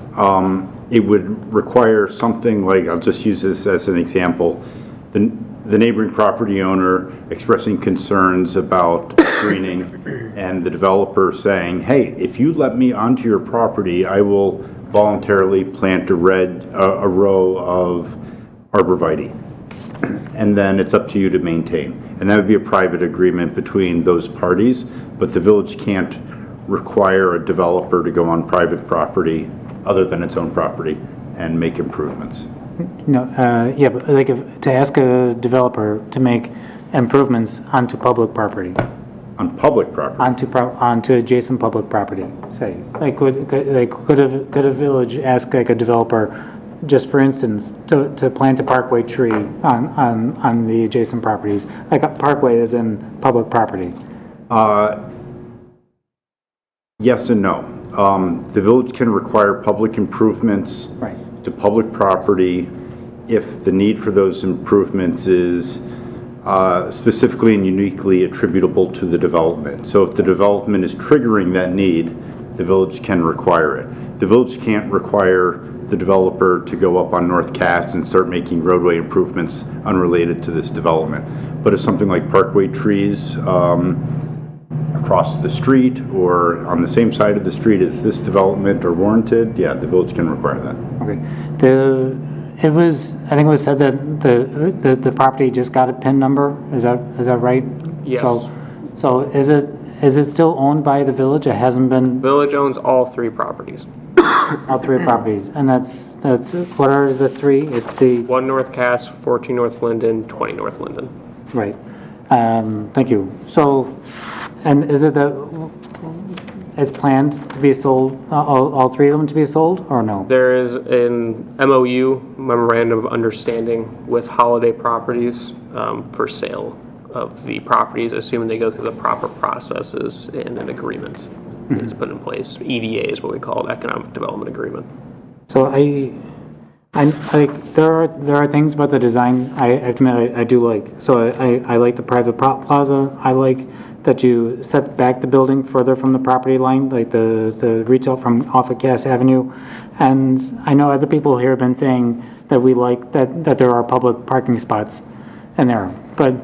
Speaker 9: It would require something like, I'll just use this as an example, the neighboring property owner expressing concerns about screening and the developer saying, hey, if you let me onto your property, I will voluntarily plant a row of arborvitae. And then it's up to you to maintain. And that would be a private agreement between those parties, but the village can't require a developer to go on private property other than its own property and make improvements.
Speaker 12: No, yeah, but like to ask a developer to make improvements onto public property.
Speaker 9: On public property?
Speaker 12: Onto adjacent public property, say. Like could a village ask like a developer, just for instance, to plant a parkway tree on the adjacent properties? Like a parkway is in public property.
Speaker 9: Yes and no. The village can require public improvements to public property if the need for those improvements is specifically and uniquely attributable to the development. So if the development is triggering that need, the village can require it. The village can't require the developer to go up on North Cass and start making roadway improvements unrelated to this development. But if something like parkway trees across the street or on the same side of the street as this development are warranted, yeah, the village can require that.
Speaker 12: Okay. I think it was said that the property just got a PIN number. Is that right?
Speaker 3: Yes.
Speaker 12: So is it is it still owned by the village? It hasn't been,
Speaker 3: Village owns all 3 properties.
Speaker 12: all 3 properties, and that's, what are the 3? It's the,
Speaker 3: 1 North Cass, 14 North Linden, 20 North Linden.
Speaker 12: right. Thank you. So, and is it that, it's planned to be sold, all 3 of them to be sold, or no?
Speaker 3: There is an MOU, Memorandum of Understanding, with Holiday Properties for sale of the properties, assuming they go through the proper processes and an agreement is put in place. EDA is what we call it, Economic Development Agreement.
Speaker 12: So I like, there are things about the design I have to admit I do like. So I like the private plaza. I like that you set back the building further from the property line, like the retail from off of Cass Avenue. And I know other people here have been saying that we like that there are public parking spots in there. But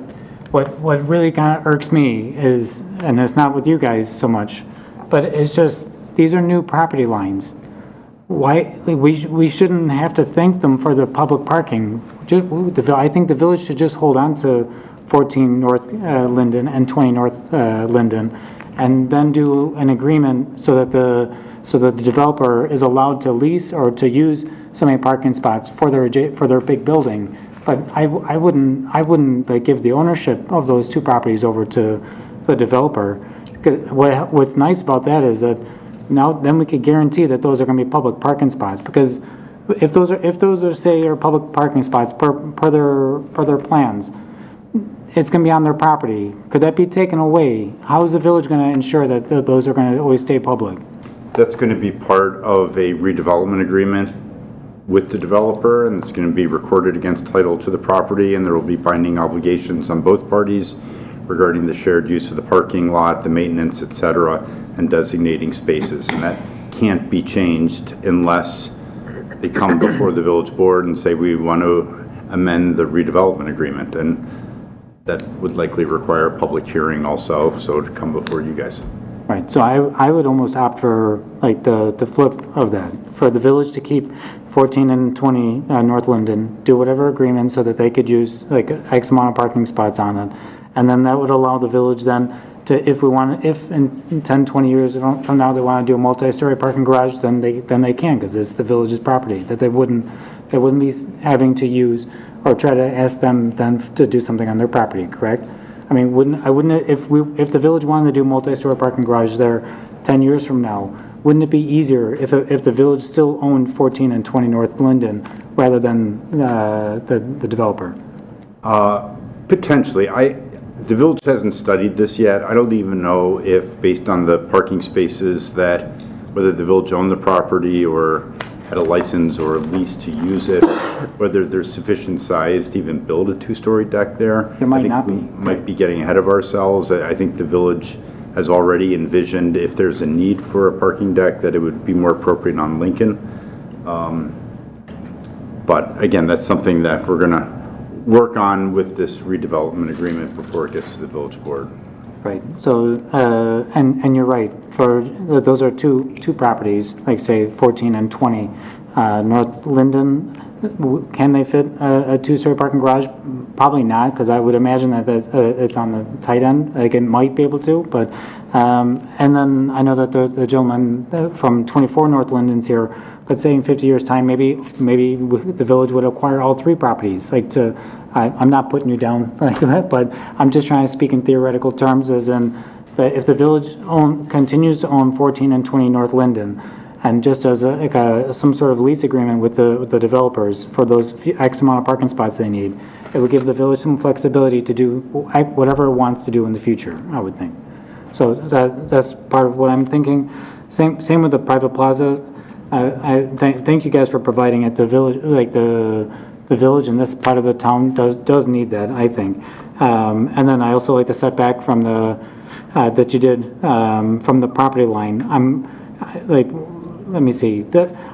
Speaker 12: what really kind of irks me is, and it's not with you guys so much, but it's just, these are new property lines. Why, we shouldn't have to thank them for the public parking. I think the village should just hold on to 14 North Linden and 20 North Linden, and then do an agreement so that the developer is allowed to lease or to use so many parking spots for their big building. But I wouldn't like give the ownership of those 2 properties over to the developer. What's nice about that is that now then we could guarantee that those are going to be public parking spots, because if those are say are public parking spots per their plans, it's going to be on their property. Could that be taken away? How is the village going to ensure that those are going to always stay public?
Speaker 9: That's going to be part of a redevelopment agreement with the developer, and it's going to be recorded against title to the property, and there will be binding obligations on both parties regarding the shared use of the parking lot, the maintenance, et cetera, and designating spaces. And that can't be changed unless they come before the village board and say we want to amend the redevelopment agreement. And that would likely require a public hearing also, so to come before you guys.
Speaker 12: Right, so I would almost opt for like the flip of that, for the village to keep 14 and 20 North Linden, do whatever agreement so that they could use like X amount of parking spots on it. And then that would allow the village then to, if in 10, 20 years from now they want to do a multi-story parking garage, then they can, because it's the village's property, that they wouldn't be having to use or try to ask them then to do something on their property, correct? I mean, if the village wanted to do multi-story parking garage there 10 years from now, wouldn't it be easier if the village still owned 14 and 20 North Linden rather than the developer?
Speaker 9: Potentially. The village hasn't studied this yet. I don't even know if, based on the parking spaces, that whether the village owned the property or had a license or a lease to use it, whether there's sufficient size to even build a 2-story deck there.
Speaker 12: There might not be.
Speaker 9: We might be getting ahead of ourselves. I think the village has already envisioned, if there's a need for a parking deck, that it would be more appropriate on Lincoln. But again, that's something that we're going to work on with this redevelopment agreement before it gets to the village board.
Speaker 12: Right, so, and you're right, for, those are two properties, like say 14 and 20. North Linden, can they fit a 2-story parking garage? Probably not, because I would imagine that it's on the tight end, like it might be able to, but, and then I know that the gentleman from 24 North Linden's here. Let's say in 50 years' time, maybe the village would acquire all 3 properties. I'm not putting you down like that, but I'm just trying to speak in theoretical terms, as in that if the village continues to own 14 and 20 North Linden, and just as some sort of lease agreement with the developers for those X amount of parking spots they need, it would give the village some flexibility to do whatever it wants to do in the future, I would think. So that's part of what I'm thinking. Same with the private plaza. I thank you guys for providing it. The village, like the village in this part of the town does need that, I think. And then I also like the setback from that you did from the property line. Let me see.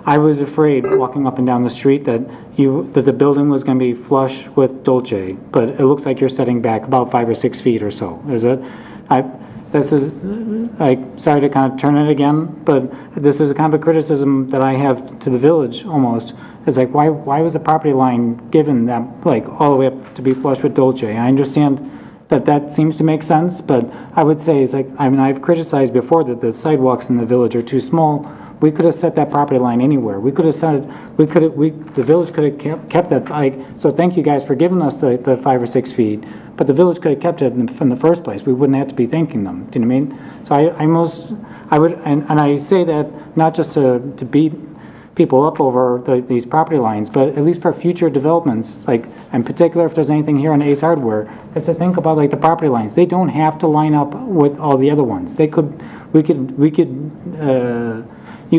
Speaker 12: I was afraid walking up and down the street that the building was going to be flush with Dolce, but it looks like you're setting back about 5 or 6 feet or so. Is it? This is, sorry to kind of turn it again, but this is a kind of a criticism that I have to the village almost. It's like, why was the property line given that, like, all the way up to be flush with Dolce? I understand that seems to make sense, but I would say, is like, I mean, I've criticized before that the sidewalks in the village are too small. We could have set that property line anywhere. We could have set it, the village could have kept that, like, so thank you guys for giving us the 5 or 6 feet, but the village could have kept it in the first place. We wouldn't have to be thanking them, do you know what I mean? So I would, and I say that not just to beat people up over these property lines, but at least for future developments, like, in particular, if there's anything here on Ace Hardware, is to think about like the property lines. They don't have to line up with all the other ones. They could, you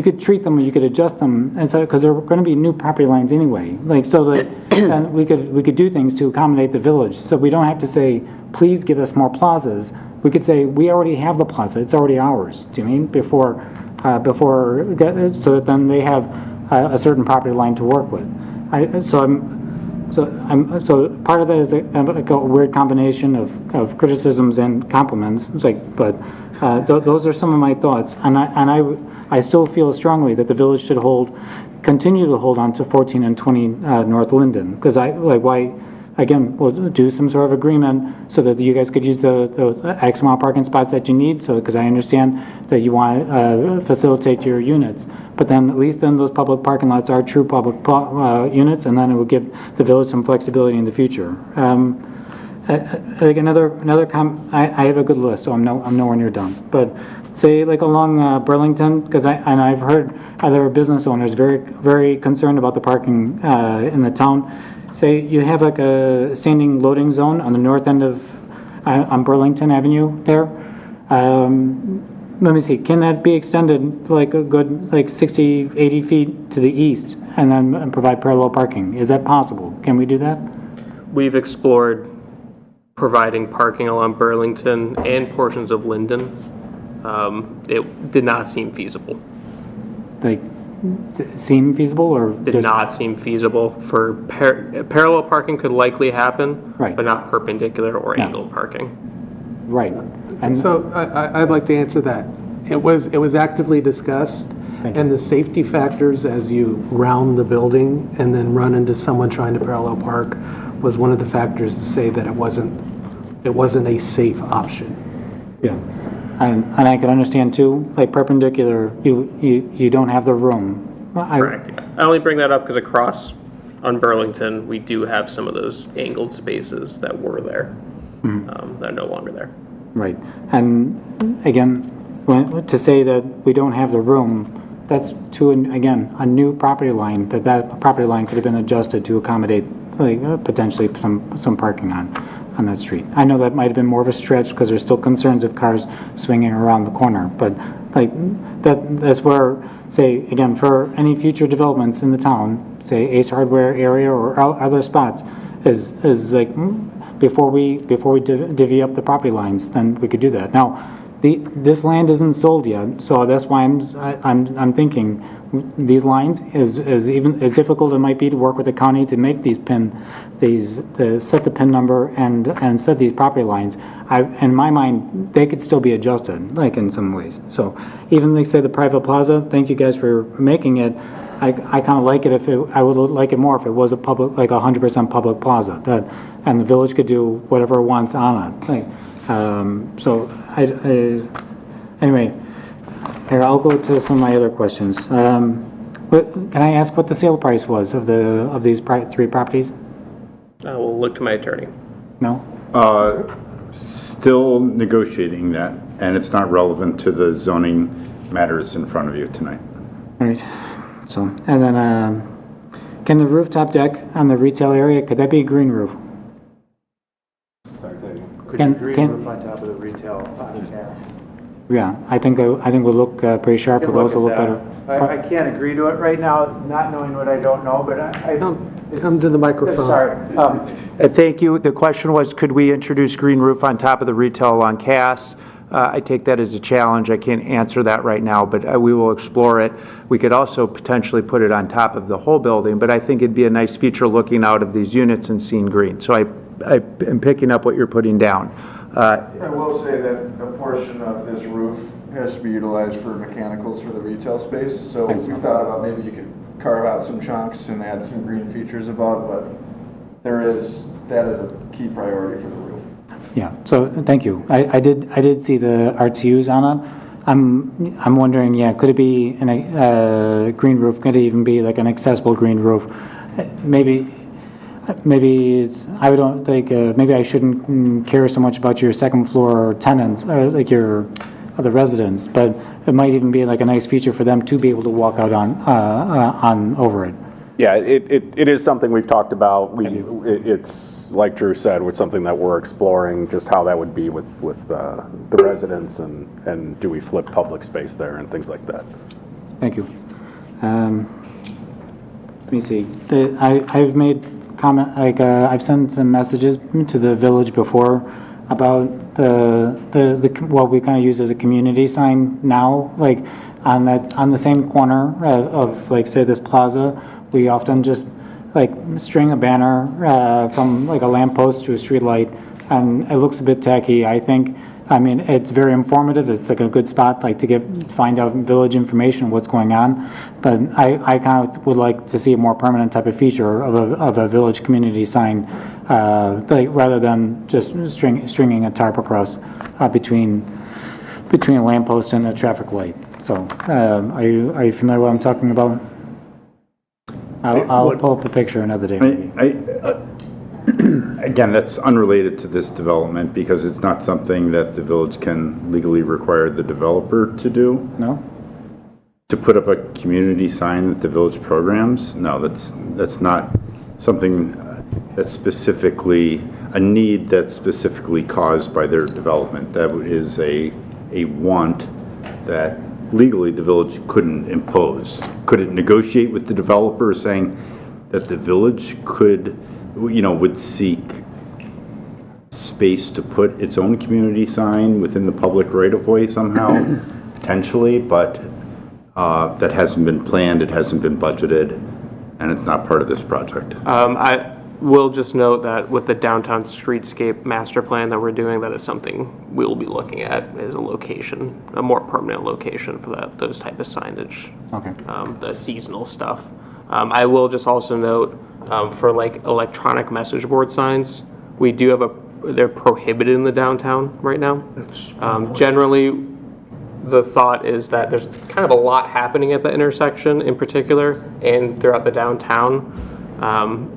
Speaker 12: could treat them, or you could adjust them, and so, because there are going to be new property lines anyway. Like, so that and we could do things to accommodate the village. So we don't have to say, please give us more plazas. We could say, we already have the plaza. It's already ours. Do you mean before, so that then they have a certain property line to work with. So part of that is a weird combination of criticisms and compliments. It's like, but those are some of my thoughts, and I still feel strongly that the village should continue to hold on to 14 and 20 North Linden, because why. Again, we'll do some sort of agreement so that you guys could use the X amount of parking spots that you need, so, because I understand that you want to facilitate your units. But then, at least then those public parking lots are true public units, and then it will give the village some flexibility in the future. Like I have a good list, so I'm nowhere near done. But say like along Burlington, because I've heard other business owners very, very concerned about the parking in the town. Say you have like a standing loading zone on the north end of on Burlington Avenue there. Let me see, can that be extended like a good like 60, 80 feet to the east and then provide parallel parking? Is that possible? Can we do that?
Speaker 3: We've explored providing parking along Burlington and portions of Linden. It did not seem feasible.
Speaker 12: Like, seem feasible, or
Speaker 3: did not seem feasible for parallel parking could likely happen,
Speaker 12: right,
Speaker 3: but not perpendicular or angled parking.
Speaker 12: Right.
Speaker 17: And so I'd like to answer that. It was actively discussed, and the safety factors as you round the building and then run into someone trying to parallel park was one of the factors to say that it wasn't a safe option.
Speaker 12: Yeah. And I can understand too, like perpendicular, you don't have the room.
Speaker 3: Correct. I only bring that up because across on Burlington, we do have some of those angled spaces that were there, that are no longer there.
Speaker 12: Right. And again, to say that we don't have the room, that's again, a new property line, that property line could have been adjusted to accommodate like potentially some parking on that street. I know that might have been more of a stretch because there's still concerns of cars swinging around the corner, but like that's where, say, again, for any future developments in the town, say Ace Hardware area or other spots, is like before we divvy up the property lines, then we could do that. Now, this land isn't sold yet, so that's why I'm thinking these lines is even as difficult it might be to work with the county to make to set the PIN number and set these property lines. In my mind, they could still be adjusted, like in some ways. So even like say the private plaza, thank you guys for making it. I kind of like it I would like it more if it was a public, like 100% public plaza, and the village could do whatever it wants on it. Like, so anyway, here I'll go to some of my other questions. Can I ask what the sale price was of these 3 properties?
Speaker 3: We'll look to my attorney.
Speaker 12: No.
Speaker 9: Still negotiating that, and it's not relevant to the zoning matters in front of you tonight.
Speaker 12: All right. So, and then, can the rooftop deck on the retail area, could that be a green roof?
Speaker 4: Sorry, could you green roof on top of the retail cast?
Speaker 12: Yeah, I think we'll look pretty sharp. It'll also look better.
Speaker 4: I can't agree to it right now, not knowing what I don't know, but
Speaker 17: Come to the microphone.
Speaker 4: Sorry. Thank you. The question was, could we introduce green roof on top of the retail along Cass? I take that as a challenge. I can't answer that right now, but we will explore it. We could also potentially put it on top of the whole building, but I think it'd be a nice feature looking out of these units and seeing green. So I am picking up what you're putting down.
Speaker 6: I will say that a portion of this roof has to be utilized for mechanicals for the retail space. So we thought about maybe you could carve out some chunks and add some green features above, but that is a key priority for the roof.
Speaker 12: Yeah, so thank you. I did see the RTUs on it. I'm wondering, yeah, could it be a green roof? Could it even be like an accessible green roof? Maybe I don't think, maybe I shouldn't care so much about your second floor tenants, or like your other residents, but it might even be like a nice feature for them to be able to walk out on over it.
Speaker 5: Yeah, it is something we've talked about. It's, like Drew said, it's something that we're exploring, just how that would be with the residents, and do we flip public space there and things like that.
Speaker 12: Thank you. Let me see. I've made comment, like, I've sent some messages to the village before about what we kind of use as a community sign now, like on the same corner of like, say, this plaza. We often just like string a banner from like a lamppost to a street light, and it looks a bit tacky, I think. I mean, it's very informative. It's like a good spot, like to find out village information, what's going on. But I kind of would like to see a more permanent type of feature of a village community sign, like rather than just stringing a tarp across between a lamppost and a traffic light. So, are you familiar with what I'm talking about? I'll pull up a picture another day.
Speaker 9: Again, that's unrelated to this development because it's not something that the village can legally require the developer to do.
Speaker 12: No?
Speaker 9: To put up a community sign that the village programs? No, that's not something that's specifically, a need that's specifically caused by their development. That is a want that legally the village couldn't impose. Could it negotiate with the developer saying that the village would seek space to put its own community sign within the public right-of-way somehow? Potentially, but that hasn't been planned, it hasn't been budgeted, and it's not part of this project.
Speaker 3: I will just note that with the downtown streetscape master plan that we're doing, that is something we'll be looking at as a location, a more permanent location for those type of signage.
Speaker 12: Okay.
Speaker 3: The seasonal stuff. I will just also note for like electronic message board signs, we do have they're prohibited in the downtown right now. Generally, the thought is that there's kind of a lot happening at the intersection in particular and throughout the downtown.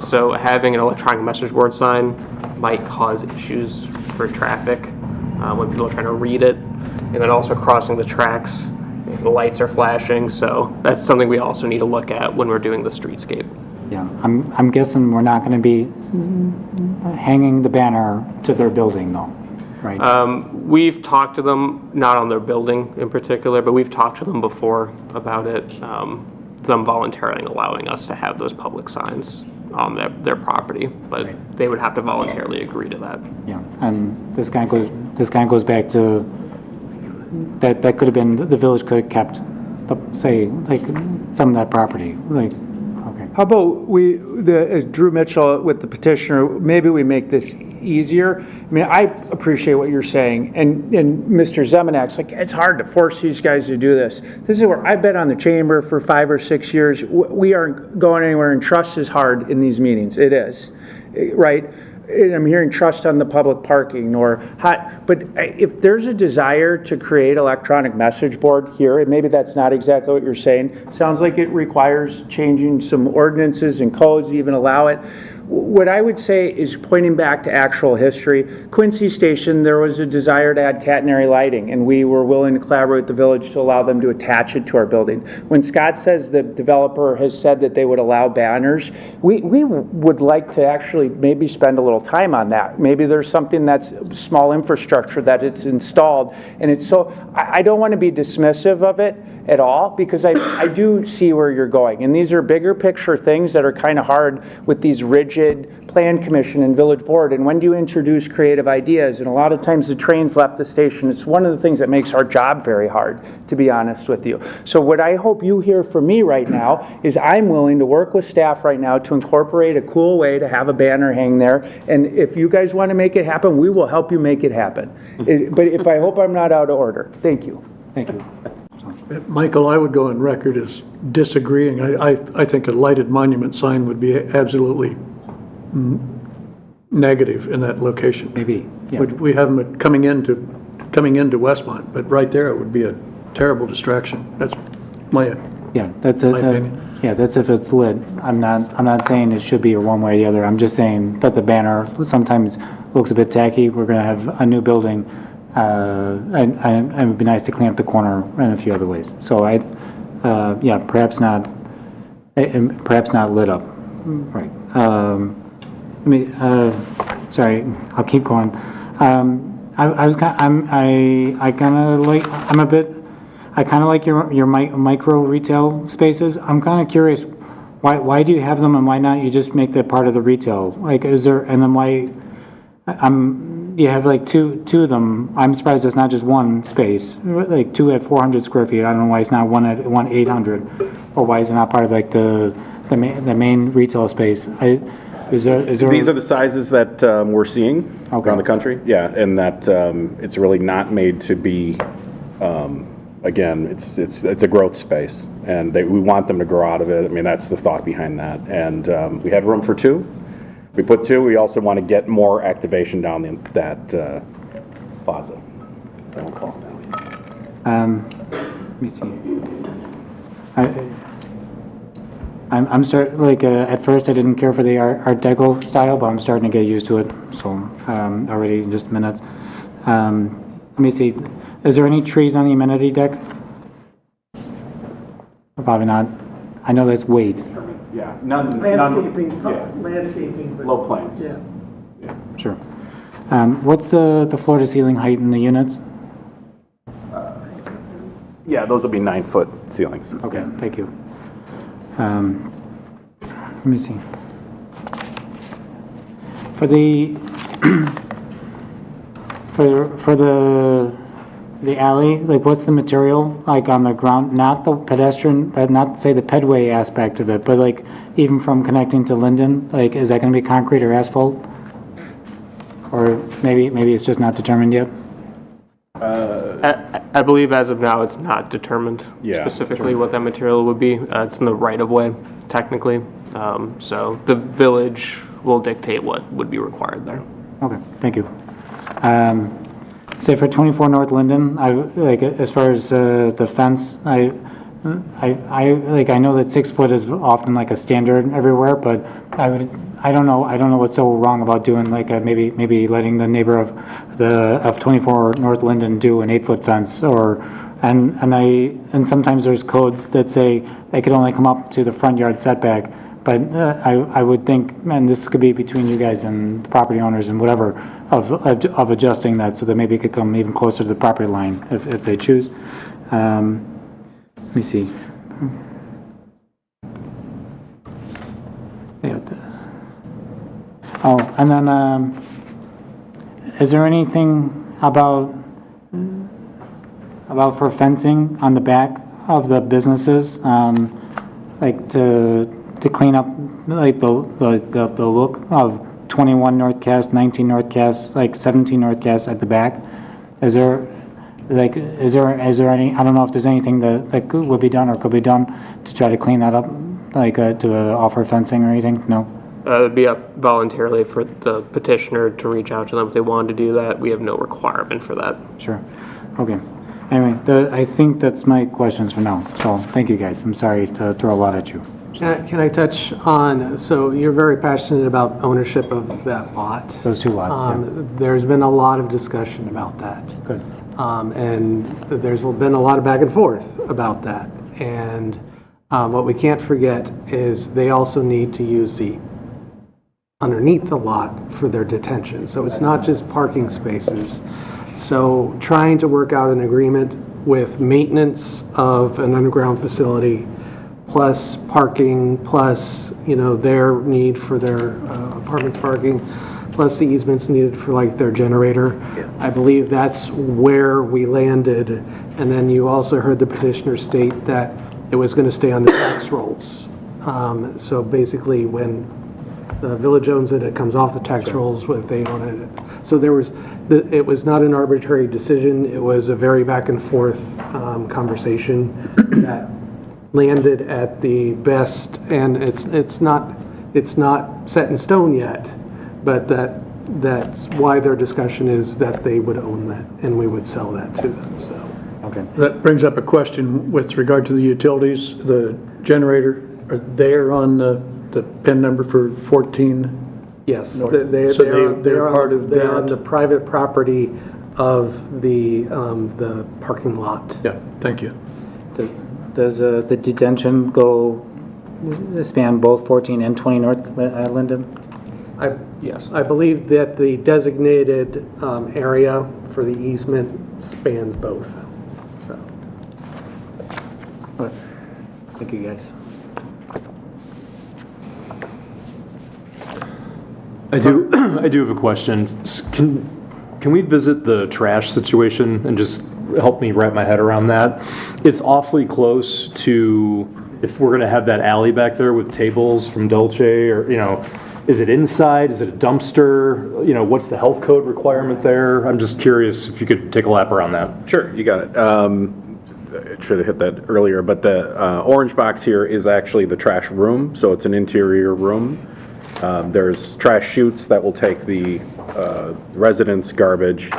Speaker 3: So having an electronic message board sign might cause issues for traffic when people are trying to read it, and then also crossing the tracks. The lights are flashing, so that's something we also need to look at when we're doing the streetscape.
Speaker 12: Yeah, I'm guessing we're not going to be hanging the banner to their building, though, right?
Speaker 3: We've talked to them, not on their building in particular, but we've talked to them before about it. Them voluntarily allowing us to have those public signs on their property, but they would have to voluntarily agree to that.
Speaker 12: Yeah, and this kind of goes back to that could have been, the village could have kept, say, like some of that property, like.
Speaker 4: How about as Drew Mitchell with the petitioner, maybe we make this easier. I mean, I appreciate what you're saying, and Mr. Zemanak's like, it's hard to force these guys to do this. This is where I've been on the chamber for 5 or 6 years. We aren't going anywhere, and trust is hard in these meetings. It is, right? And I'm hearing trust on the public parking but if there's a desire to create electronic message board here, and maybe that's not exactly what you're saying, sounds like it requires changing some ordinances and codes to even allow it. What I would say is pointing back to actual history. Quincy Station, there was a desire to add catenary lighting, and we were willing to collaborate with the village to allow them to attach it to our building. When Scott says the developer has said that they would allow banners, we would like to actually maybe spend a little time on that. Maybe there's something that's small infrastructure that it's installed, and it's so, I don't want to be dismissive of it at all, because I do see where you're going. And these are bigger picture things that are kind of hard with these rigid plan commission and village board. And when do you introduce creative ideas? And a lot of times the train's left the station. It's one of the things that makes our job very hard, to be honest with you. So what I hope you hear from me right now is I'm willing to work with staff right now to incorporate a cool way to have a banner hang there. And if you guys want to make it happen, we will help you make it happen. But if I hope I'm not out of order. Thank you.
Speaker 12: Thank you.
Speaker 1: Michael, I would go on record as disagreeing. I think a lighted monument sign would be absolutely negative in that location.
Speaker 12: Maybe, yeah.
Speaker 1: We have them coming into Westmont, but right there it would be a terrible distraction. That's my
Speaker 12: Yeah, that's it.
Speaker 1: My opinion.
Speaker 12: Yeah, that's if it's lit. I'm not saying it should be one way or the other. I'm just saying that the banner sometimes looks a bit tacky. We're gonna have a new building, and it would be nice to clean up the corner in a few other ways. So yeah, perhaps not lit up. Right. Sorry, I'll keep going. I kind of like your micro retail spaces. I'm kind of curious, why do you have them and why not you just make that part of the retail? Like, is there, and then why, you have like two of them. I'm surprised it's not just one space, like 2 at 400 square feet. I don't know why it's not 1 at 800, or why is it not part of like the main retail space? Is there?
Speaker 5: These are the sizes that we're seeing around the country. Yeah, and that it's really not made to be. Again, it's a growth space, and we want them to grow out of it. I mean, that's the thought behind that. And we had room for 2. We put 2. We also want to get more activation down that plaza. Let
Speaker 12: me see. I'm starting, like, at first I didn't care for the Art Deco style, but I'm starting to get used to it. So already in just minutes. Let me see. Is there any trees on the amenity deck? Probably not. I know that's weight.
Speaker 5: Yeah,
Speaker 8: Landscaping. But,
Speaker 5: low plants.
Speaker 8: Yeah.
Speaker 12: Sure. What's the floor to ceiling height in the units?
Speaker 5: Yeah, those will be 9-foot ceilings.
Speaker 12: Okay, thank you. Let me see. For the for the alley, like what's the material like on the ground? Not the pedestrian, not say the pedway aspect of it, but like even from connecting to Linden, like is that going to be concrete or asphalt? Or maybe it's just not determined yet?
Speaker 3: I believe as of now it's not determined specifically what that material would be. It's in the right of way, technically. So the village will dictate what would be required there.
Speaker 12: Okay, thank you. Say for 24 North Linden, I like as far as the fence, I know that 6 foot is often like a standard everywhere, but I don't know what's so wrong about doing like maybe letting the neighbor of 24 North Linden do an 8-foot fence, and sometimes there's codes that say they could only come up to the front yard setback, but I would think, and this could be between you guys and the property owners and whatever, of adjusting that so that maybe it could come even closer to the property line if they choose. Let me see. Yeah. Oh, and then is there anything about for fencing on the back of the businesses, like to clean up like the look of 21 North Cass, 19 North Cass, like 17 North Cass at the back? Is there any, I don't know if there's anything that would be done or could be done to try to clean that up, like to offer fencing or anything? No?
Speaker 3: It would be up voluntarily for the petitioner to reach out to them if they wanted to do that. We have no requirement for that.
Speaker 12: Sure. Okay. Anyway, I think that's my questions for now. So thank you guys. I'm sorry to throw a lot at you.
Speaker 17: Can I touch on, so you're very passionate about ownership of that lot.
Speaker 12: Those 2 lots, yeah.
Speaker 17: There's been a lot of discussion about that.
Speaker 12: Good.
Speaker 17: And there's been a lot of back and forth about that. And what we can't forget is they also need to use the underneath the lot for their detention. So it's not just parking spaces. So trying to work out an agreement with maintenance of an underground facility plus parking, plus, their need for their apartments parking, plus the easements needed for like their generator. Yeah. I believe that's where we landed. And then you also heard the petitioner state that it was going to stay on the tax rolls. So basically when the village owns it, it comes off the tax rolls if they own it. So it was not an arbitrary decision. It was a very back and forth conversation that landed at the best, and it's not set in stone yet, but that's why their discussion is that they would own that, and we would sell that to them, so.
Speaker 12: Okay.
Speaker 1: That brings up a question with regard to the utilities. The generator, are they on the PIN number for 14?
Speaker 17: Yes,
Speaker 1: North?
Speaker 17: they're
Speaker 1: part of
Speaker 17: they're on
Speaker 1: that?
Speaker 17: the private property of the parking lot.
Speaker 1: Yeah, thank you.
Speaker 12: Does the detention go, span both 14 and 20 North Linden?
Speaker 17: Yes. I believe that the designated area for the easement spans both, so.
Speaker 12: Thank you, guys.
Speaker 19: I do have a question. Can we visit the trash situation and just help me wrap my head around that? It's awfully close to, if we're gonna have that alley back there with tables from Dolce, or, is it inside? Is it a dumpster? What's the health code requirement there? I'm just curious if you could take a lap around that.
Speaker 5: Sure, you got it. I should have hit that earlier, but the orange box here is actually the trash room, so it's an interior room. There's trash chutes that will take the residents' garbage.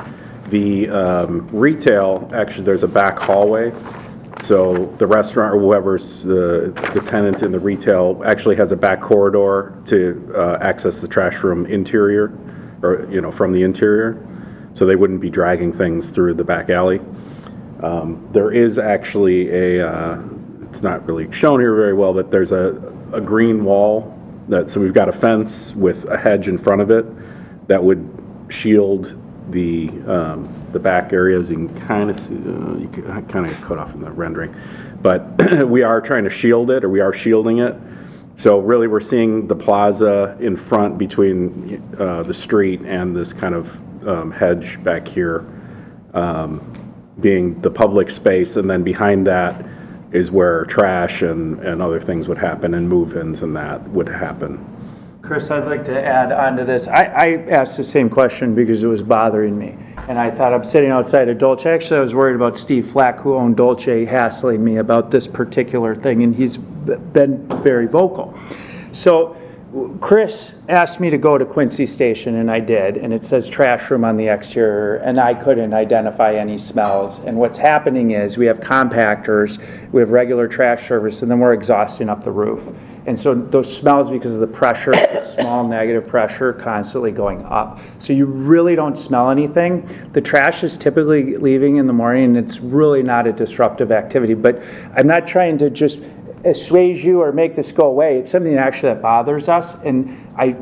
Speaker 5: The retail, actually, there's a back hallway. So the restaurant or whoever's the tenant in the retail actually has a back corridor to access the trash room interior, or, from the interior. So they wouldn't be dragging things through the back alley. There is actually it's not really shown here very well, but there's a green wall. So we've got a fence with a hedge in front of it that would shield the back areas. You can kind of see, you can kind of cut off in the rendering, but we are trying to shield it, or we are shielding it. So really, we're seeing the plaza in front between the street and this kind of hedge back here being the public space, and then behind that is where trash and other things would happen, and move-ins and that would happen.
Speaker 4: Chris, I'd like to add on to this. I asked the same question because it was bothering me. And I thought, I'm sitting outside of Dolce. Actually, I was worried about Steve Flack, who owned Dolce, hassling me about this particular thing, and he's been very vocal. So Chris asked me to go to Quincy Station, and I did, and it says trash room on the exterior, and I couldn't identify any smells. And what's happening is we have compactors, we have regular trash service, and then we're exhausting up the roof. And so those smells, because of the pressure, small negative pressure constantly going up. So you really don't smell anything. The trash is typically leaving in the morning, and it's really not a disruptive activity. But I'm not trying to just assuage you or make this go away. It's something actually that bothers us. And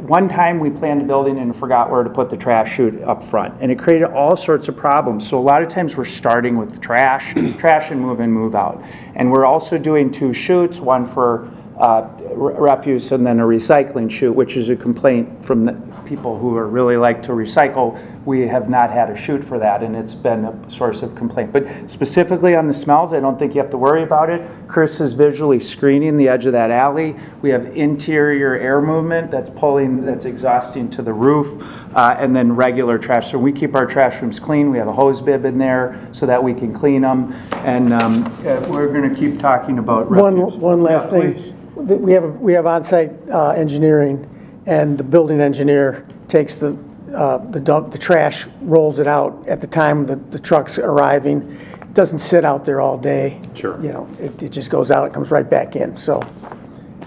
Speaker 4: one time we planned a building and forgot where to put the trash chute up front, and it created all sorts of problems. So a lot of times we're starting with trash and move in, move out. And we're also doing 2 chutes, one for refuse and then a recycling chute, which is a complaint from the people who are really like to recycle. We have not had a chute for that, and it's been a source of complaint. But specifically on the smells, I don't think you have to worry about it. Chris is visually screening the edge of that alley. We have interior air movement that's exhausting to the roof, and then regular trash. So we keep our trash rooms clean. We have a hose bib in there so that we can clean them. And we're going to keep talking about refuse.
Speaker 8: One last thing.
Speaker 4: Please.
Speaker 8: We have on-site engineering, and the building engineer takes the trash, rolls it out at the time that the truck's arriving. It doesn't sit out there all day.
Speaker 19: Sure.
Speaker 8: It just goes out, it comes right back in. So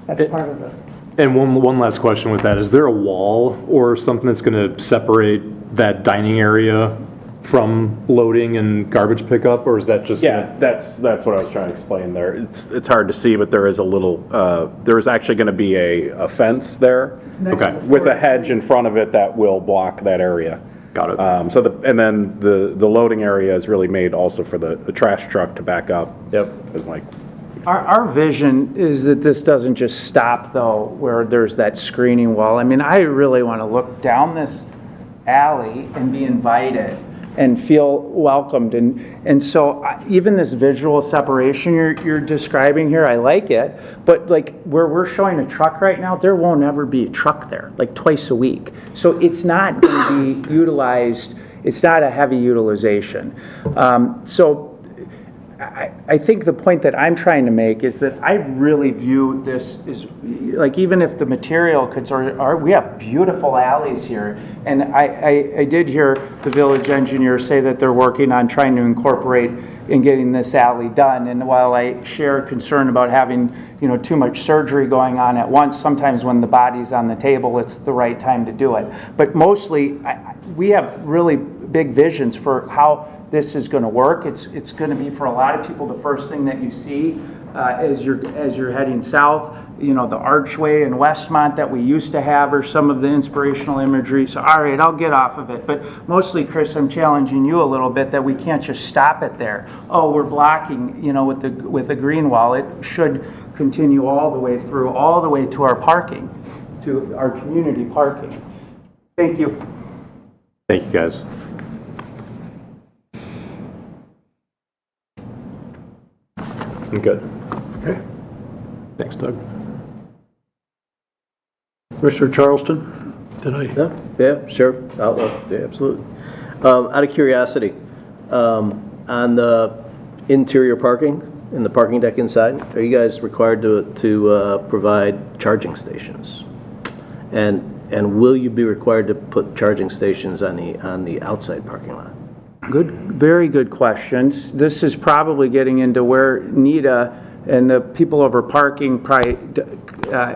Speaker 8: that's part of the.
Speaker 19: And one last question with that. Is there a wall or something that's going to separate that dining area from loading and garbage pickup, or is that just?
Speaker 5: Yeah, that's what I was trying to explain there. It's hard to see, but there is a little, there is actually going to be a fence there.
Speaker 19: Okay.
Speaker 5: With a hedge in front of it that will block that area.
Speaker 19: Got it.
Speaker 5: And then the loading area is really made also for the trash truck to back up.
Speaker 19: Yep.
Speaker 4: Our vision is that this doesn't just stop, though, where there's that screening wall. I mean, I really want to look down this alley and be invited and feel welcomed. And so even this visual separation you're describing here, I like it. But like where we're showing a truck right now, there won't ever be a truck there, like twice a week. So it's not going to be utilized. It's not a heavy utilization. So I think the point that I'm trying to make is that I really view this as, like, even if the material could we have beautiful alleys here. And I did hear the village engineer say that they're working on trying to incorporate in getting this alley done. And while I share concern about having, too much surgery going on at once, sometimes when the body's on the table, it's the right time to do it. But mostly, we have really big visions for how this is going to work. It's going to be, for a lot of people, the first thing that you see as you're heading south. The archway in Westmont that we used to have, or some of the inspirational imagery. So, all right, I'll get off of it. But mostly, Chris, I'm challenging you a little bit that we can't just stop it there. Oh, we're blocking, with the green wall. It should continue all the way through, all the way to our parking, to our community parking. Thank you.
Speaker 19: Thank you, guys. I'm good.
Speaker 1: Okay.
Speaker 19: Thanks, Doug.
Speaker 1: Commissioner Charleston, did I?
Speaker 18: Yeah, sure. Yeah, absolutely. Out of curiosity, on the interior parking, in the parking deck inside, are you guys required to provide charging stations? And will you be required to put charging stations on the outside parking lot?
Speaker 4: Very good questions. This is probably getting into where NETA and the people over parking probably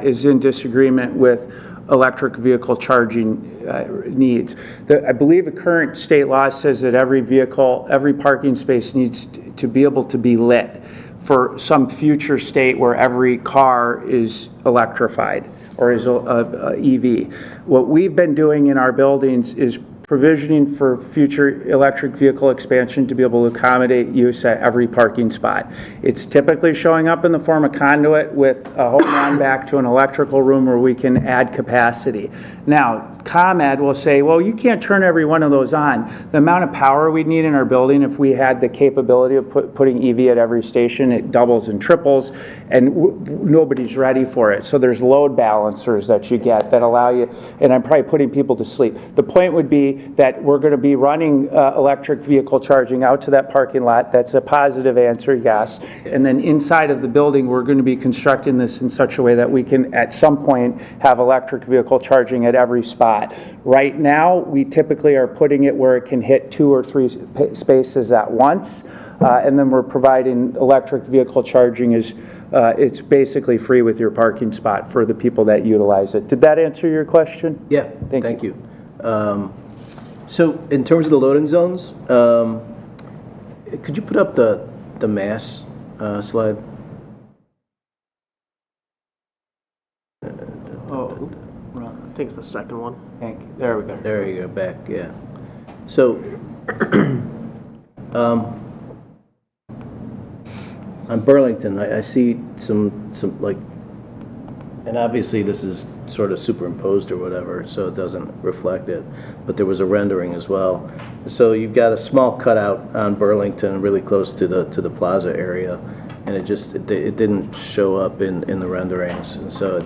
Speaker 4: is in disagreement with electric vehicle charging needs. I believe the current state law says that every parking space needs to be able to be lit for some future state where every car is electrified or is a EV. What we've been doing in our buildings is provisioning for future electric vehicle expansion to be able to accommodate use at every parking spot. It's typically showing up in the form of conduit with a home run back to an electrical room where we can add capacity. Now, ComEd will say, well, you can't turn every one of those on. The amount of power we'd need in our building, if we had the capability of putting EV at every station, it doubles and triples, and nobody's ready for it. So there's load balancers that you get that allow you, and I'm probably putting people to sleep. The point would be that we're going to be running electric vehicle charging out to that parking lot. That's a positive answer, yes. And then inside of the building, we're going to be constructing this in such a way that we can, at some point, have electric vehicle charging at every spot. Right now, we typically are putting it where it can hit 2 or 3 spaces at once. And then we're providing electric vehicle charging it's basically free with your parking spot for the people that utilize it. Did that answer your question?
Speaker 18: Yeah, thank you. So in terms of the loading zones, could you put up the mass slide?
Speaker 3: I think it's the second one.
Speaker 4: Thank you. There we go.
Speaker 18: There you go, back, yeah. So, on Burlington, I see some like, and obviously this is sort of superimposed or whatever, so it doesn't reflect it, but there was a rendering as well. So you've got a small cutout on Burlington, really close to the plaza area, and it didn't show up in the renderings, and so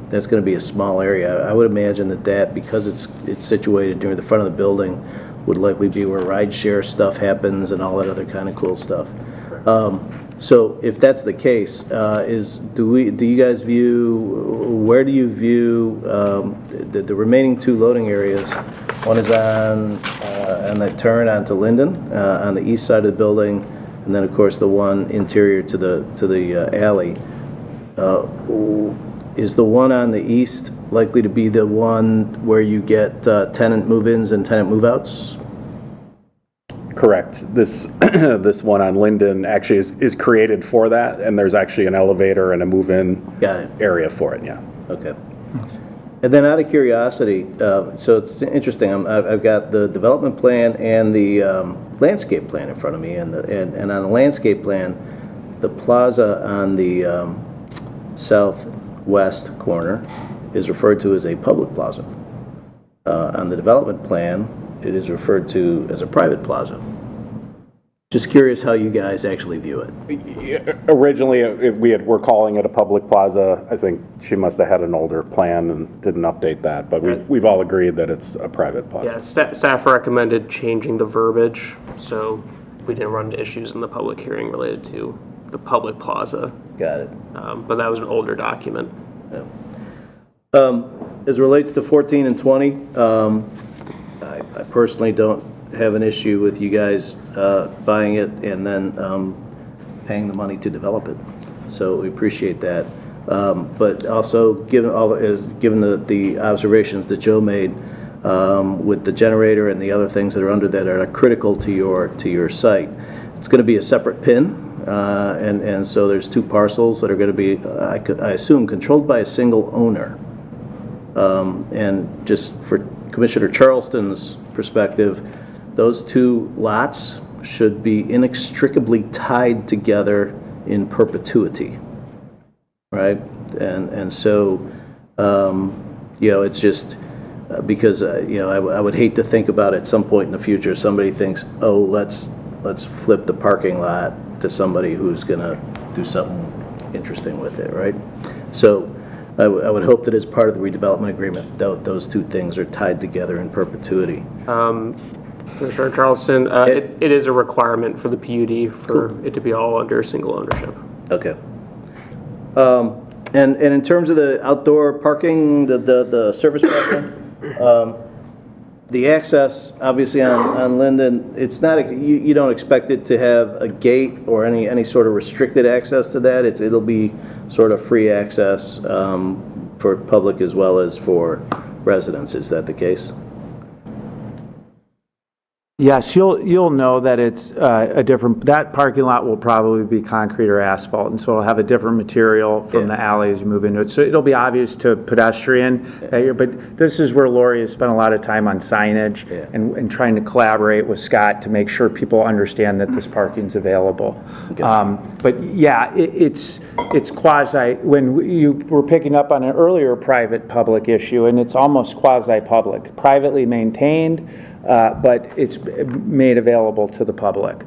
Speaker 18: that's going to be a small area. I would imagine that because it's situated near the front of the building, would likely be where rideshare stuff happens and all that other kind of cool stuff. So if that's the case, do you guys view, where do you view the remaining 2 loading areas? One is on the turn onto Linden, on the east side of the building, and then of course the one interior to the alley. Is the one on the east likely to be the one where you get tenant move-ins and tenant move-outs?
Speaker 5: Correct. This one on Linden actually is created for that, and there's actually an elevator and a move-in area for it, yeah. Okay.
Speaker 18: And then out of curiosity, so it's interesting, I've got the development plan and the landscape plan in front of me, and on the landscape plan, the plaza on the southwest corner is referred to as a public plaza. On the development plan, it is referred to as a private plaza. Just curious how you guys actually view it.
Speaker 5: Originally, we're calling it a public plaza. I think she must have had an older plan and didn't update that, but we've all agreed that it's a private plaza.
Speaker 3: Yeah, staff recommended changing the verbiage, so we didn't run into issues in the public hearing related to the public plaza.
Speaker 18: Got it.
Speaker 3: But that was an older document.
Speaker 18: Yeah. As it relates to 14 and 20, I personally don't have an issue with you guys buying it and then paying the money to develop it. So we appreciate that. But also, given the observations that Joe made with the generator and the other things that are under that are critical to your site, it's going to be a separate PIN. And so there's 2 parcels that are going to be, I assume, controlled by a single owner. And just for Commissioner Charleston's perspective, those 2 lots should be inextricably tied together in perpetuity, right? And so, it's just because, I would hate to think about at some point in the future, somebody thinks, oh, let's flip the parking lot to somebody who's going to do something interesting with it, right? So I would hope that as part of the redevelopment agreement, those 2 things are tied together in perpetuity.
Speaker 3: Commissioner Charleston, it is a requirement for the PUD for it to be all under single ownership.
Speaker 18: Okay. And in terms of the outdoor parking, the service parking, the access, obviously on Linden, it's not, you don't expect it to have a gate or any sort of restricted access to that. It'll be sort of free access for public as well as for residents. Is that the case?
Speaker 4: Yes, you'll know that it's a different, that parking lot will probably be concrete or asphalt, and so it'll have a different material from the alley as you move into it. So it'll be obvious to pedestrian, but this is where Lori has spent a lot of time on signage and trying to collaborate with Scott to make sure people understand that this parking's available. But yeah, it's quasi, when you were picking up on an earlier private-public issue, and it's almost quasi-public, privately maintained, but it's made available to the public.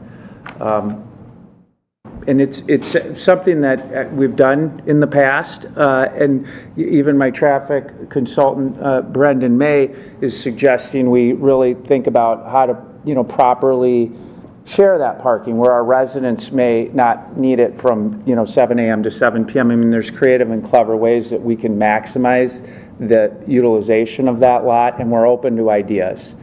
Speaker 4: And it's something that we've done in the past, and even my traffic consultant, Brendan May, is suggesting we really think about how to, properly share that parking where our residents may not need it from, 7 a.m. to 7 p.m. I mean, there's creative and clever ways that we can maximize the utilization of that lot, and we're open to ideas.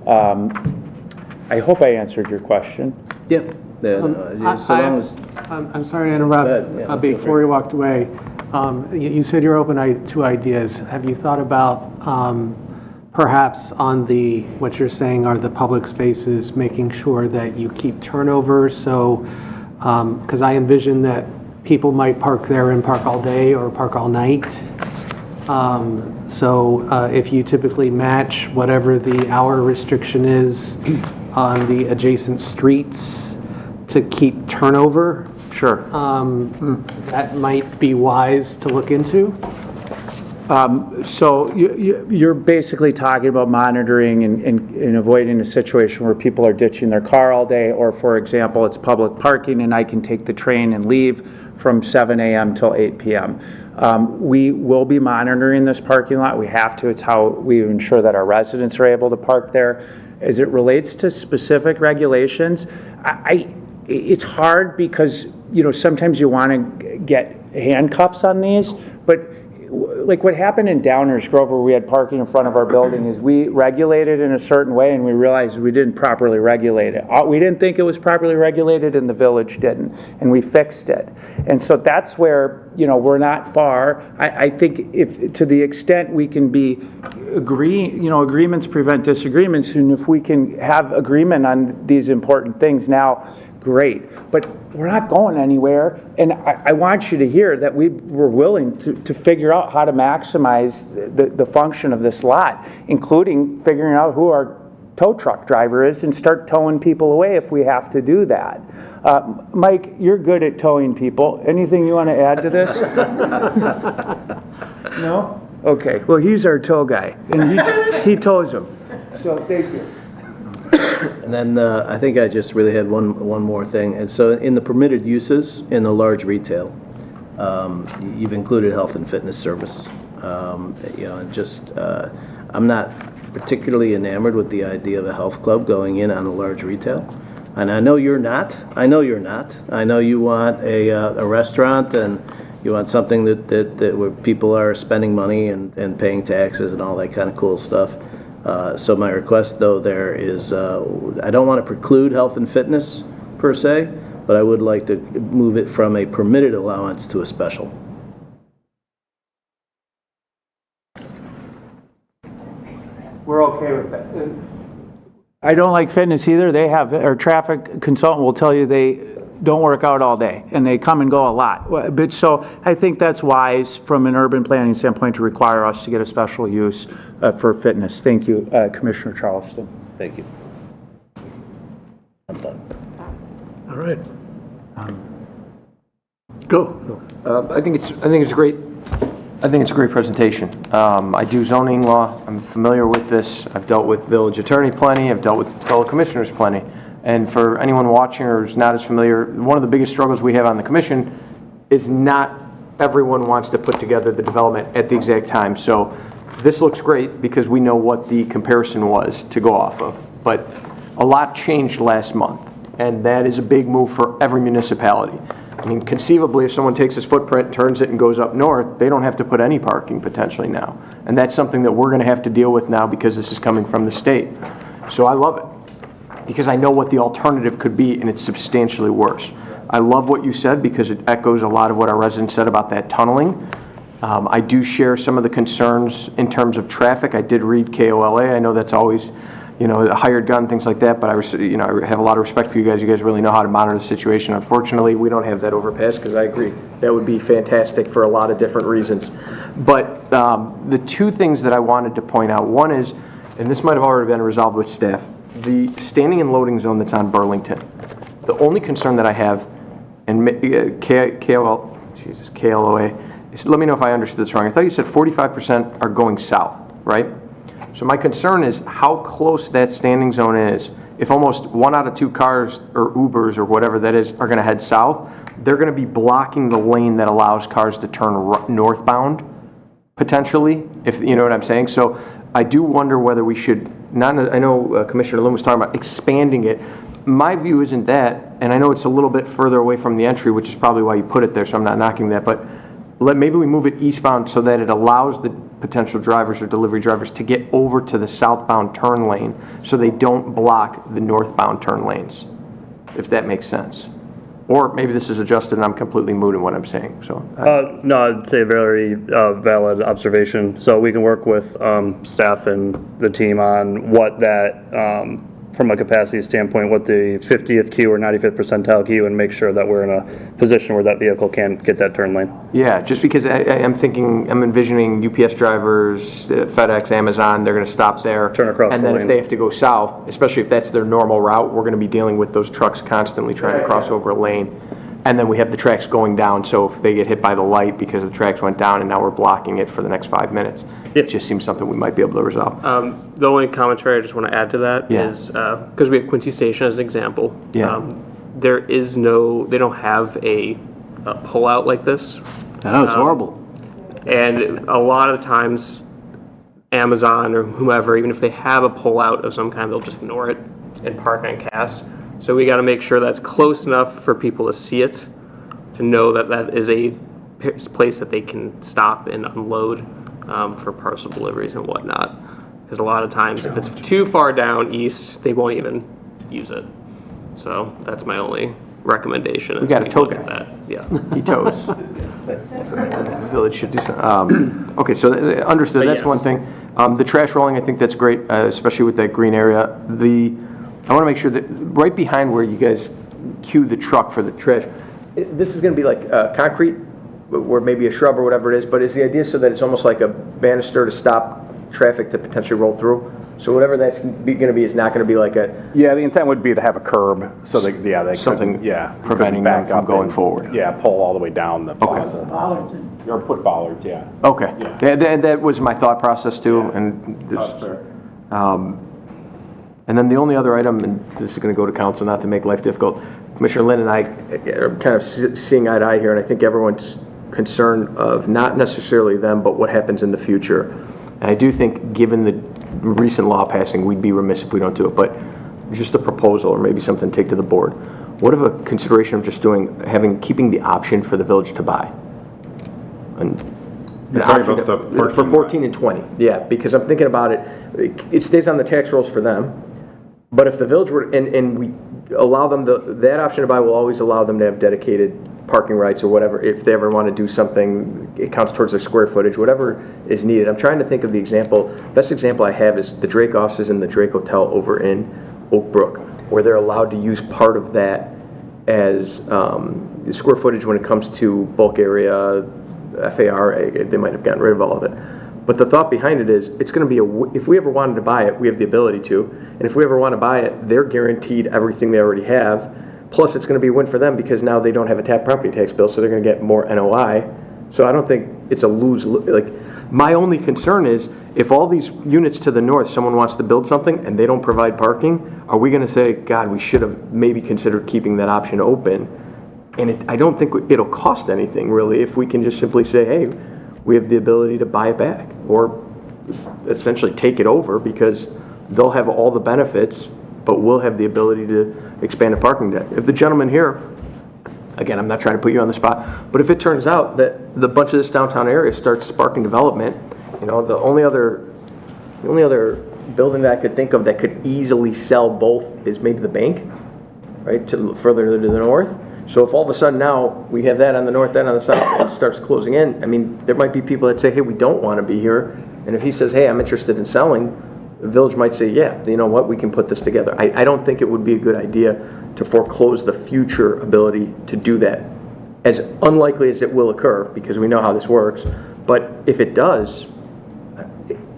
Speaker 4: I hope I answered your question.
Speaker 18: Yep.
Speaker 8: I'm sorry to interrupt. Before you walked away, you said you're open to ideas. Have you thought about perhaps on what you're saying are the public spaces, making sure that you keep turnover? So, because I envision that people might park there and park all day or park all night. So if you typically match whatever the hour restriction is on the adjacent streets to keep turnover,
Speaker 4: sure,
Speaker 8: that might be wise to look into.
Speaker 4: So you're basically talking about monitoring and avoiding a situation where people are ditching their car all day, or for example, it's public parking and I can take the train and leave from 7 a.m. till 8 p.m. We will be monitoring this parking lot. We have to. It's how we ensure that our residents are able to park there. As it relates to specific regulations, it's hard because, sometimes you want to get handcuffs on these, but like what happened in Downers Grove where we had parking in front of our building is we regulated in a certain way and we realized we didn't properly regulate it. We didn't think it was properly regulated and the village didn't, and we fixed it. And so that's where, we're not far. I think if to the extent we can agreements prevent disagreements, and if we can have agreement on these important things now, great. But we're not going anywhere, and I want you to hear that we were willing to figure out how to maximize the function of this lot, including figuring out who our tow truck driver is and start towing people away if we have to do that. Mike, you're good at towing people. Anything you want to add to this? No? Okay, well, he's our tow guy, and he tows them. So thank you.
Speaker 18: And then I think I just really had one more thing. And so in the permitted uses in the large retail, you've included health and fitness service. And just I'm not particularly enamored with the idea of a health club going in on a large retail. And I know you're not. I know you're not. I know you want a restaurant and you want something that where people are spending money and paying taxes and all that kind of cool stuff. So my request, though, there is, I don't want to preclude health and fitness per se, but I would like to move it from a permitted allowance to a special.
Speaker 4: We're okay with that. I don't like fitness either. They have, our traffic consultant will tell you they don't work out all day, and they come and go a lot. But so I think that's wise from an urban planning standpoint to require us to get a special use for fitness. Thank you, Commissioner Charleston.
Speaker 18: Thank you. I'm done.
Speaker 1: All right. Go.
Speaker 20: I think it's great. I think it's a great presentation. I do zoning law. I'm familiar with this. I've dealt with village attorney plenty. I've dealt with fellow commissioners plenty. And for anyone watching or is not as familiar, one of the biggest struggles we have on the commission is not everyone wants to put together the development at the exact time. So this looks great because we know what the comparison was to go off of. But a lot changed last month, and that is a big move for every municipality. I mean, conceivably, if someone takes this footprint, turns it, and goes up north, they don't have to put any parking potentially now. And that's something that we're going to have to deal with now because this is coming from the state. So I love it because I know what the alternative could be, and it's substantially worse. I love what you said because it echoes a lot of what our residents said about that tunneling. I do share some of the concerns in terms of traffic. I did read KOLA. I know that's always, a hired gun, things like that, but I have a lot of respect for you guys. You guys really know how to monitor the situation. Unfortunately, we don't have that overpass because I agree. That would be fantastic for a lot of different reasons. But the two things that I wanted to point out, one is, and this might have already been resolved with staff, the standing and loading zone that's on Burlington. The only concern that I have, and KLOA, is, let me know if I understood this wrong. I thought you said 45% are going south, right? So my concern is how close that standing zone is. If almost 1 out of 2 cars or Ubers or whatever that is are going to head south, they're going to be blocking the lane that allows cars to turn northbound, potentially, if you know what I'm saying. So I do wonder whether we should, I know Commissioner Lynn was talking about expanding it. My view isn't that, and I know it's a little bit further away from the entry, which is probably why you put it there, so I'm not knocking that, but maybe we move it eastbound so that it allows the potential drivers or delivery drivers to get over to the southbound turn lane so they don't block the northbound turn lanes, if that makes sense. Or maybe this is adjusted and I'm completely moot in what I'm saying. So
Speaker 16: no, I'd say a very valid observation. So we can work with staff and the team on what that, from a capacity standpoint, what the 50th queue or 95th percentile queue, and make sure that we're in a position where that vehicle can get that turn lane.
Speaker 20: Yeah, just because I'm envisioning UPS drivers, FedEx, Amazon, they're going to stop there.
Speaker 16: Turn across
Speaker 20: and
Speaker 16: the
Speaker 20: then
Speaker 16: lane.
Speaker 20: if they have to go south, especially if that's their normal route, we're going to be dealing with those trucks constantly trying to cross over a lane. And then we have the tracks going down, so if they get hit by the light because the tracks went down and now we're blocking it for the next 5 minutes, it just seems something we might be able to resolve.
Speaker 3: The only commentary I just want to add to that is, because we have Quincy Station as an example, there is they don't have a pullout like this.
Speaker 18: I know, it's horrible.
Speaker 3: And a lot of times, Amazon or whomever, even if they have a pullout of some kind, they'll just ignore it and park on Cass. So we got to make sure that's close enough for people to see it, to know that that is a place that they can stop and unload for parcel deliveries and whatnot. Because a lot of times, if it's too far down east, they won't even use it. So that's my only recommendation.
Speaker 20: We got a tow guy.
Speaker 3: That. Yeah,
Speaker 20: he tows. The village should do something. Okay, so understood.
Speaker 3: But
Speaker 20: That's
Speaker 3: yes.
Speaker 20: one thing. The trash rolling, I think that's great, especially with that green area. I want to make sure that right behind where you guys queue the truck for the trash, this is going to be like concrete, or maybe a shrub or whatever it is, but is the idea so that it's almost like a banister to stop traffic to potentially roll through? So whatever that's going to be is not going to be like a...
Speaker 5: Yeah, the intent would be to have a curb, so they
Speaker 20: something
Speaker 5: could,
Speaker 20: preventing them from going forward.
Speaker 5: Yeah, pull all the way down the plaza.
Speaker 8: Bollards.
Speaker 5: Or put bollards, yeah.
Speaker 20: Okay.
Speaker 5: Yeah.
Speaker 20: That was my thought process too, and this, and then the only other item, and this is going to go to council, not to make life difficult, Commissioner Lynn and I are kind of seeing eye to eye here, and I think everyone's concerned of not necessarily them, but what happens in the future. And I do think, given the recent law passing, we'd be remiss if we don't do it. But just a proposal or maybe something to take to the board, what if a consideration of just keeping the option for the village to buy?
Speaker 9: You're talking about the
Speaker 20: For
Speaker 9: parking
Speaker 20: 14 and 20, yeah, because I'm thinking about it, it stays on the tax rolls for them, but if the village were, and we allow them, that option to buy will always allow them to have dedicated parking rights or whatever, if they ever want to do something, it counts towards their square footage, whatever is needed. I'm trying to think of the best example I have is the Drake offices in the Drake Hotel over in Oak Brook, where they're allowed to use part of that as the square footage when it comes to bulk area, FAR, they might have gotten rid of all of it. But the thought behind it is, it's going to be if we ever wanted to buy it, we have the ability to, and if we ever want to buy it, they're guaranteed everything they already have, plus it's going to be a win for them because now they don't have a tax property tax bill, so they're going to get more NOI. So I don't think it's a my only concern is, if all these units to the north, someone wants to build something and they don't provide parking, are we going to say, God, we should have maybe considered keeping that option open? And I don't think it'll cost anything, really, if we can just simply say, hey, we have the ability to buy it back or essentially take it over, because they'll have all the benefits, but we'll have the ability to expand a parking deck. If the gentleman here, again, I'm not trying to put you on the spot, but if it turns out that the bunch of this downtown area starts sparking development, the only other building that I could think of that could easily sell both is maybe the bank, right, further to the north. So if all of a sudden now we have that on the north, that on the south, and it starts closing in, I mean, there might be people that say, hey, we don't want to be here. And if he says, hey, I'm interested in selling, the village might say, yeah, you know what, we can put this together. I don't think it would be a good idea to foreclose the future ability to do that, as unlikely as it will occur, because we know how this works. But if it does,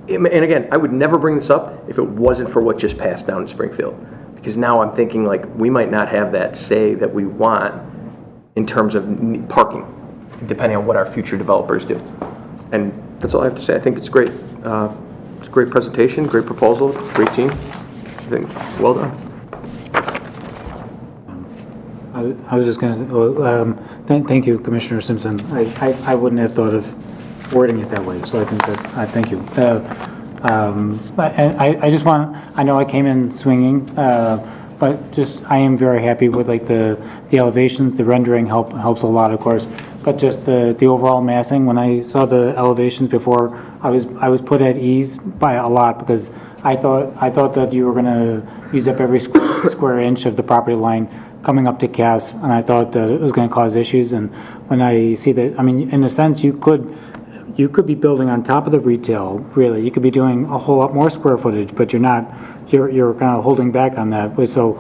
Speaker 20: and again, I would never bring this up if it wasn't for what just passed down in Springfield. Because now I'm thinking, like, we might not have that say that we want in terms of parking, depending on what our future developers do. And that's all I have to say. I think it's great. It's a great presentation, great proposal, great team. I think, well done.
Speaker 12: I was just going to say, thank you, Commissioner Simpson. I wouldn't have thought of wording it that way, so I think that, thank you. And I just I know I came in swinging, but just, I am very happy with like the elevations, the rendering helps a lot, of course, but just the overall massing. When I saw the elevations before, I was put at ease by a lot, because I thought that you were going to use up every square inch of the property line coming up to Cass, and I thought that it was going to cause issues. And when I see that, I mean, in a sense, you could be building on top of the retail, really. You could be doing a whole lot more square footage, but you're not. You're kind of holding back on that. So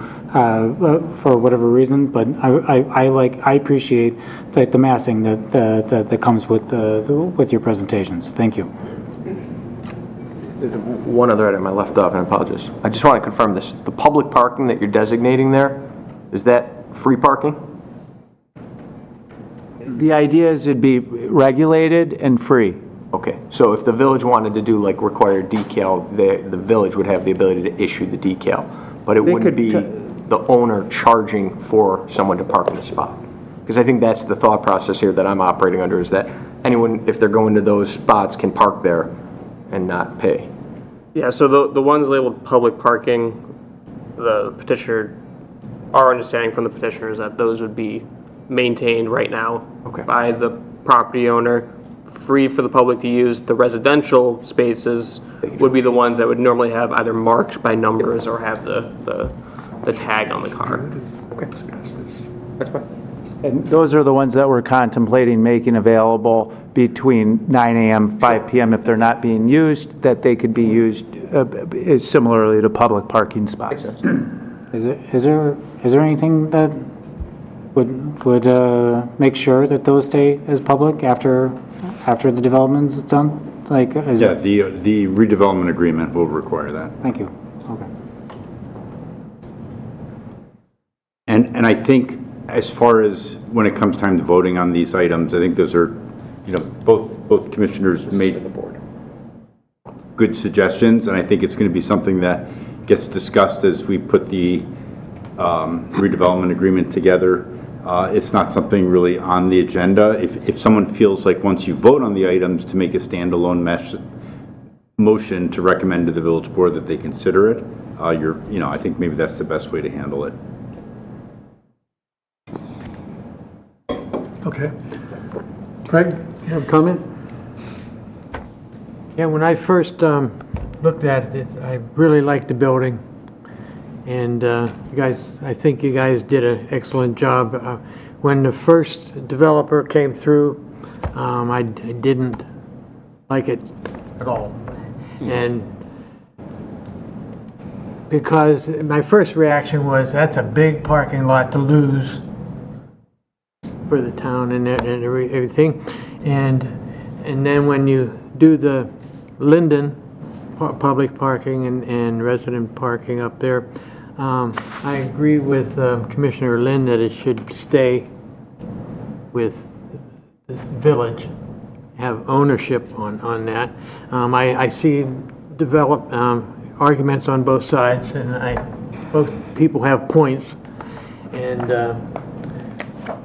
Speaker 12: for whatever reason, but I appreciate the massing that comes with your presentations. Thank you.
Speaker 20: One other item I left off, and I apologize. I just want to confirm this. The public parking that you're designating there, is that free parking?
Speaker 4: The idea is it'd be regulated and free.
Speaker 20: Okay, so if the village wanted to do like required decal, the village would have the ability to issue the decal, but it wouldn't be the owner charging for someone to park in the spot. Because I think that's the thought process here that I'm operating under, is that anyone, if they're going to those spots, can park there and not pay.
Speaker 3: Yeah, so the ones labeled public parking, the petitioner, our understanding from the petitioner is that those would be maintained right now by the property owner, free for the public to use. The residential spaces would be the ones that would normally have either marked by numbers or have the tag on the car.
Speaker 20: Okay, that's fine.
Speaker 4: And those are the ones that we're contemplating making available between 9 a.m., 5 p.m. if they're not being used, that they could be used similarly to public parking spots.
Speaker 12: Is there anything that would make sure that those stay as public after the development's done? Like,
Speaker 9: yeah, the redevelopment agreement will require that.
Speaker 12: Thank you. Okay.
Speaker 9: And I think as far as when it comes time to voting on these items, I think those are, both commissioners made good suggestions, and I think it's going to be something that gets discussed as we put the redevelopment agreement together. It's not something really on the agenda. If someone feels like once you vote on the items to make a standalone motion to recommend to the village board that they consider it, I think maybe that's the best way to handle it.
Speaker 1: Okay. Craig, you have a comment?
Speaker 21: Yeah, when I first looked at it, I really liked the building. And I think you guys did an excellent job. When the first developer came through, I didn't like it at all. And because my first reaction was, that's a big parking lot to lose for the town and everything. And then when you do the Linden public parking and resident parking up there, I agree with Commissioner Lynn that it should stay with the village, have ownership on that. I see arguments on both sides, and both people have points. And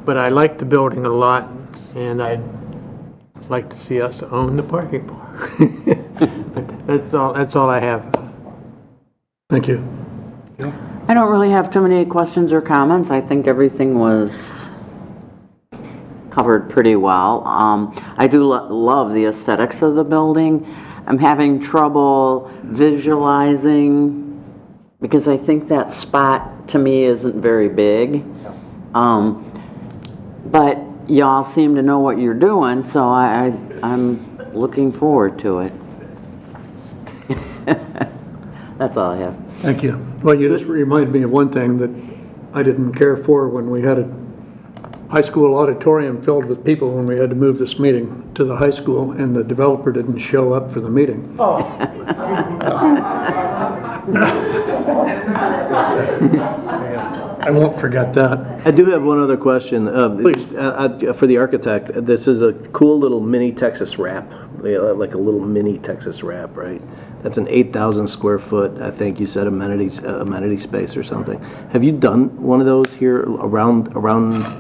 Speaker 21: but I like the building a lot, and I'd like to see us own the parking lot. That's all I have.
Speaker 1: Thank you.
Speaker 2: I don't really have too many questions or comments. I think everything was covered pretty well. I do love the aesthetics of the building. I'm having trouble visualizing because I think that spot to me isn't very big. But y'all seem to know what you're doing, so I'm looking forward to it. That's all I have.
Speaker 1: Thank you. Well, you just reminded me of one thing that I didn't care for when we had a high school auditorium filled with people when we had to move this meeting to the high school, and the developer didn't show up for the meeting.
Speaker 8: Oh.
Speaker 1: I won't forget that.
Speaker 18: I do have one other question.
Speaker 1: Please.
Speaker 18: For the architect, this is a cool little mini Texas wrap, like a little mini Texas wrap, right? That's an 8,000 square foot, I think you said, amenity space or something. Have you done one of those here around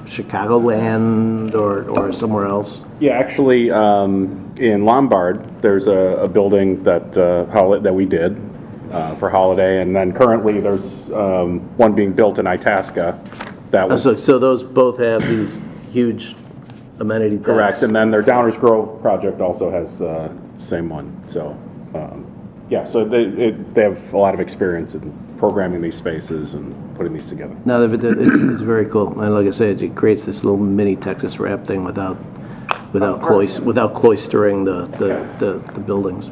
Speaker 18: Chicagoland or somewhere else?
Speaker 5: Yeah, actually, in Lombard, there's a building that we did for Holiday, and then currently there's one being built in Itasca. That was
Speaker 18: So those both have these huge amenity decks.
Speaker 5: correct, and then their Downers Grove project also has same one. So yeah, so they have a lot of experience in programming these spaces and putting these together.
Speaker 18: No, it's very cool. And like I said, it creates this little mini Texas wrap thing without cloistering the buildings.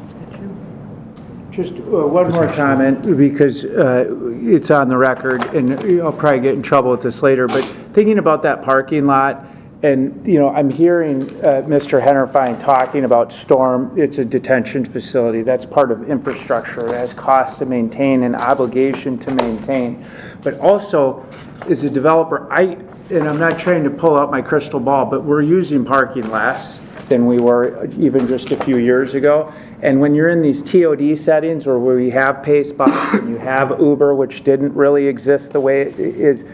Speaker 4: Just one more comment, because it's on the record, and I'll probably get in trouble with this later, but thinking about that parking lot, and, I'm hearing Mr. Hennerfine talking about storm, it's a detention facility, that's part of infrastructure, it has cost to maintain and obligation to maintain. But also, as a developer, and I'm not trying to pull out my crystal ball, but we're using parking less than we were even just a few years ago. And when you're in these TOD settings where we have pay spots and you have Uber, which didn't really exist the way it is,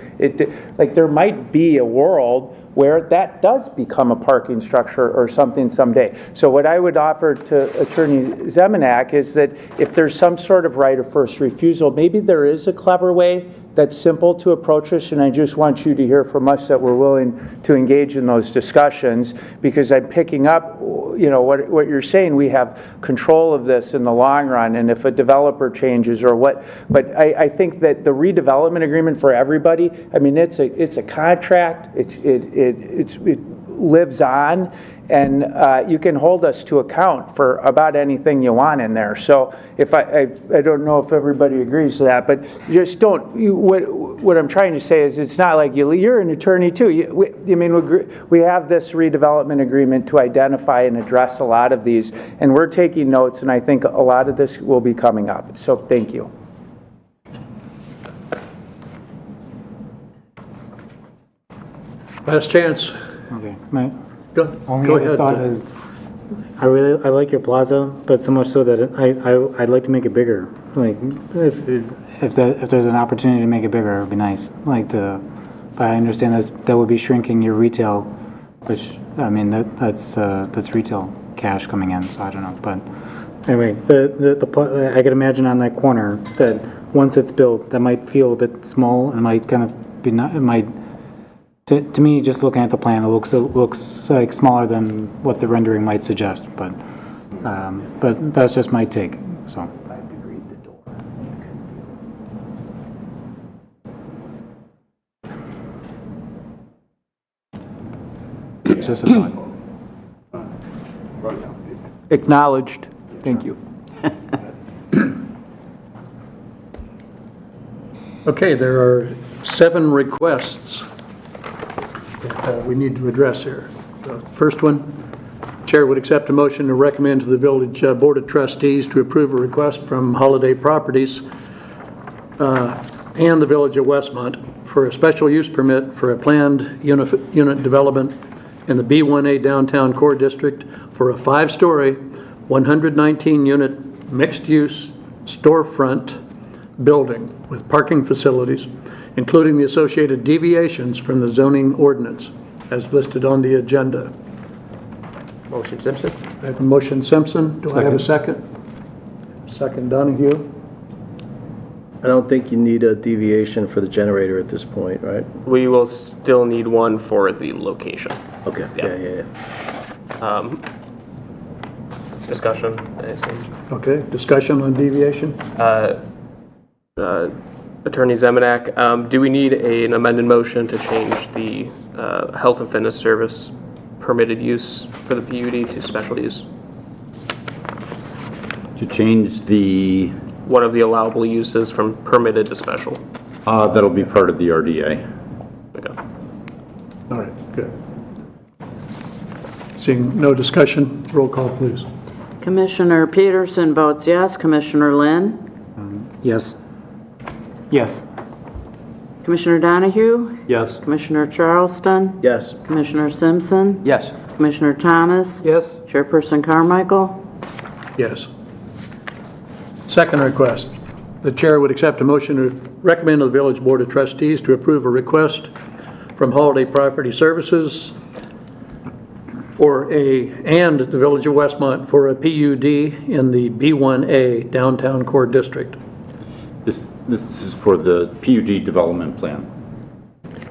Speaker 4: like there might be a world where that does become a parking structure or something someday. So what I would offer to Attorney Zemanak is that if there's some sort of right of first refusal, maybe there is a clever way that's simple to approach this, and I just want you to hear from us that we're willing to engage in those discussions, because I'm picking up, what you're saying, we have control of this in the long run, and if a developer changes or what, but I think that the redevelopment agreement for everybody, I mean, it's a contract, it lives on, and you can hold us to account for about anything you want in there. So if I don't know if everybody agrees to that, but just don't. What I'm trying to say is, it's not like you're an attorney too. We have this redevelopment agreement to identify and address a lot of these, and we're taking notes, and I think a lot of this will be coming up. So thank you.
Speaker 1: Last chance.
Speaker 12: Okay.
Speaker 1: Go ahead.
Speaker 12: Thought is, I like your plaza, but so much so that I'd like to make it bigger. Like if there's an opportunity to make it bigger, it would be nice. But I understand that would be shrinking your retail, which I mean that's retail cash coming in. So I don't know, but anyway, I could imagine on that corner that once it's built, that might feel a bit small and might kind of be not, it might, to me, just looking at the plan, it looks like smaller than what the rendering might suggest, but that's just my take, so. It's just a thought.
Speaker 4: Acknowledged. Thank you.
Speaker 1: Okay, there are 7 requests that we need to address here. The first one, Chair would accept a motion to recommend to the Village Board of Trustees to approve a request from Holiday Properties and the Village of Westmont for a special use permit for a planned unit development in the B1A Downtown Core District for a 5-story, 119-unit mixed-use storefront building with parking facilities, including the associated deviations from the zoning ordinance as listed on the agenda.
Speaker 20: Motion Simpson?
Speaker 1: I have a motion Simpson. Do I have a second? Second Donahue.
Speaker 18: I don't think you need a deviation for the generator at this point, right?
Speaker 3: We will still need one for the location.
Speaker 18: Okay, yeah.
Speaker 3: Discussion, I assume.
Speaker 1: Okay, discussion on deviation?
Speaker 3: Attorney Zemanek, do we need an amended motion to change the health and fitness service permitted use for the PUD to special use?
Speaker 9: To change the...
Speaker 3: One of the allowable uses from permitted to special.
Speaker 9: That'll be part of the RDA.
Speaker 3: Okay.
Speaker 1: All right, good. Seeing no discussion, roll call, please.
Speaker 2: Commissioner Peterson votes yes. Commissioner Lynn?
Speaker 12: Yes. Yes.
Speaker 2: Commissioner Donahue?
Speaker 19: Yes.
Speaker 2: Commissioner Charleston?
Speaker 18: Yes.
Speaker 2: Commissioner Simpson?
Speaker 20: Yes.
Speaker 2: Commissioner Thomas?
Speaker 4: Yes.
Speaker 2: Chairperson Carmichael?
Speaker 1: Yes. Second request, the chair would accept a motion to recommend to the Village Board of Trustees to approve a request from Holiday Property Services and the Village of Westmont for a PUD in the B1A Downtown Core District.
Speaker 9: This is for the PUD development plan.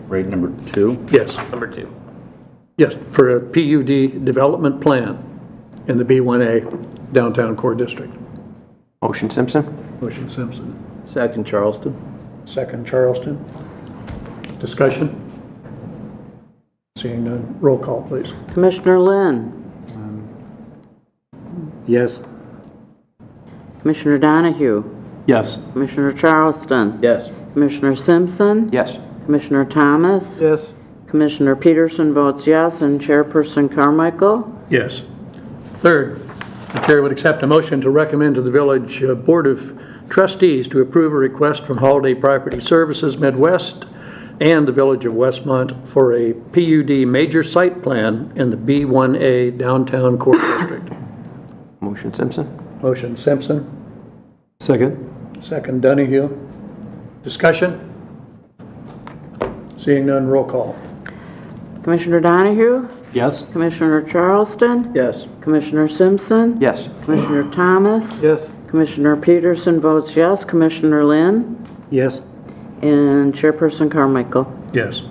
Speaker 9: Right, number 2?
Speaker 1: Yes.
Speaker 3: Number 2.
Speaker 1: Yes, for a PUD development plan in the B1A Downtown Core District.
Speaker 20: Motion Simpson?
Speaker 1: Motion Simpson.
Speaker 18: Second Charleston.
Speaker 1: Second Charleston. Discussion? Seeing none, roll call, please.
Speaker 2: Commissioner Lynn?
Speaker 12: Yes.
Speaker 2: Commissioner Donahue?
Speaker 19: Yes.
Speaker 2: Commissioner Charleston?
Speaker 18: Yes.
Speaker 2: Commissioner Simpson?
Speaker 20: Yes.
Speaker 2: Commissioner Thomas?
Speaker 4: Yes.
Speaker 2: Commissioner Peterson votes yes, and Chairperson Carmichael?
Speaker 1: Yes. Third, the chair would accept a motion to recommend to the Village Board of Trustees to approve a request from Holiday Property Services Midwest and the Village of Westmont for a PUD major site plan in the B1A Downtown Core District.
Speaker 20: Motion Simpson?
Speaker 1: Motion Simpson.
Speaker 19: Second?
Speaker 1: Second Donahue. Discussion? Seeing none, roll call.
Speaker 2: Commissioner Donahue?
Speaker 19: Yes.
Speaker 2: Commissioner Charleston?
Speaker 18: Yes.
Speaker 2: Commissioner Simpson?
Speaker 20: Yes.
Speaker 2: Commissioner Thomas?
Speaker 4: Yes.
Speaker 2: Commissioner Peterson votes yes. Commissioner Lynn?
Speaker 12: Yes.
Speaker 2: And Chairperson Carmichael?
Speaker 1: Yes.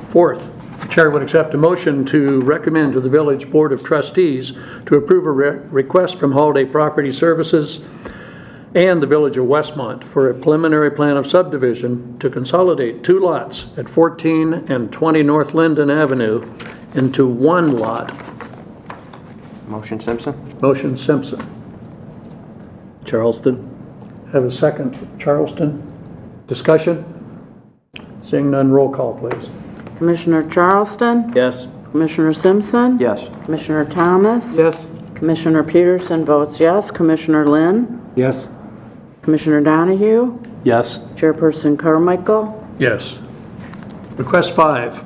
Speaker 1: Fourth, the chair would accept a motion to recommend to the Village Board of Trustees to approve a request from Holiday Property Services and the Village of Westmont for a preliminary plan of subdivision to consolidate 2 lots at 14 and 20 North Linden Avenue into 1 lot.
Speaker 20: Motion Simpson?
Speaker 1: Motion Simpson.
Speaker 18: Charleston.
Speaker 1: Have a second, Charleston. Discussion? Seeing none, roll call, please.
Speaker 2: Commissioner Charleston?
Speaker 18: Yes.
Speaker 2: Commissioner Simpson?
Speaker 20: Yes.
Speaker 2: Commissioner Thomas?
Speaker 4: Yes.
Speaker 2: Commissioner Peterson votes yes. Commissioner Lynn?
Speaker 12: Yes.
Speaker 2: Commissioner Donahue?
Speaker 19: Yes.
Speaker 2: Chairperson Carmichael?
Speaker 1: Yes. Request 5.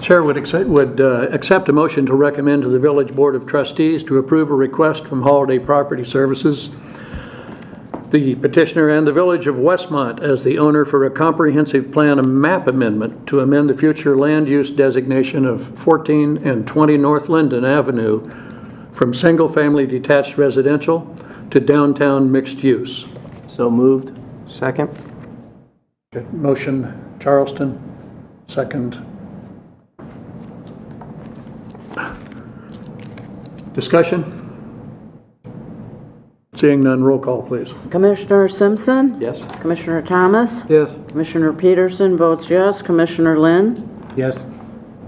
Speaker 1: Chair would accept a motion to recommend to the Village Board of Trustees to approve a request from Holiday Property Services, the petitioner, and the Village of Westmont as the owner for a comprehensive plan and map amendment to amend the future land use designation of 14 and 20 North Linden Avenue from single-family detached residential to downtown mixed use.
Speaker 18: So moved. Second.
Speaker 1: Okay, motion Charleston, second. Discussion? Seeing none, roll call, please.
Speaker 2: Commissioner Simpson?
Speaker 1: Yes.
Speaker 2: Commissioner Thomas?
Speaker 1: Yes.
Speaker 2: Commissioner Peterson votes yes. Commissioner Lynn?
Speaker 12: Yes.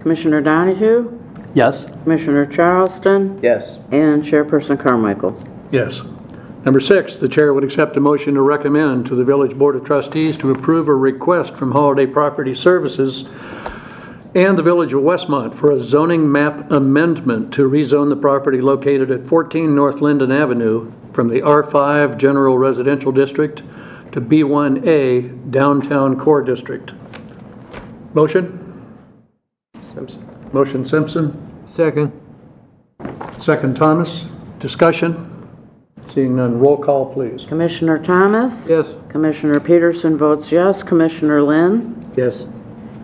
Speaker 2: Commissioner Donahue?
Speaker 19: Yes.
Speaker 2: Commissioner Charleston?
Speaker 18: Yes.
Speaker 2: And Chairperson Carmichael.
Speaker 1: Yes. Number 6, the chair would accept a motion to recommend to the Village Board of Trustees to approve a request from Holiday Property Services and the Village of Westmont for a zoning map amendment to rezone the property located at 14 North Linden Avenue from the R5 General Residential District to B1A Downtown Core District. Motion?
Speaker 18: Simpson.
Speaker 1: Motion Simpson.
Speaker 21: Second.
Speaker 1: Second Thomas. Discussion? Seeing none, roll call, please.
Speaker 2: Commissioner Thomas?
Speaker 21: Yes.
Speaker 2: Commissioner Peterson votes yes. Commissioner Lynn?
Speaker 12: Yes.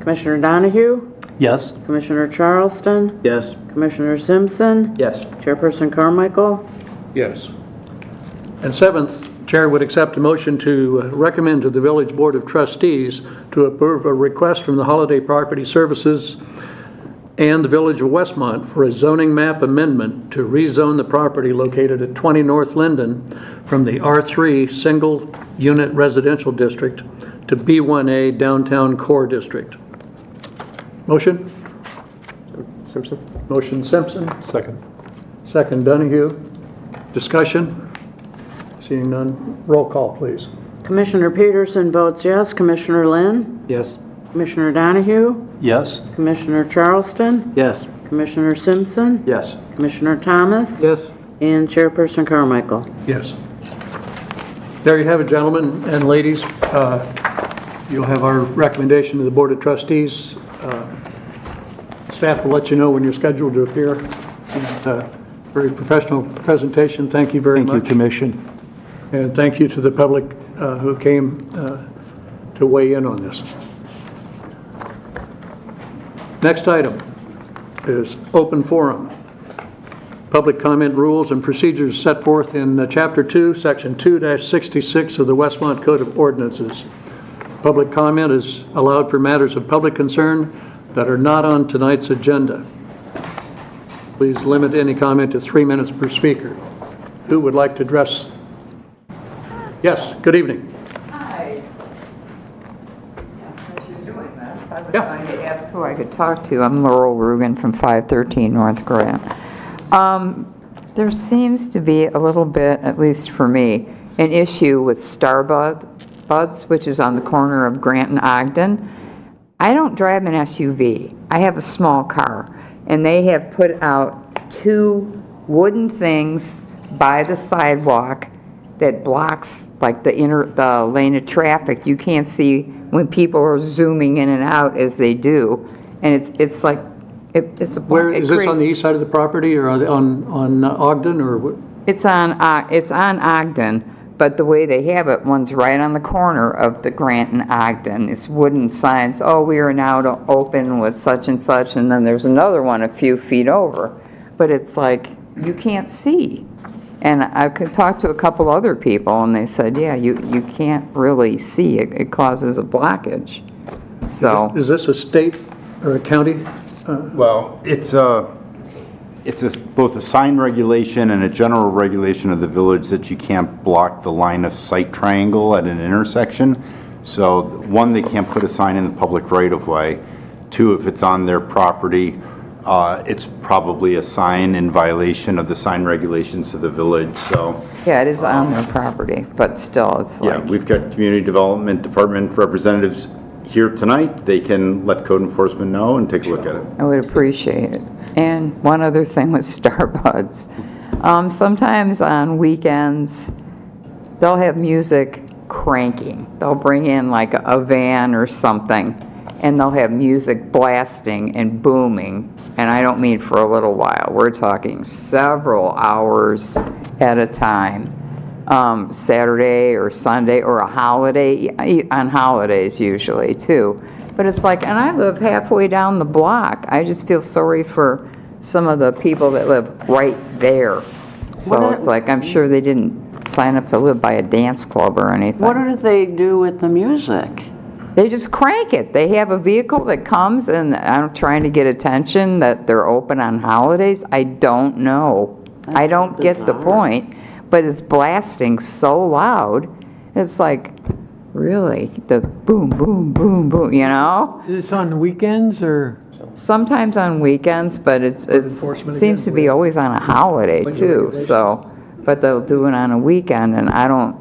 Speaker 2: Commissioner Donahue?
Speaker 19: Yes.
Speaker 2: Commissioner Charleston?
Speaker 18: Yes.
Speaker 2: Commissioner Simpson?
Speaker 18: Yes.
Speaker 2: Chairperson Carmichael?
Speaker 1: Yes. And 7th, Chair would accept a motion to recommend to the Village Board of Trustees to approve a request from the Holiday Property Services and the Village of Westmont for a zoning map amendment to rezone the property located at 20 North Linden from the R3 Single Unit Residential District to B1A Downtown Core District. Motion?
Speaker 19: Simpson.
Speaker 1: Motion Simpson.
Speaker 19: Second.
Speaker 1: Second Donahue. Discussion? Seeing none, roll call, please.
Speaker 2: Commissioner Peterson votes yes. Commissioner Lynn?
Speaker 12: Yes.
Speaker 2: Commissioner Donahue?
Speaker 19: Yes.
Speaker 2: Commissioner Charleston?
Speaker 18: Yes.
Speaker 2: Commissioner Simpson?
Speaker 18: Yes.
Speaker 2: Commissioner Thomas?
Speaker 21: Yes.
Speaker 2: And Chairperson Carmichael.
Speaker 1: Yes. There you have it, gentlemen and ladies. You'll have our recommendation to the Board of Trustees. Staff will let you know when you're scheduled to appear. And, very professional presentation. Thank you very much.
Speaker 15: Thank you, Commission.
Speaker 1: And thank you to the public who came to weigh in on this. Next item is open forum. Public comment rules and procedures set forth in Chapter 2, Section 2-66 of the Westmont Code of Ordinances. Public comment is allowed for matters of public concern that are not on tonight's agenda. Please limit any comment to 3 minutes per speaker. Who would like to address? Yes, good evening.
Speaker 13: Hi. As you're doing this, I was
Speaker 1: Yeah.
Speaker 13: going to ask who I could talk to. I'm Laurel Rugen from 513 North Grant. There seems to be a little bit, at least for me, an issue with Starbuds, which is on the corner of Grant and Ogden. I don't drive an SUV. I have a small car. And they have put out 2 wooden things by the sidewalk that blocks like the lane of traffic. You can't see when people are zooming in and out as they do. And it's like, it's a...
Speaker 1: Where is this, on the east side of the property or on Ogden or what?
Speaker 13: It's on Ogden, but the way they have it, one's right on the corner of the Grant and Ogden. It's wooden signs, oh, we are now to open with such and such, and then there's another one a few feet over. But it's like, you can't see. And I could talk to a couple other people, and they said, yeah, you can't really see. It causes a blockage. So...
Speaker 1: Is this a state or a county?
Speaker 9: Well, it's both a sign regulation and a general regulation of the village that you can't block the line of sight triangle at an intersection. So 1, they can't put a sign in the public right of way. 2, if it's on their property, it's probably a sign in violation of the sign regulations of the village, so.
Speaker 13: Yeah, it is on their property, but still, it's like...
Speaker 9: Yeah, we've got Community Development Department representatives here tonight. They can let code enforcement know and take a look at it.
Speaker 13: I would appreciate it. And one other thing with Starbuds. Sometimes on weekends, they'll have music cranking. They'll bring in like a van or something, and they'll have music blasting and booming. And I don't mean for a little while. We're talking several hours at a time. Saturday or Sunday or a holiday, on holidays usually too. But it's like, and I live halfway down the block. I just feel sorry for some of the people that live right there. So
Speaker 2: What
Speaker 13: it's like, I'm sure they didn't sign up to live by a dance club or anything.
Speaker 2: What do they do with the music?
Speaker 13: They just crank it. They have a vehicle that comes, and I'm trying to get attention that they're open on holidays. I don't know. I don't get the point, but it's blasting so loud. It's like, really, the boom, boom, boom, boom, you know?
Speaker 21: Is this on the weekends or?
Speaker 13: Sometimes on weekends, but it seems to be always on a holiday too, so, but they'll do it on a weekend, and I don't,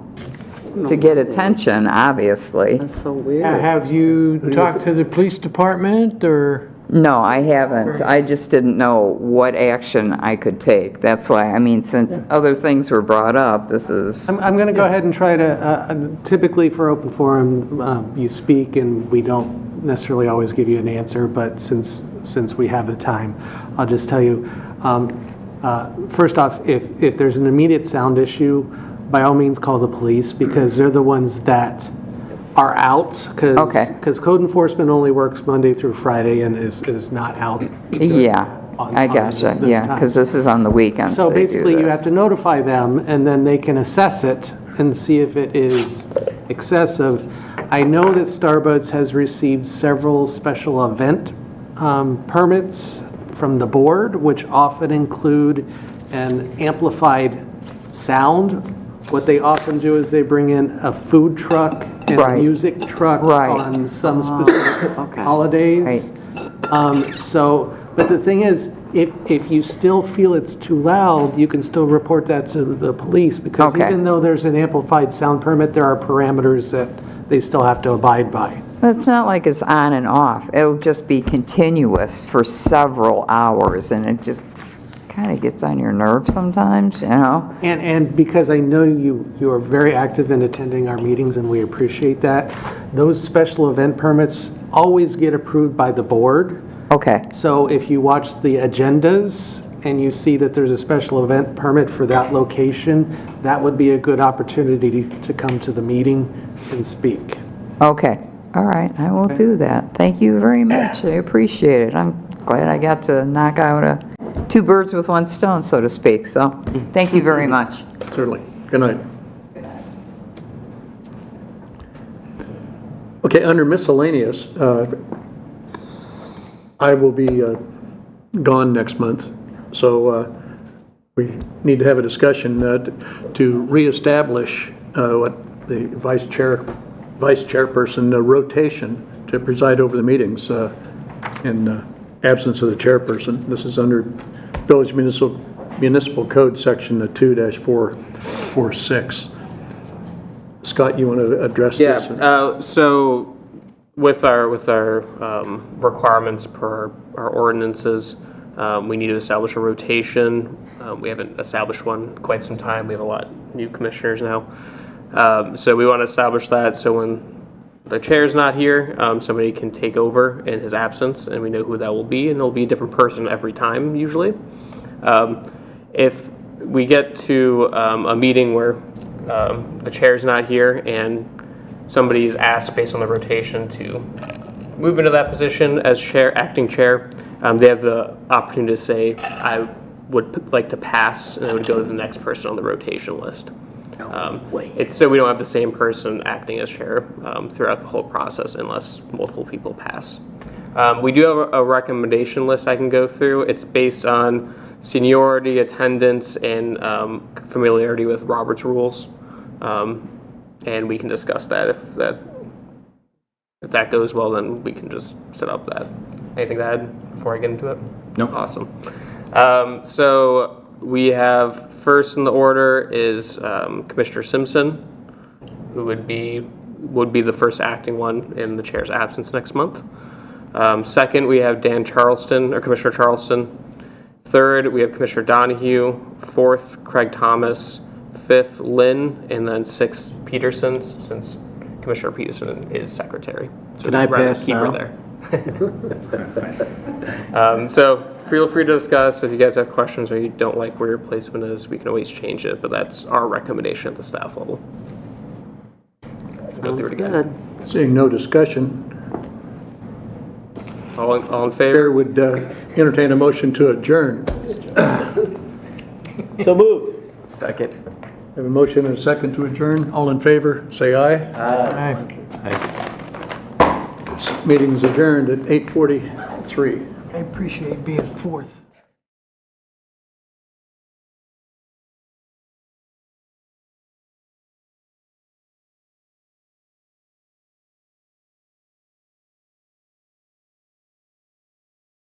Speaker 13: to get attention, obviously.
Speaker 2: That's so weird.
Speaker 21: Have you talked to the police department or?
Speaker 13: No, I haven't. I just didn't know what action I could take. That's why, I mean, since other things were brought up, this is...
Speaker 17: I'm going to go ahead and try to, typically for open forum, you speak and we don't necessarily always give you an answer, but since we have the time, I'll just tell you, first off, if there's an immediate sound issue, by all means call the police, because they're the ones that are out, because code enforcement only works Monday through Friday and is not out.
Speaker 13: Yeah, I gotcha, yeah, because this is on the weekends.
Speaker 17: So
Speaker 13: they do
Speaker 17: basically, you
Speaker 13: this.
Speaker 17: have to notify them, and then they can assess it and see if it is excessive. I know that Starbucks has received several special event permits from the board, which often include an amplified sound. What they often do is they bring in a food truck and a music truck on some specific holidays. But the thing is, if you still feel it's too loud, you can still report that to the police, because even though there's an amplified sound permit, there are parameters that they still have to abide by.
Speaker 13: But it's not like it's on and off. It'll just be continuous for several hours, and it just kind of gets on your nerves sometimes, you know?
Speaker 17: And because I know you are very active in attending our meetings, and we appreciate that, those special event permits always get approved by the board.
Speaker 13: Okay.
Speaker 17: So if you watch the agendas and you see that there's a special event permit for that location, that would be a good opportunity to come to the meeting and speak.
Speaker 13: Okay, all right, I will do that. Thank you very much, I appreciate it. I'm glad I got to knock out two birds with one stone, so to speak, so thank you very much.
Speaker 1: Certainly. Good night. Okay, under miscellaneous, I will be gone next month, so we need to have a discussion to reestablish what the vice chairperson rotation to preside over the meetings in absence of the chairperson. This is under Village Municipal Code Section 2-446. Scott, you want to address this?
Speaker 3: Yeah. So with our requirements per our ordinances, we need to establish a rotation. We haven't established one quite some time. We have a lot of new commissioners now. So we want to establish that so when the chair's not here, somebody can take over in his absence, and we know who that will be, and it'll be a different person every time usually. If we get to a meeting where the chair's not here and somebody is asked based on the rotation to move into that position as acting chair, they have the opportunity to say, I would like to pass, and it would go to the next person on the rotation list. It's so we don't have the same person acting as chair throughout the whole process unless multiple people pass. We do have a recommendation list I can go through. It's based on seniority, attendance, and familiarity with Robert's rules. And we can discuss that. If that goes well, then we can just set up that. Anything to add before I get into it?
Speaker 9: No.
Speaker 3: Awesome. So we have first in the order is Commissioner Simpson, who would be the first acting one in the chair's absence next month. Second, we have Commissioner Charleston. Third, we have Commissioner Donahue. Fourth, Craig Thomas. Fifth, Lynn, and then sixth, Peterson, since Commissioner Peterson is secretary. So
Speaker 18: Can I pass
Speaker 3: keep
Speaker 18: now?
Speaker 3: her there. So feel free to discuss. If you guys have questions or you don't like where your placement is, we can always change it, but that's our recommendation at the staff level. Go through it again.
Speaker 1: Seeing no discussion,
Speaker 3: All in
Speaker 1: Chair
Speaker 3: favor?
Speaker 1: would entertain a motion to adjourn.
Speaker 18: So moved.
Speaker 20: Second.
Speaker 1: Have a motion and a second to adjourn. All in favor, say aye. This meeting is adjourned at 8:43.
Speaker 21: I appreciate being fourth.